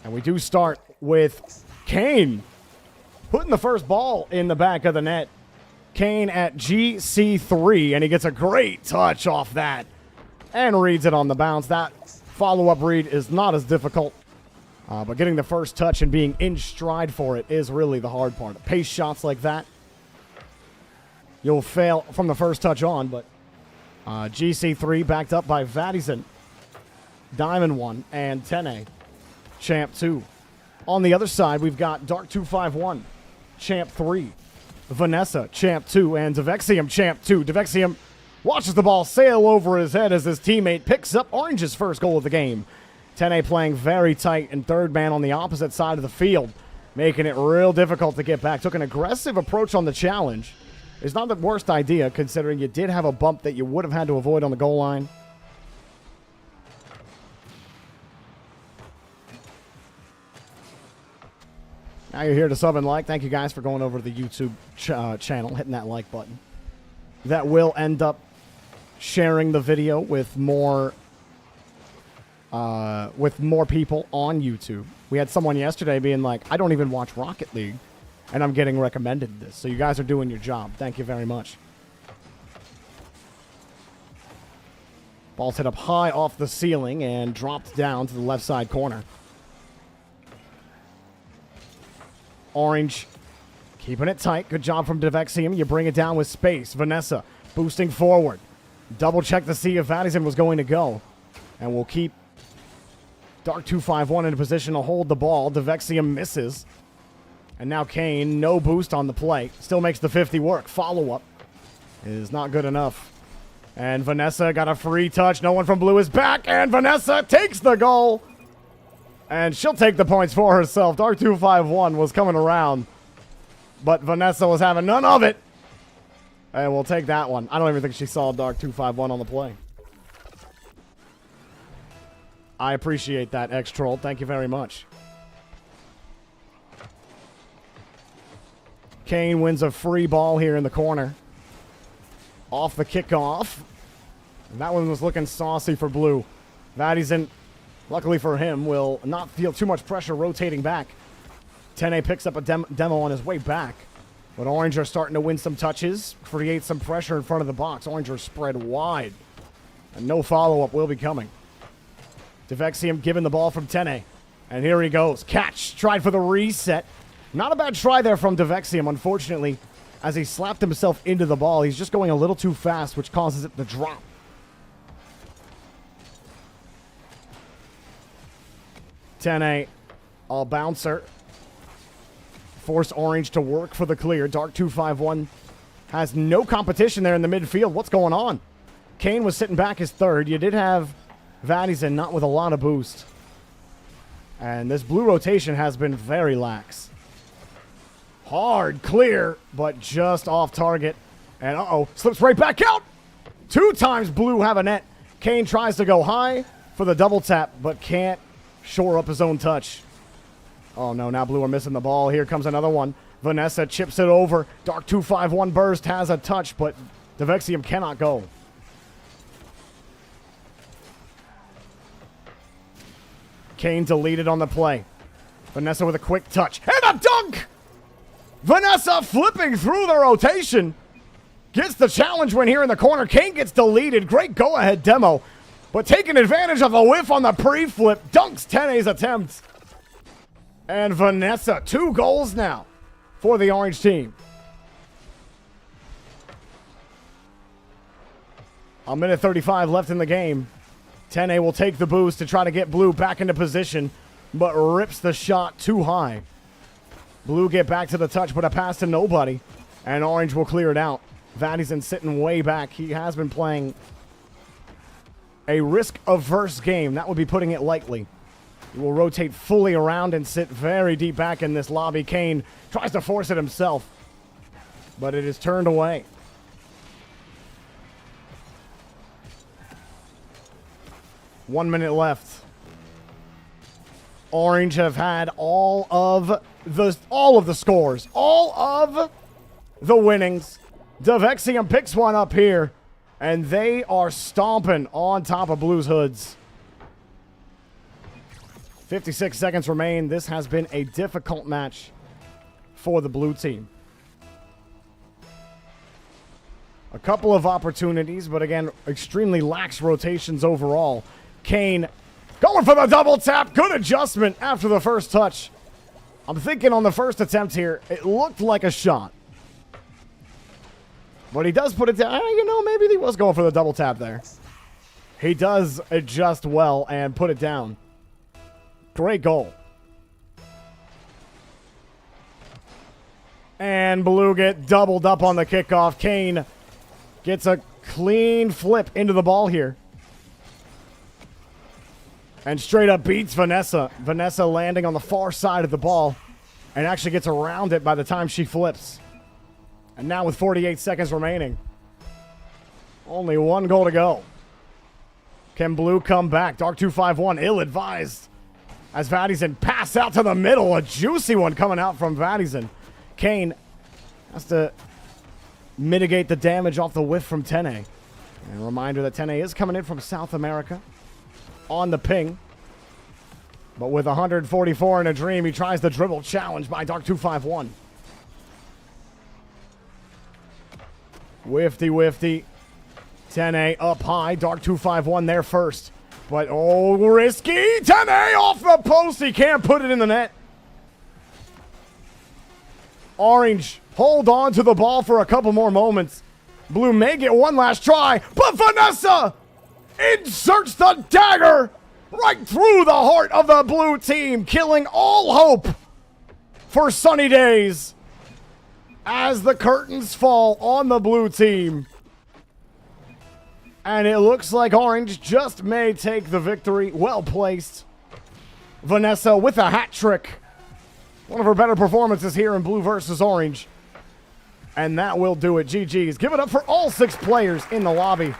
And we do start with Kane putting the first ball in the back of the net. Kane at GC3, and he gets a great touch off that and reads it on the bounce. That follow-up read is not as difficult, but getting the first touch and being in stride for it is really the hard part. Pace shots like that, you'll fail from the first touch on, but GC3 backed up by Vadisen, Diamond 1, and Tene, Champ 2. On the other side, we've got Dark 251, Champ 3, Vanessa, Champ 2, and Devexium, Champ 2. Devexium watches the ball sail over his head as his teammate picks up Orange's first goal of the game. Tene playing very tight and third man on the opposite side of the field, making it real difficult to get back. Took an aggressive approach on the challenge. It's not the worst idea, considering you did have a bump that you would have had to avoid on the goal line. Now you're here to sub and like. Thank you guys for going over to the YouTube channel, hitting that like button. That will end up sharing the video with more people on YouTube. We had someone yesterday being like, I don't even watch Rocket League, and I'm getting recommended this. So you guys are doing your job. Thank you very much. Ball's hit up high off the ceiling and dropped down to the left side corner. Orange keeping it tight. Good job from Devexium. You bring it down with space. Vanessa boosting forward. Double check to see if Vadisen was going to go. And we'll keep Dark 251 in a position to hold the ball. Devexium misses. And now Kane, no boost on the play. Still makes the 50 work. Follow-up is not good enough. And Vanessa got a free touch. No one from blue is back. And Vanessa takes the goal. And she'll take the points for herself. Dark 251 was coming around, but Vanessa was having none of it. And we'll take that one. I don't even think she saw Dark 251 on the play. I appreciate that, X-Troll. Thank you very much. Kane wins a free ball here in the corner. Off the kickoff. And that one was looking saucy for blue. Vadisen, luckily for him, will not feel too much pressure rotating back. Tene picks up a demo on his way back. But Orange are starting to win some touches, create some pressure in front of the box. Orange are spread wide. And no follow-up will be coming. Devexium giving the ball from Tene. And here he goes. Catch. Tried for the reset. Not a bad try there from Devexium, unfortunately. As he slapped himself into the ball, he's just going a little too fast, which causes it to drop. Tene, all bouncer. Force Orange to work for the clear. Dark 251 has no competition there in the midfield. What's going on? Kane was sitting back as third. You did have Vadisen, not with a lot of boost. And this blue rotation has been very lax. Hard clear, but just off target. And uh-oh, slips right back out. 2 times blue have a net. Kane tries to go high for the double tap, but can't shore up his own touch. Oh no, now blue are missing the ball. Here comes another one. Vanessa chips it over. Dark 251 burst has a touch, but Devexium cannot go. Kane deleted on the play. Vanessa with a quick touch. And a dunk! Vanessa flipping through the rotation. Gets the challenge win here in the corner. Kane gets deleted. Great go-ahead demo. But taking advantage of a whiff on the pre-flip. Dunks Tene's attempt. And Vanessa, 2 goals now for the Orange team. A minute 35 left in the game. Tene will take the boost to try to get blue back into position, but rips the shot too high. Blue get back to the touch, but a pass to nobody. And Orange will clear it out. Vadison sitting way back. He has been playing a risk-averse game. That would be putting it lightly. He will rotate fully around and sit very deep back in this lobby. Kane tries to force it himself, but it is turned away. One minute left. Orange have had all of the scores, all of the winnings. Devexium picks one up here, and they are stomping on top of Blue's hoods. 56 seconds remain. This has been a difficult match for the blue team. A couple of opportunities, but again, extremely lax rotations overall. Kane going for the double tap. Good adjustment after the first touch. I'm thinking on the first attempt here, it looked like a shot. But he does put it down. You know, maybe he was going for the double tap there. He does adjust well and put it down. Great goal. And Blue get doubled up on the kickoff. Kane gets a clean flip into the ball here. And straight up beats Vanessa. Vanessa landing on the far side of the ball and actually gets around it by the time she flips. And now with 48 seconds remaining, only one goal to go. Can Blue come back? Dark 251, ill-advised. As Vadison pass out to the middle. A juicy one coming out from Vadison. Kane has to mitigate the damage off the whiff from Tene. And a reminder that Tene is coming in from South America on the ping. But with 144 in a dream, he tries the dribble challenge by Dark 251. Whifty. Tene up high. Dark 251 there first. But, oh, risky. Tene off the post. He can't put it in the net. Orange hold on to the ball for a couple more moments. Blue may get one last try. But Vanessa inserts the dagger right through the heart of the blue team, killing all hope for sunny days as the curtains fall on the blue team. And it looks like Orange just may take the victory. Well placed. Vanessa with a hat trick. One of her better performances here in Blue versus Orange. And that will do it. GG's. Give it up for all 6 players in the lobby.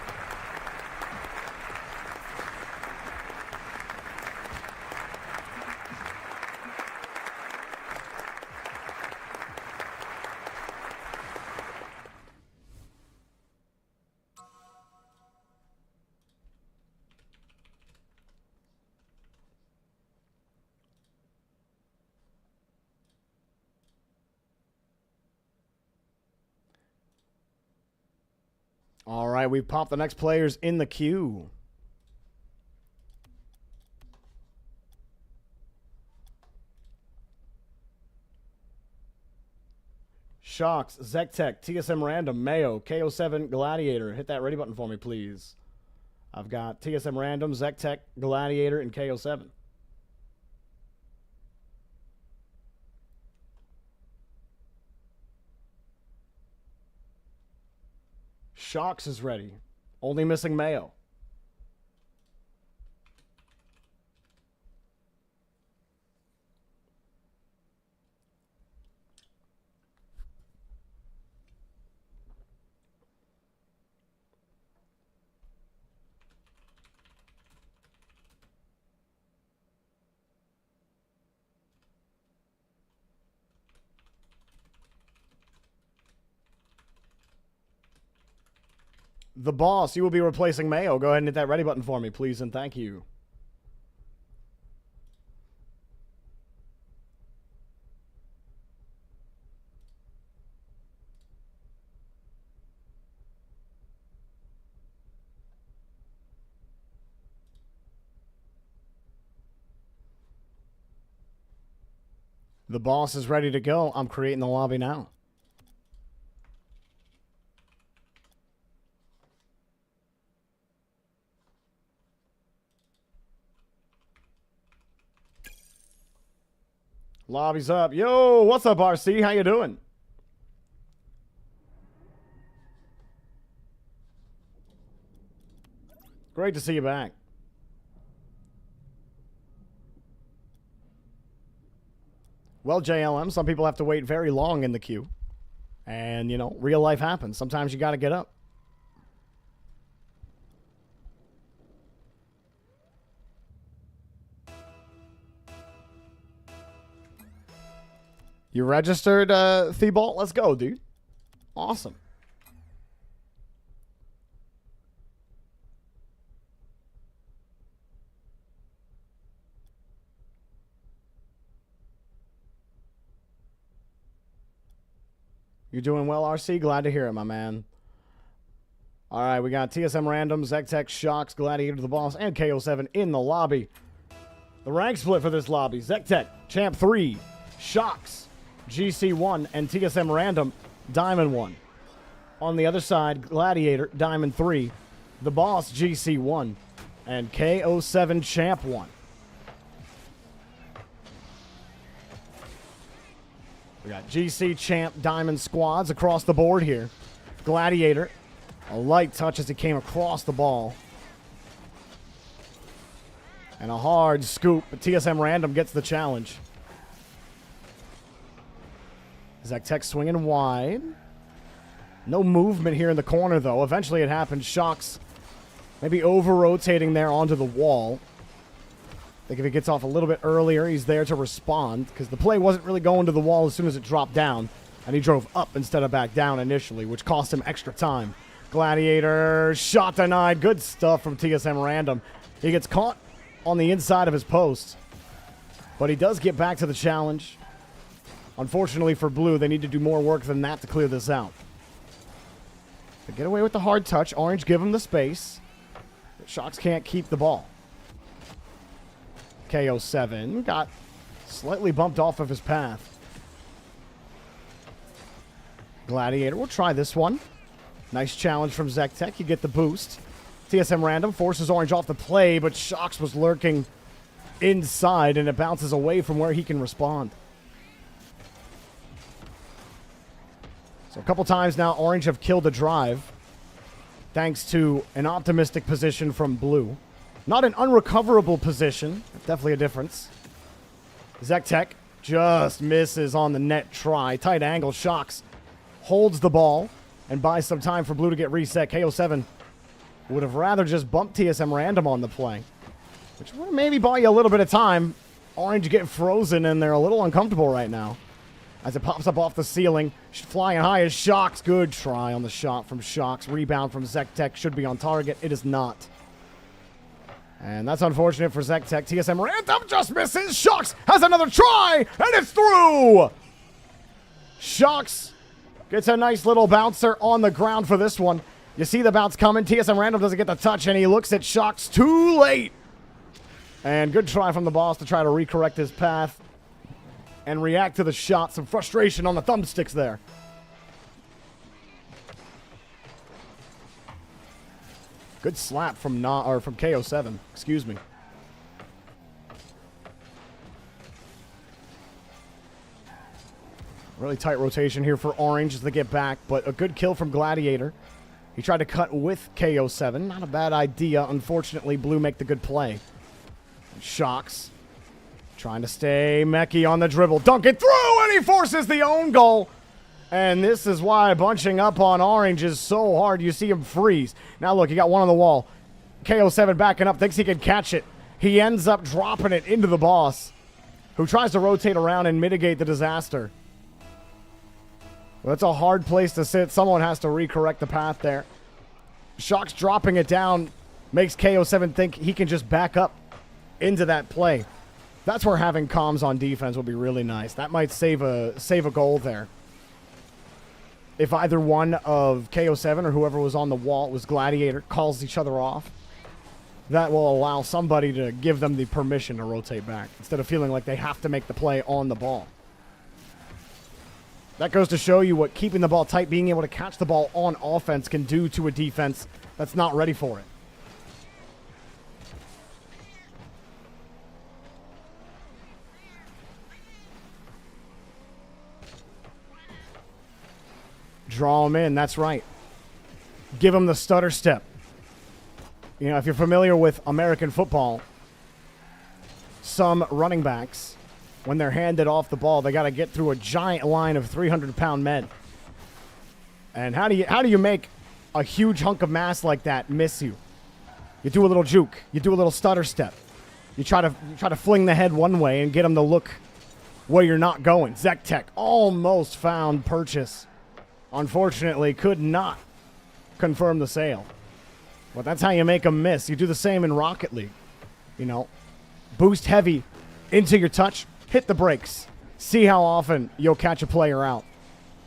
All right, we've popped the next players in the queue. Shocks, Zektek, TSM Random, Mayo, KO7, Gladiator. Hit that ready button for me, please. I've got TSM Random, Zektek, Gladiator, and KO7. Shocks is ready. Only missing Mayo. The boss, you will be replacing Mayo. Go ahead and hit that ready button for me, please, and thank you. The boss is ready to go. I'm creating the lobby now. Lobby's up. Yo, what's up, RC? How you doing? Great to see you back. Well, JLM, some people have to wait very long in the queue. And, you know, real life happens. Sometimes you got to get up. You registered, Thibault? Let's go, dude. Awesome. You're doing well, RC? Glad to hear it, my man. All right, we got TSM Random, Zectech, Shocks, Gladiator the Boss, and KO7 in the lobby. The rank split for this lobby: Zectech, Champ 3, Shocks, GC 1, and TSM Random, Diamond 1. On the other side, Gladiator, Diamond 3, the Boss, GC 1, and KO7, Champ 1. We got GC, Champ, Diamond squads across the board here. Gladiator, a light touch as he came across the ball. And a hard scoop, but TSM Random gets the challenge. Zectech swinging wide. No movement here in the corner, though. Eventually it happens. Shocks maybe over-rotating there onto the wall. I think if he gets off a little bit earlier, he's there to respond, because the play wasn't really going to the wall as soon as it dropped down, and he drove up instead of back down initially, which cost him extra time. Gladiator, shot denied. Good stuff from TSM Random. He gets caught on the inside of his post, but he does get back to the challenge. Unfortunately for Blue, they need to do more work than that to clear this out. They get away with the hard touch. Orange give him the space, but Shocks can't keep the ball. KO7 got slightly bumped off of his path. Gladiator will try this one. Nice challenge from Zectech. You get the boost. TSM Random forces Orange off the play, but Shocks was lurking inside, and it bounces away from where he can respond. So a couple times now, Orange have killed a drive, thanks to an optimistic position from Blue. Not an unrecoverable position. Definitely a difference. Zectech just misses on the net try. Tight angle. Shocks holds the ball and buys some time for Blue to get reset. KO7 would have rather just bumped TSM Random on the play, which would maybe buy you a little bit of time. Orange get frozen, and they're a little uncomfortable right now as it pops up off the ceiling. Flying high is Shocks. Good try on the shot from Shocks. Rebound from Zectech should be on target. It is not. And that's unfortunate for Zectech. TSM Random just misses. Shocks has another try, and it's through! Shocks gets a nice little bouncer on the ground for this one. You see the bounce coming. TSM Random doesn't get the touch, and he looks at Shocks too late. And good try from the boss to try to recorrect his path and react to the shot. Some frustration on the thumbsticks there. Good slap from from KO7. Excuse me. Really tight rotation here for Orange as they get back, but a good kill from Gladiator. He tried to cut with KO7. Not a bad idea. Unfortunately, Blue make the good play. Shocks trying to stay mechy on the dribble. Dunk it through, and he forces the own goal. And this is why bunching up on Orange is so hard. You see him freeze. Now look, he got one on the wall. KO7 backing up, thinks he can catch it. He ends up dropping it into the boss, who tries to rotate around and mitigate the disaster. Well, that's a hard place to sit. Someone has to recorrect the path there. Shocks dropping it down makes KO7 think he can just back up into that play. That's where having comms on defense will be really nice. That might save a goal there. If either one of KO7 or whoever was on the wall, it was Gladiator, calls each other off, that will allow somebody to give them the permission to rotate back instead of feeling like they have to make the play on the ball. That goes to show you what keeping the ball tight, being able to catch the ball on offense can do to a defense that's not ready for it. Draw him in, that's right. Give him the stutter step. You know, if you're familiar with American football, some running backs, when they're handed off the ball, they got to get through a giant line of 300-pound men. And how do you make a huge hunk of mass like that miss you? You do a little juke. You do a little stutter step. You try to fling the head one way and get them to look where you're not going. Zektek almost found purchase. Unfortunately, could not confirm the sale. But that's how you make them miss. You do the same in Rocket League. You know, boost heavy into your touch, hit the brakes. See how often you'll catch a player out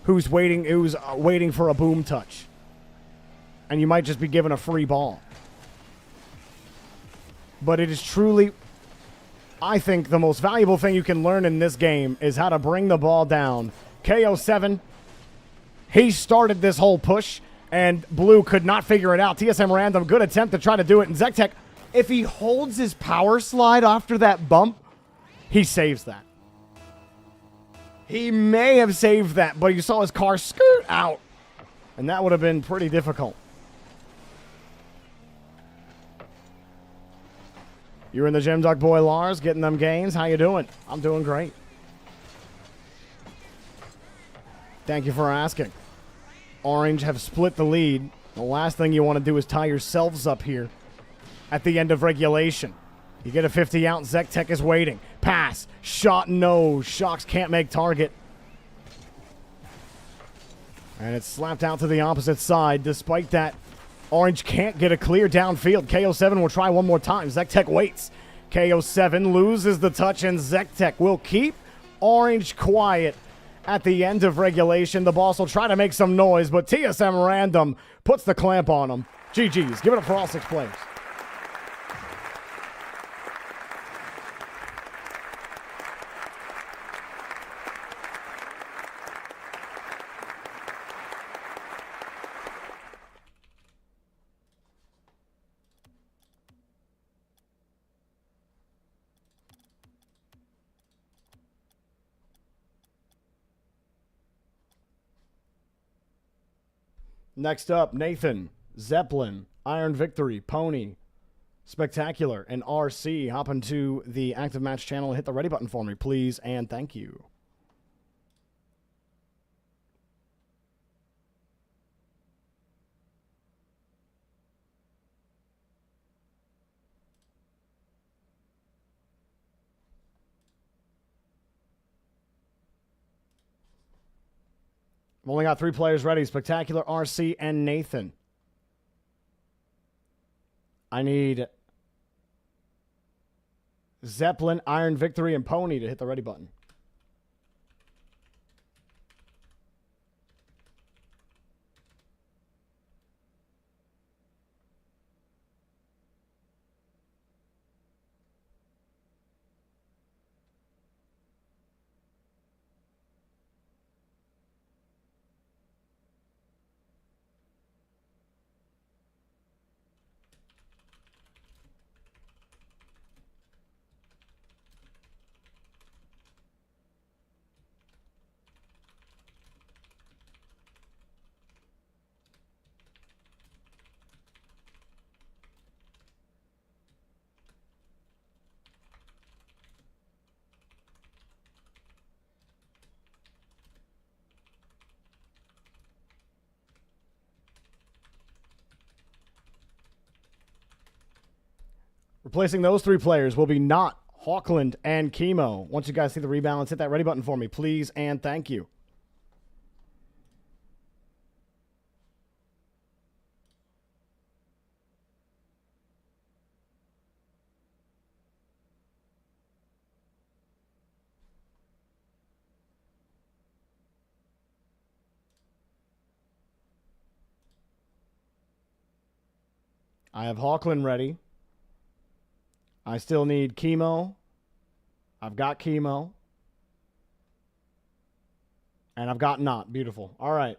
who's waiting for a boom touch. And you might just be given a free ball. But it is truly, I think, the most valuable thing you can learn in this game is how to bring the ball down. KO7, he started this whole push, and Blue could not figure it out. TSM Random, good attempt to try to do it. And Zektek, if he holds his power slide after that bump, he saves that. He may have saved that, but you saw his car skirt out. And that would have been pretty difficult. You're in the gym, Duck Boy Lars, getting them gains. How you doing? I'm doing great. Thank you for asking. Orange have split the lead. The last thing you want to do is tie yourselves up here at the end of regulation. You get a 50 out. Zektek is waiting. Pass. Shot. No. Shocks can't make target. And it's slapped out to the opposite side. Despite that, Orange can't get a clear downfield. KO7 will try one more time. Zektek waits. KO7 loses the touch, and Zektek will keep Orange quiet at the end of regulation. The boss will try to make some noise, but TSM Random puts the clamp on him. GG's. Give it up for all 6 players. Next up, Nathan, Zeppelin, Iron Victory, Pony, Spectacular, and RC. Hop into the active match channel and hit the ready button for me, please, and thank you. I've only got 3 players ready. Spectacular, RC, and Nathan. I need Zeppelin, Iron Victory, and Pony to hit the ready button. Replacing those 3 players will be Not, Hawkland, and Chemo. Once you guys see the rebalance, hit that ready button for me, please, and thank you. I have Hawkland ready. I still need Chemo. I've got Chemo. And I've got Not. Beautiful. All right.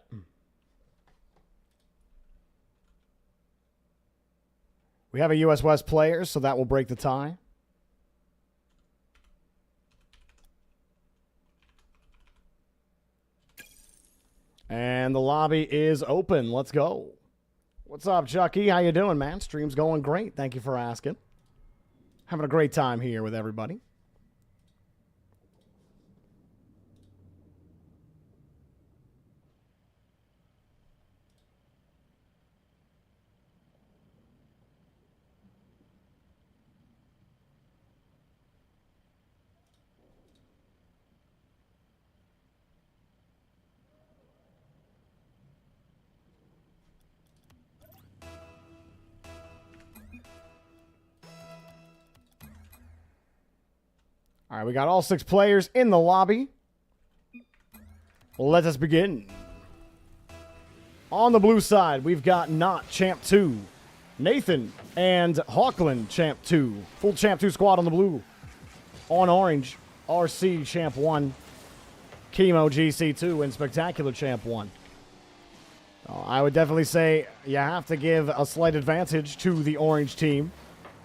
We have a US West player, so that will break the tie. And the lobby is open. Let's go. What's up, Chucky? How you doing, man? Stream's going great. Thank you for asking. Having a great time here with everybody. All right, we got all 6 players in the lobby. Let us begin. On the blue side, we've got Not Champ 2, Nathan, and Hawkland Champ 2. Full Champ 2 squad on the blue. On orange, RC Champ 1, Chemo GC 2, and Spectacular Champ 1. I would definitely say you have to give a slight advantage to the orange team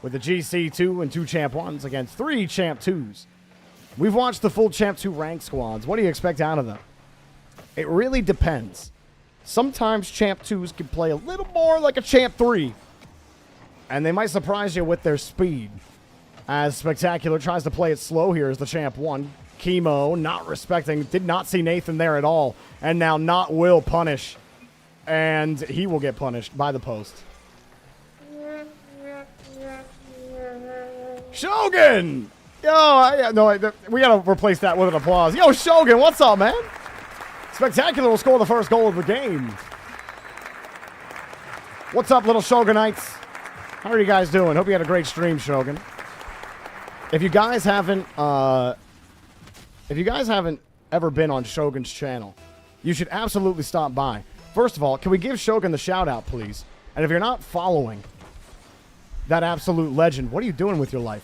with the GC 2 and 2 Champ 1s against 3 Champ 2s. We've watched the full Champ 2 rank squads. What do you expect out of them? It really depends. Sometimes Champ 2s can play a little more like a Champ 3. And they might surprise you with their speed. As Spectacular tries to play it slow here as the Champ 1. Chemo not respecting, did not see Nathan there at all. And now Not will punish. And he will get punished by the post. Shogun! Yo, we gotta replace that with an applause. Yo, Shogun, what's up, man? Spectacular will score the first goal of the game. What's up, little Shogunites? How are you guys doing? Hope you had a great stream, Shogun. If you guys haven't ever been on Shogun's channel, you should absolutely stop by. First of all, can we give Shogun the shout out, please? And if you're not following that absolute legend, what are you doing with your life?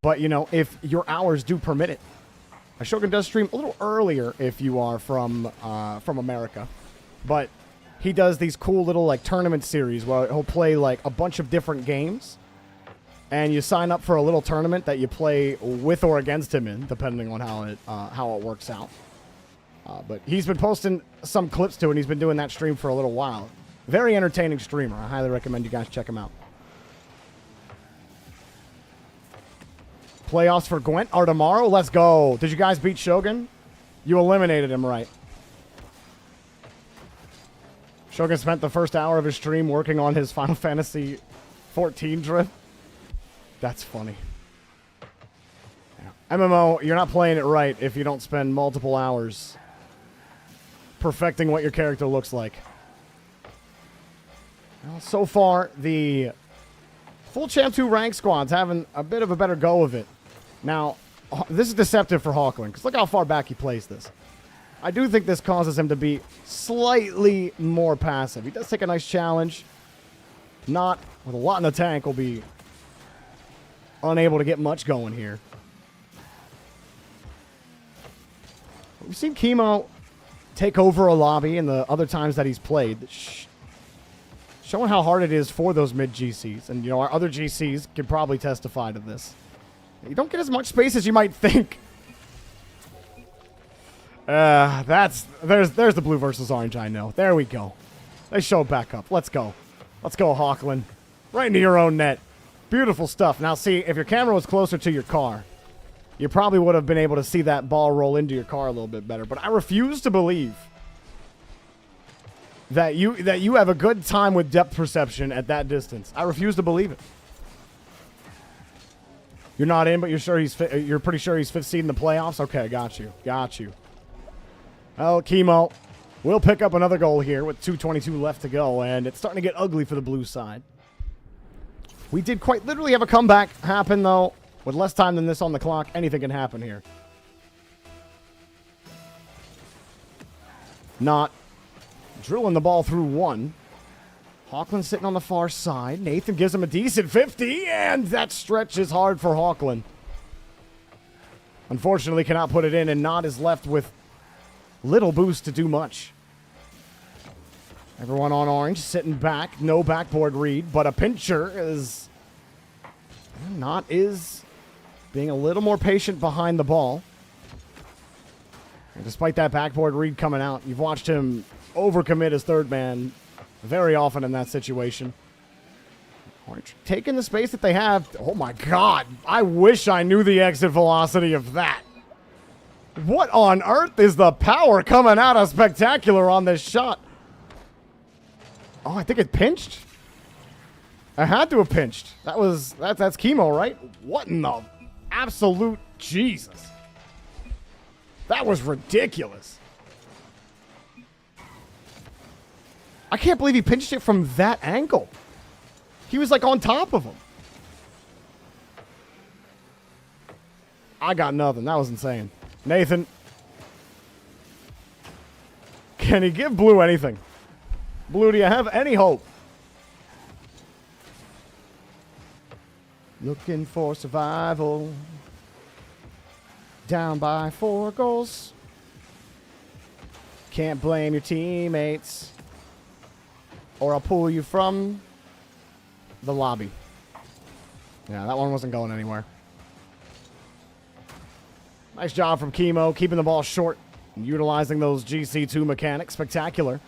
But, you know, if your hours do permit it, Shogun does stream a little earlier if you are from America. But he does these cool little, like, tournament series where he'll play, like, a bunch of different games. And you sign up for a little tournament that you play with or against him in, depending on how it works out. But he's been posting some clips to it, and he's been doing that stream for a little while. Very entertaining streamer. I highly recommend you guys check him out. Playoffs for Gwent are tomorrow. Let's go. Did you guys beat Shogun? You eliminated him, right? Shogun spent the first hour of his stream working on his Final Fantasy 14 drift. That's funny. Yeah. MMO, you're not playing it right if you don't spend multiple hours perfecting what your character looks like. Well, so far, the full Champ 2 rank squad's having a bit of a better go of it. Now, this is deceptive for Hawkland, because look how far back he plays this. I do think this causes him to be slightly more passive. He does take a nice challenge. Not with a lot in the tank, will be unable to get much going here. We've seen Chemo take over a lobby in the other times that he's played. Showing how hard it is for those mid GCs. And, you know, our other GCs can probably testify to this. You don't get as much space as you might think. There's the blue versus orange, I know. There we go. They show it back up. Let's go. Let's go, Hawkland. Right into your own net. Beautiful stuff. Now, see, if your camera was closer to your car, you probably would have been able to see that ball roll into your car a little bit better. But I refuse to believe that you have a good time with depth perception at that distance. I refuse to believe it. You're not in, but you're pretty sure he's 5th seed in the playoffs? Okay, got you. Got you. Well, Chemo will pick up another goal here with 2:22 left to go, and it's starting to get ugly for the blue side. We did quite literally have a comeback happen, though. With less time than this on the clock, anything can happen here. Not drilling the ball through one. Hawkland sitting on the far side. Nathan gives him a decent 50, and that stretch is hard for Hawkland. Unfortunately, cannot put it in, and Not is left with little boost to do much. Everyone on orange sitting back. No backboard read, but a pincher is... Not is being a little more patient behind the ball. And despite that backboard read coming out, you've watched him overcommit his third man very often in that situation. Orange taking the space that they have. Oh my god. I wish I knew the exit velocity of that. What on earth is the power coming out of Spectacular on this shot? Oh, I think it pinched. I had to have pinched. That's chemo, right? What in the absolute Jesus? That was ridiculous. I can't believe he pinched it from that angle. He was like on top of him. I got nothing. That was insane. Nathan. Can he give Blue anything? Blue, do you have any hope? Looking for survival. Down by 4 goals. Can't blame your teammates. Or I'll pull you from the lobby. Yeah, that one wasn't going anywhere. Nice job from Chemo, keeping the ball short and utilizing those GC2 mechanics. Spectacular.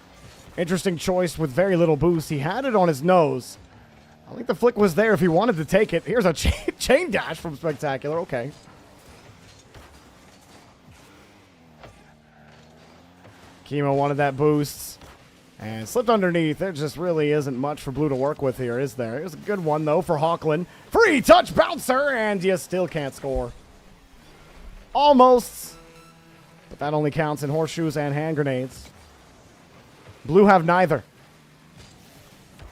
Interesting choice with very little boost. He had it on his nose. I think the flick was there if he wanted to take it. Here's a chain dash from Spectacular. Okay. Chemo wanted that boost. And slipped underneath. There just really isn't much for Blue to work with here, is there? It was a good one, though, for Hawkland. Free touch bouncer, and you still can't score. Almost. But that only counts in horseshoes and hand grenades. Blue have neither.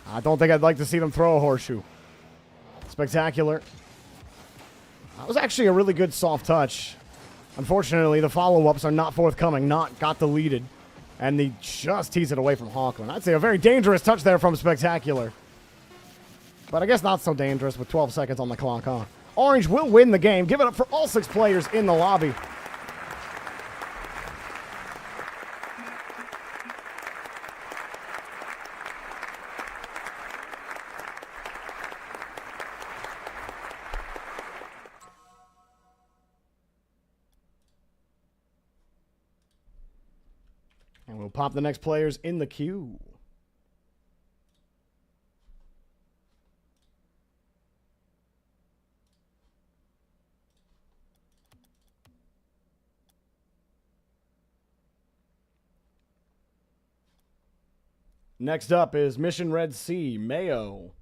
I don't think I'd like to see them throw a horseshoe. Spectacular. That was actually a really good soft touch. Unfortunately, the follow-ups are not forthcoming. Not got deleted. And they just tease it away from Hawkland. I'd say a very dangerous touch there from Spectacular. But I guess not so dangerous with 12 seconds on the clock, huh? Orange will win the game. Give it up for all 6 players in the lobby. And we'll pop the next players in the queue. Next up is Mission Red Sea, Mayo,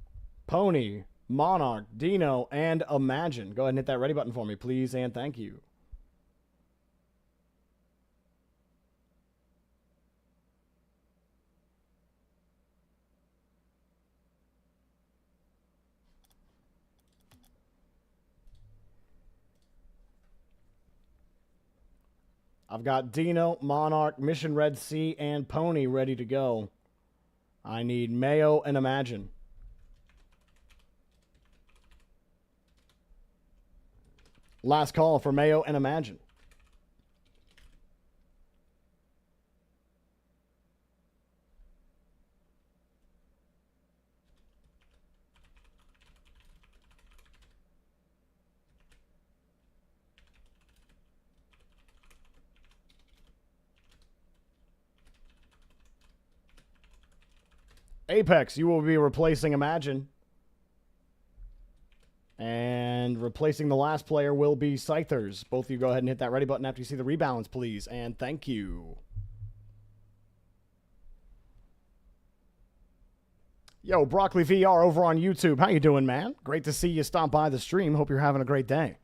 Pony, Monarch, Dino, and Imagine. Go ahead and hit that ready button for me, please, and thank you. I've got Dino, Monarch, Mission Red Sea, and Pony ready to go. I need Mayo and Imagine. Last call for Mayo and Imagine. Apex, you will be replacing Imagine. And replacing the last player will be Scythers. Both of you go ahead and hit that ready button after you see the rebalance, please. And thank you. Yo, Broccoli VR over on YouTube. How you doing, man? Great to see you stop by the stream. Hope you're having a great day.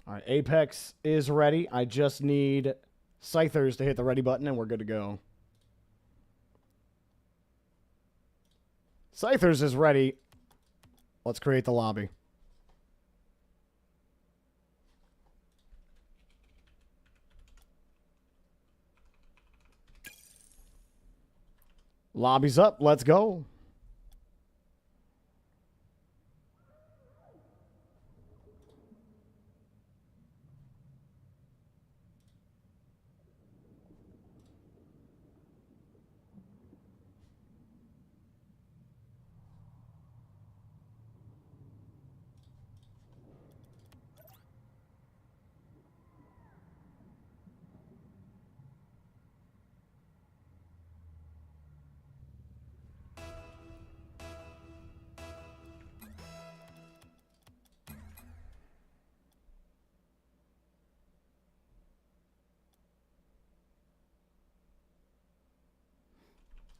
All right, Apex is ready. I just need Scythers to hit the ready button, and we're good to go. Scythers is ready. Let's create the lobby. Lobby's up. Let's go.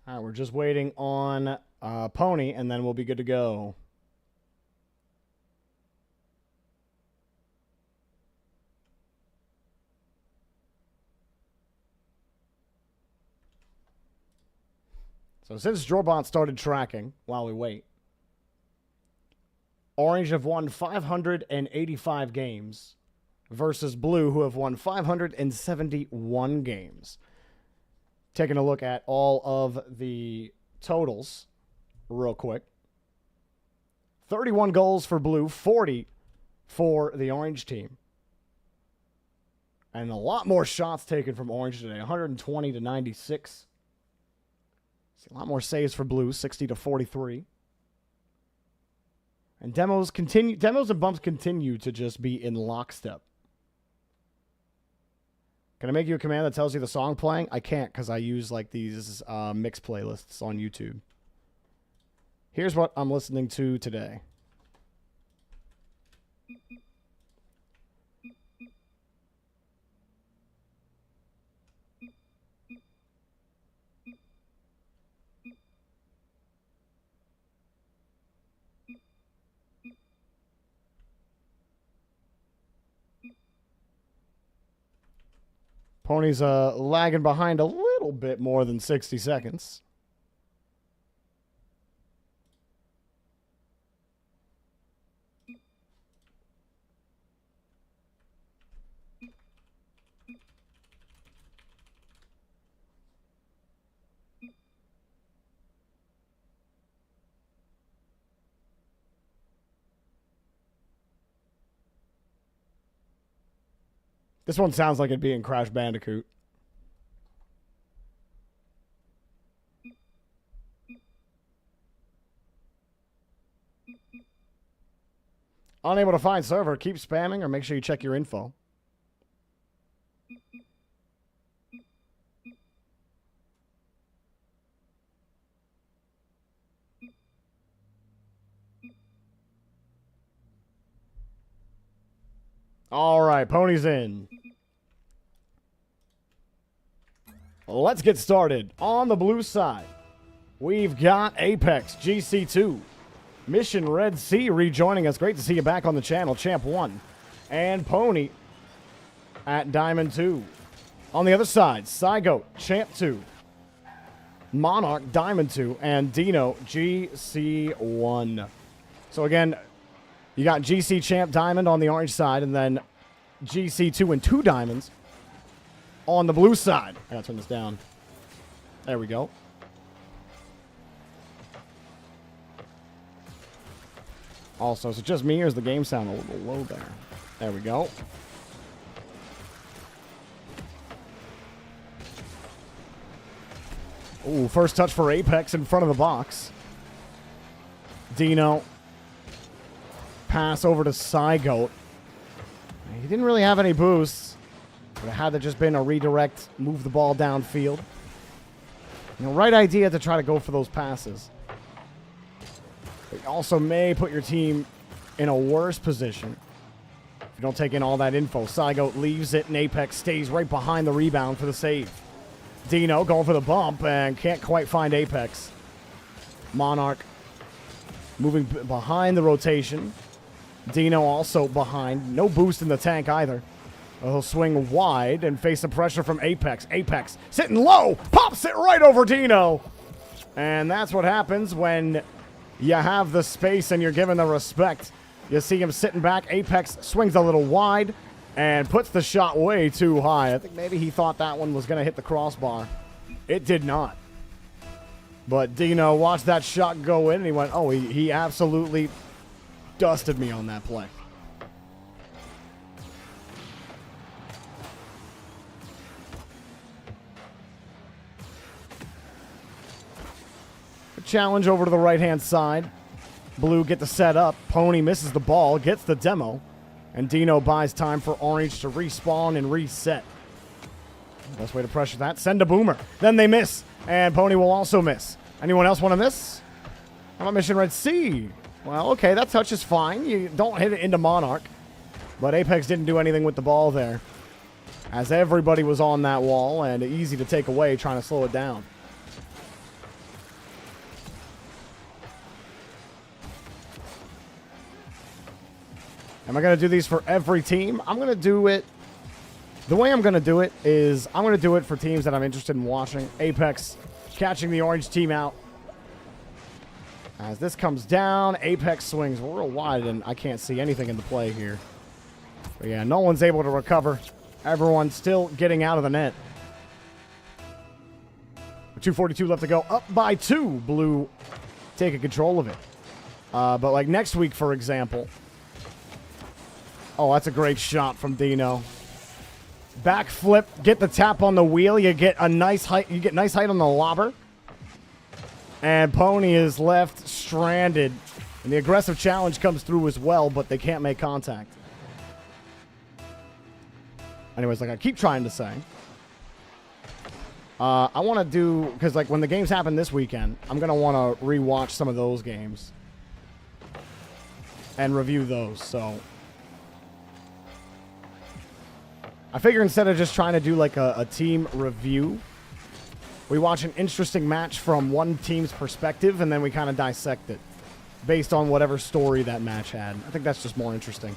All right, we're just waiting on Pony, and then we'll be good to go. So since Jorbot started tracking while we wait, Orange have won 585 games versus Blue, who have won 571 games. Taking a look at all of the totals real quick. 31 goals for Blue, 40 for the Orange team. And a lot more shots taken from Orange today, 120 to 96. A lot more saves for Blue, 60 to 43. And demos and bumps continue to just be in lockstep. Can I make you a command that tells you the song playing? I can't because I use like these mix playlists on YouTube. Here's what I'm listening to today. Pony's lagging behind a little bit more than 60 seconds. This one sounds like it'd be in Crash Bandicoot. Unable to find server. Keep spamming or make sure you check your info. All right, Pony's in. Let's get started. On the blue side, we've got Apex GC2. Mission Red Sea rejoining us. Great to see you back on the channel, Champ 1. And Pony at Diamond 2. On the other side, Cygoat, Champ 2. Monarch, Diamond 2. And Dino, GC1. So again, you got GC Champ Diamond on the orange side, and then GC2 and 2 diamonds on the blue side. I gotta turn this down. There we go. Also, is it just me or is the game sound a little low there? There we go. Ooh, first touch for Apex in front of the box. Dino. Pass over to Cygoat. He didn't really have any boosts. But it had to just been a redirect, move the ball downfield. You know, right idea to try to go for those passes. But you also may put your team in a worse position if you don't take in all that info. Cygoat leaves it, and Apex stays right behind the rebound for the save. Dino going for the bump and can't quite find Apex. Monarch moving behind the rotation. Dino also behind. No boost in the tank either. He'll swing wide and face the pressure from Apex. Apex sitting low. Pops it right over Dino. And that's what happens when you have the space and you're given the respect. You see him sitting back. Apex swings a little wide and puts the shot way too high. I think maybe he thought that one was going to hit the crossbar. It did not. But Dino watched that shot go in and he went, oh, he absolutely dusted me on that play. Challenge over to the right-hand side. Blue get the set up. Pony misses the ball, gets the demo. And Dino buys time for Orange to respawn and reset. Best way to pressure that. Send a boomer. Then they miss. And Pony will also miss. Anyone else want to miss? How about Mission Red Sea? Well, okay, that touch is fine. You don't hit it into Monarch. But Apex didn't do anything with the ball there, as everybody was on that wall and easy to take away trying to slow it down. Am I going to do these for every team? I'm going to do it... The way I'm going to do it is I'm going to do it for teams that I'm interested in watching. Apex catching the orange team out. As this comes down, Apex swings real wide, and I can't see anything in the play here. But yeah, no one's able to recover. Everyone's still getting out of the net. 2:42 left to go. Up by 2. Blue taking control of it. But like next week, for example. Oh, that's a great shot from Dino. Backflip, get the tap on the wheel. You get a nice height. You get nice height on the lobber. And Pony is left stranded. And the aggressive challenge comes through as well, but they can't make contact. Anyways, like I keep trying to say, I want to do, because like when the games happen this weekend, I'm going to want to rewatch some of those games and review those. So I figure instead of just trying to do like a team review, we watch an interesting match from one team's perspective, and then we kind of dissect it based on whatever story that match had. I think that's just more interesting.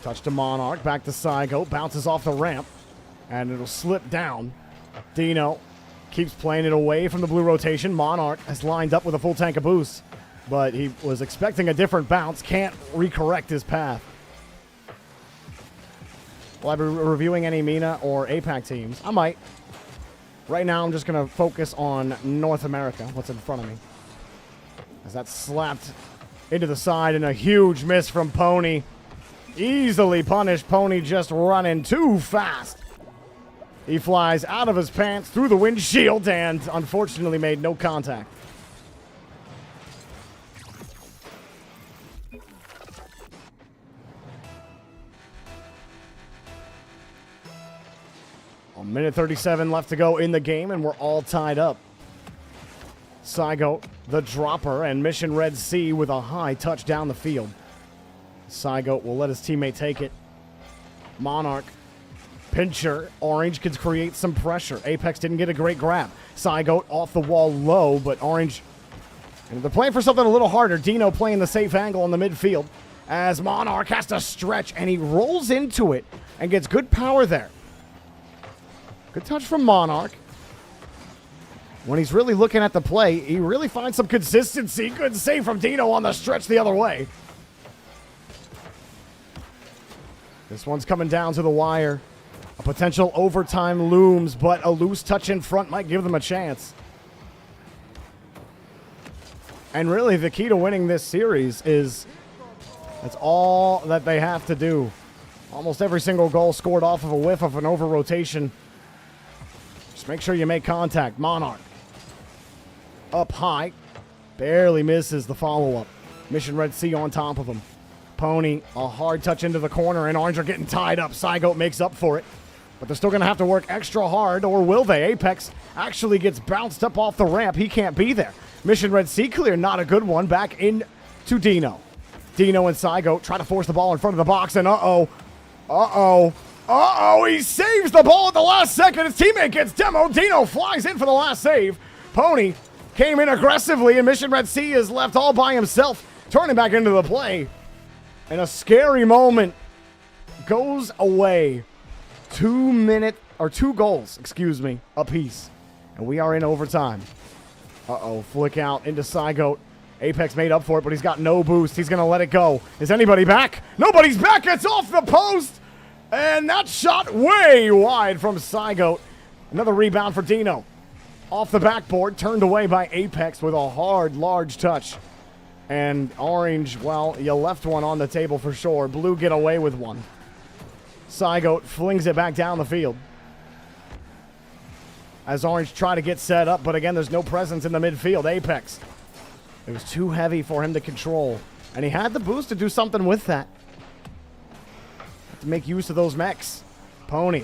Touch to Monarch, back to Saigo, bounces off the ramp, and it'll slip down. Dino keeps playing it away from the blue rotation. Monarch has lined up with a full tank of boost, but he was expecting a different bounce, can't recorrect his path. Will I be reviewing any MENA or APAC teams? I might. Right now, I'm just going to focus on North America, what's in front of me. As that's slapped into the side, and a huge miss from Pony. Easily punished. Pony just running too fast. He flies out of his pants through the windshield and unfortunately made no contact. A minute 37 left to go in the game, and we're all tied up. Saigo, the dropper, and Mission Red Sea with a high touch down the field. Saigo will let his teammate take it. Monarch, pincher, Orange could create some pressure. Apex didn't get a great grab. Saigo off the wall low, but Orange, and they're playing for something a little harder. Dino playing the safe angle in the midfield as Monarch has to stretch, and he rolls into it and gets good power there. Good touch from Monarch. When he's really looking at the play, he really finds some consistency. Good save from Dino on the stretch the other way. This one's coming down to the wire. A potential overtime looms, but a loose touch in front might give them a chance. And really, the key to winning this series is that's all that they have to do. Almost every single goal scored off of a whiff of an over-rotation. Just make sure you make contact. Monarch. Up high. Barely misses the follow-up. Mission Red Sea on top of him. Pony, a hard touch into the corner, and Orange are getting tied up. Saigo makes up for it. But they're still going to have to work extra hard, or will they? Apex actually gets bounced up off the ramp. He can't be there. Mission Red Sea clear, not a good one. Back in to Dino. Dino and Saigo try to force the ball in front of the box, and he saves the ball at the last second. His teammate gets demoed. Dino flies in for the last save. Pony came in aggressively, and Mission Red Sea is left all by himself, turning back into the play. And a scary moment goes away. 2 goals, apiece. And we are in overtime. Flick out into Saigo. Apex made up for it, but he's got no boost. He's going to let it go. Is anybody back? Nobody's back. It's off the post. And that shot way wide from Saigo. Another rebound for Dino. Off the backboard, turned away by Apex with a hard, large touch. And Orange, well, you left one on the table for sure. Blue get away with one. Saigo flings it back down the field. As Orange try to get set up, but again, there's no presence in the midfield. Apex. It was too heavy for him to control. And he had the boost to do something with that. To make use of those mechs. Pony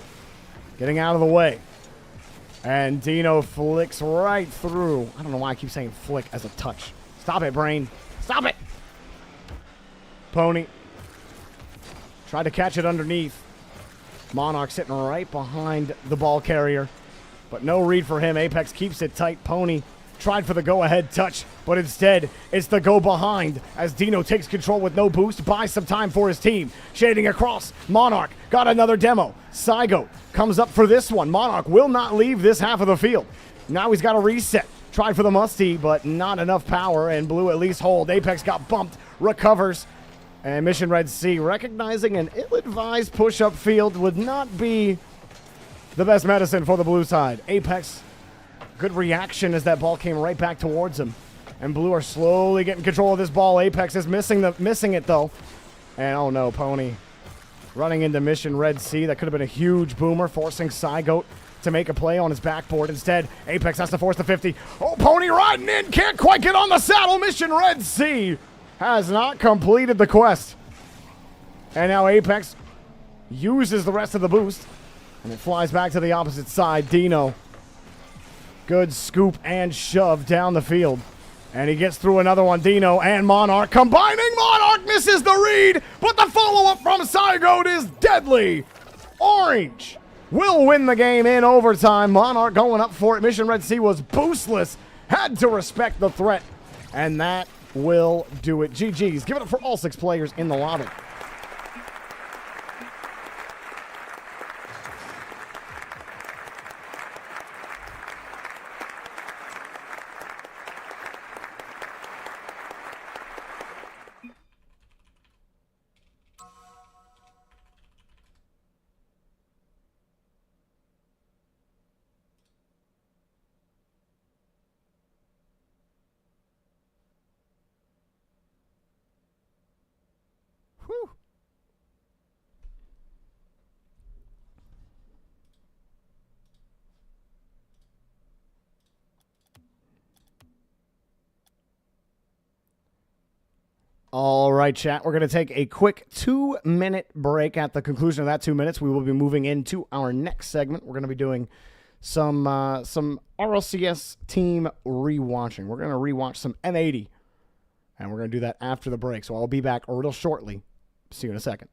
getting out of the way. And Dino flicks right through. I don't know why I keep saying flick as a touch. Stop it, brain. Stop it! Pony tried to catch it underneath. Monarch sitting right behind the ball carrier. But no read for him. Apex keeps it tight. Pony tried for the go-ahead touch, but instead it's the go behind as Dino takes control with no boost, buys some time for his team. Shading across, Monarch got another demo. Saigo comes up for this one. Monarch will not leave this half of the field. Now he's got a reset. Tried for the musty, but not enough power, and Blue at least hold. Apex got bumped, recovers, and Mission Red Sea, recognizing an ill-advised push-up field would not be the best medicine for the blue side. Apex, good reaction as that ball came right back towards him. And Blue are slowly getting control of this ball. Apex is missing it, though. And oh no, Pony running into Mission Red Sea. That could have been a huge boomer, forcing Saigoat to make a play on his backboard. Instead, Apex has to force the 50. Oh, Pony riding in, can't quite get on the saddle. Mission Red Sea has not completed the quest. And now Apex uses the rest of the boost, and it flies back to the opposite side. Dino, good scoop and shove down the field. And he gets through another one. Dino and Monarch combining. Monarch misses the read, but the follow-up from Saigoat is deadly. Orange will win the game in overtime. Monarch going up for it. Mission Red Sea was boostless. Had to respect the threat. And that will do it. GG's. Give it up for all 6 players in the lobby. Whew. All right, chat. We're going to take a quick 2-minute break. At the conclusion of that 2 minutes, we will be moving into our next segment. We're going to be doing some RLCS team rewatching. We're going to rewatch some M80, and we're going to do that after the break. So I'll be back real shortly. See you in a second.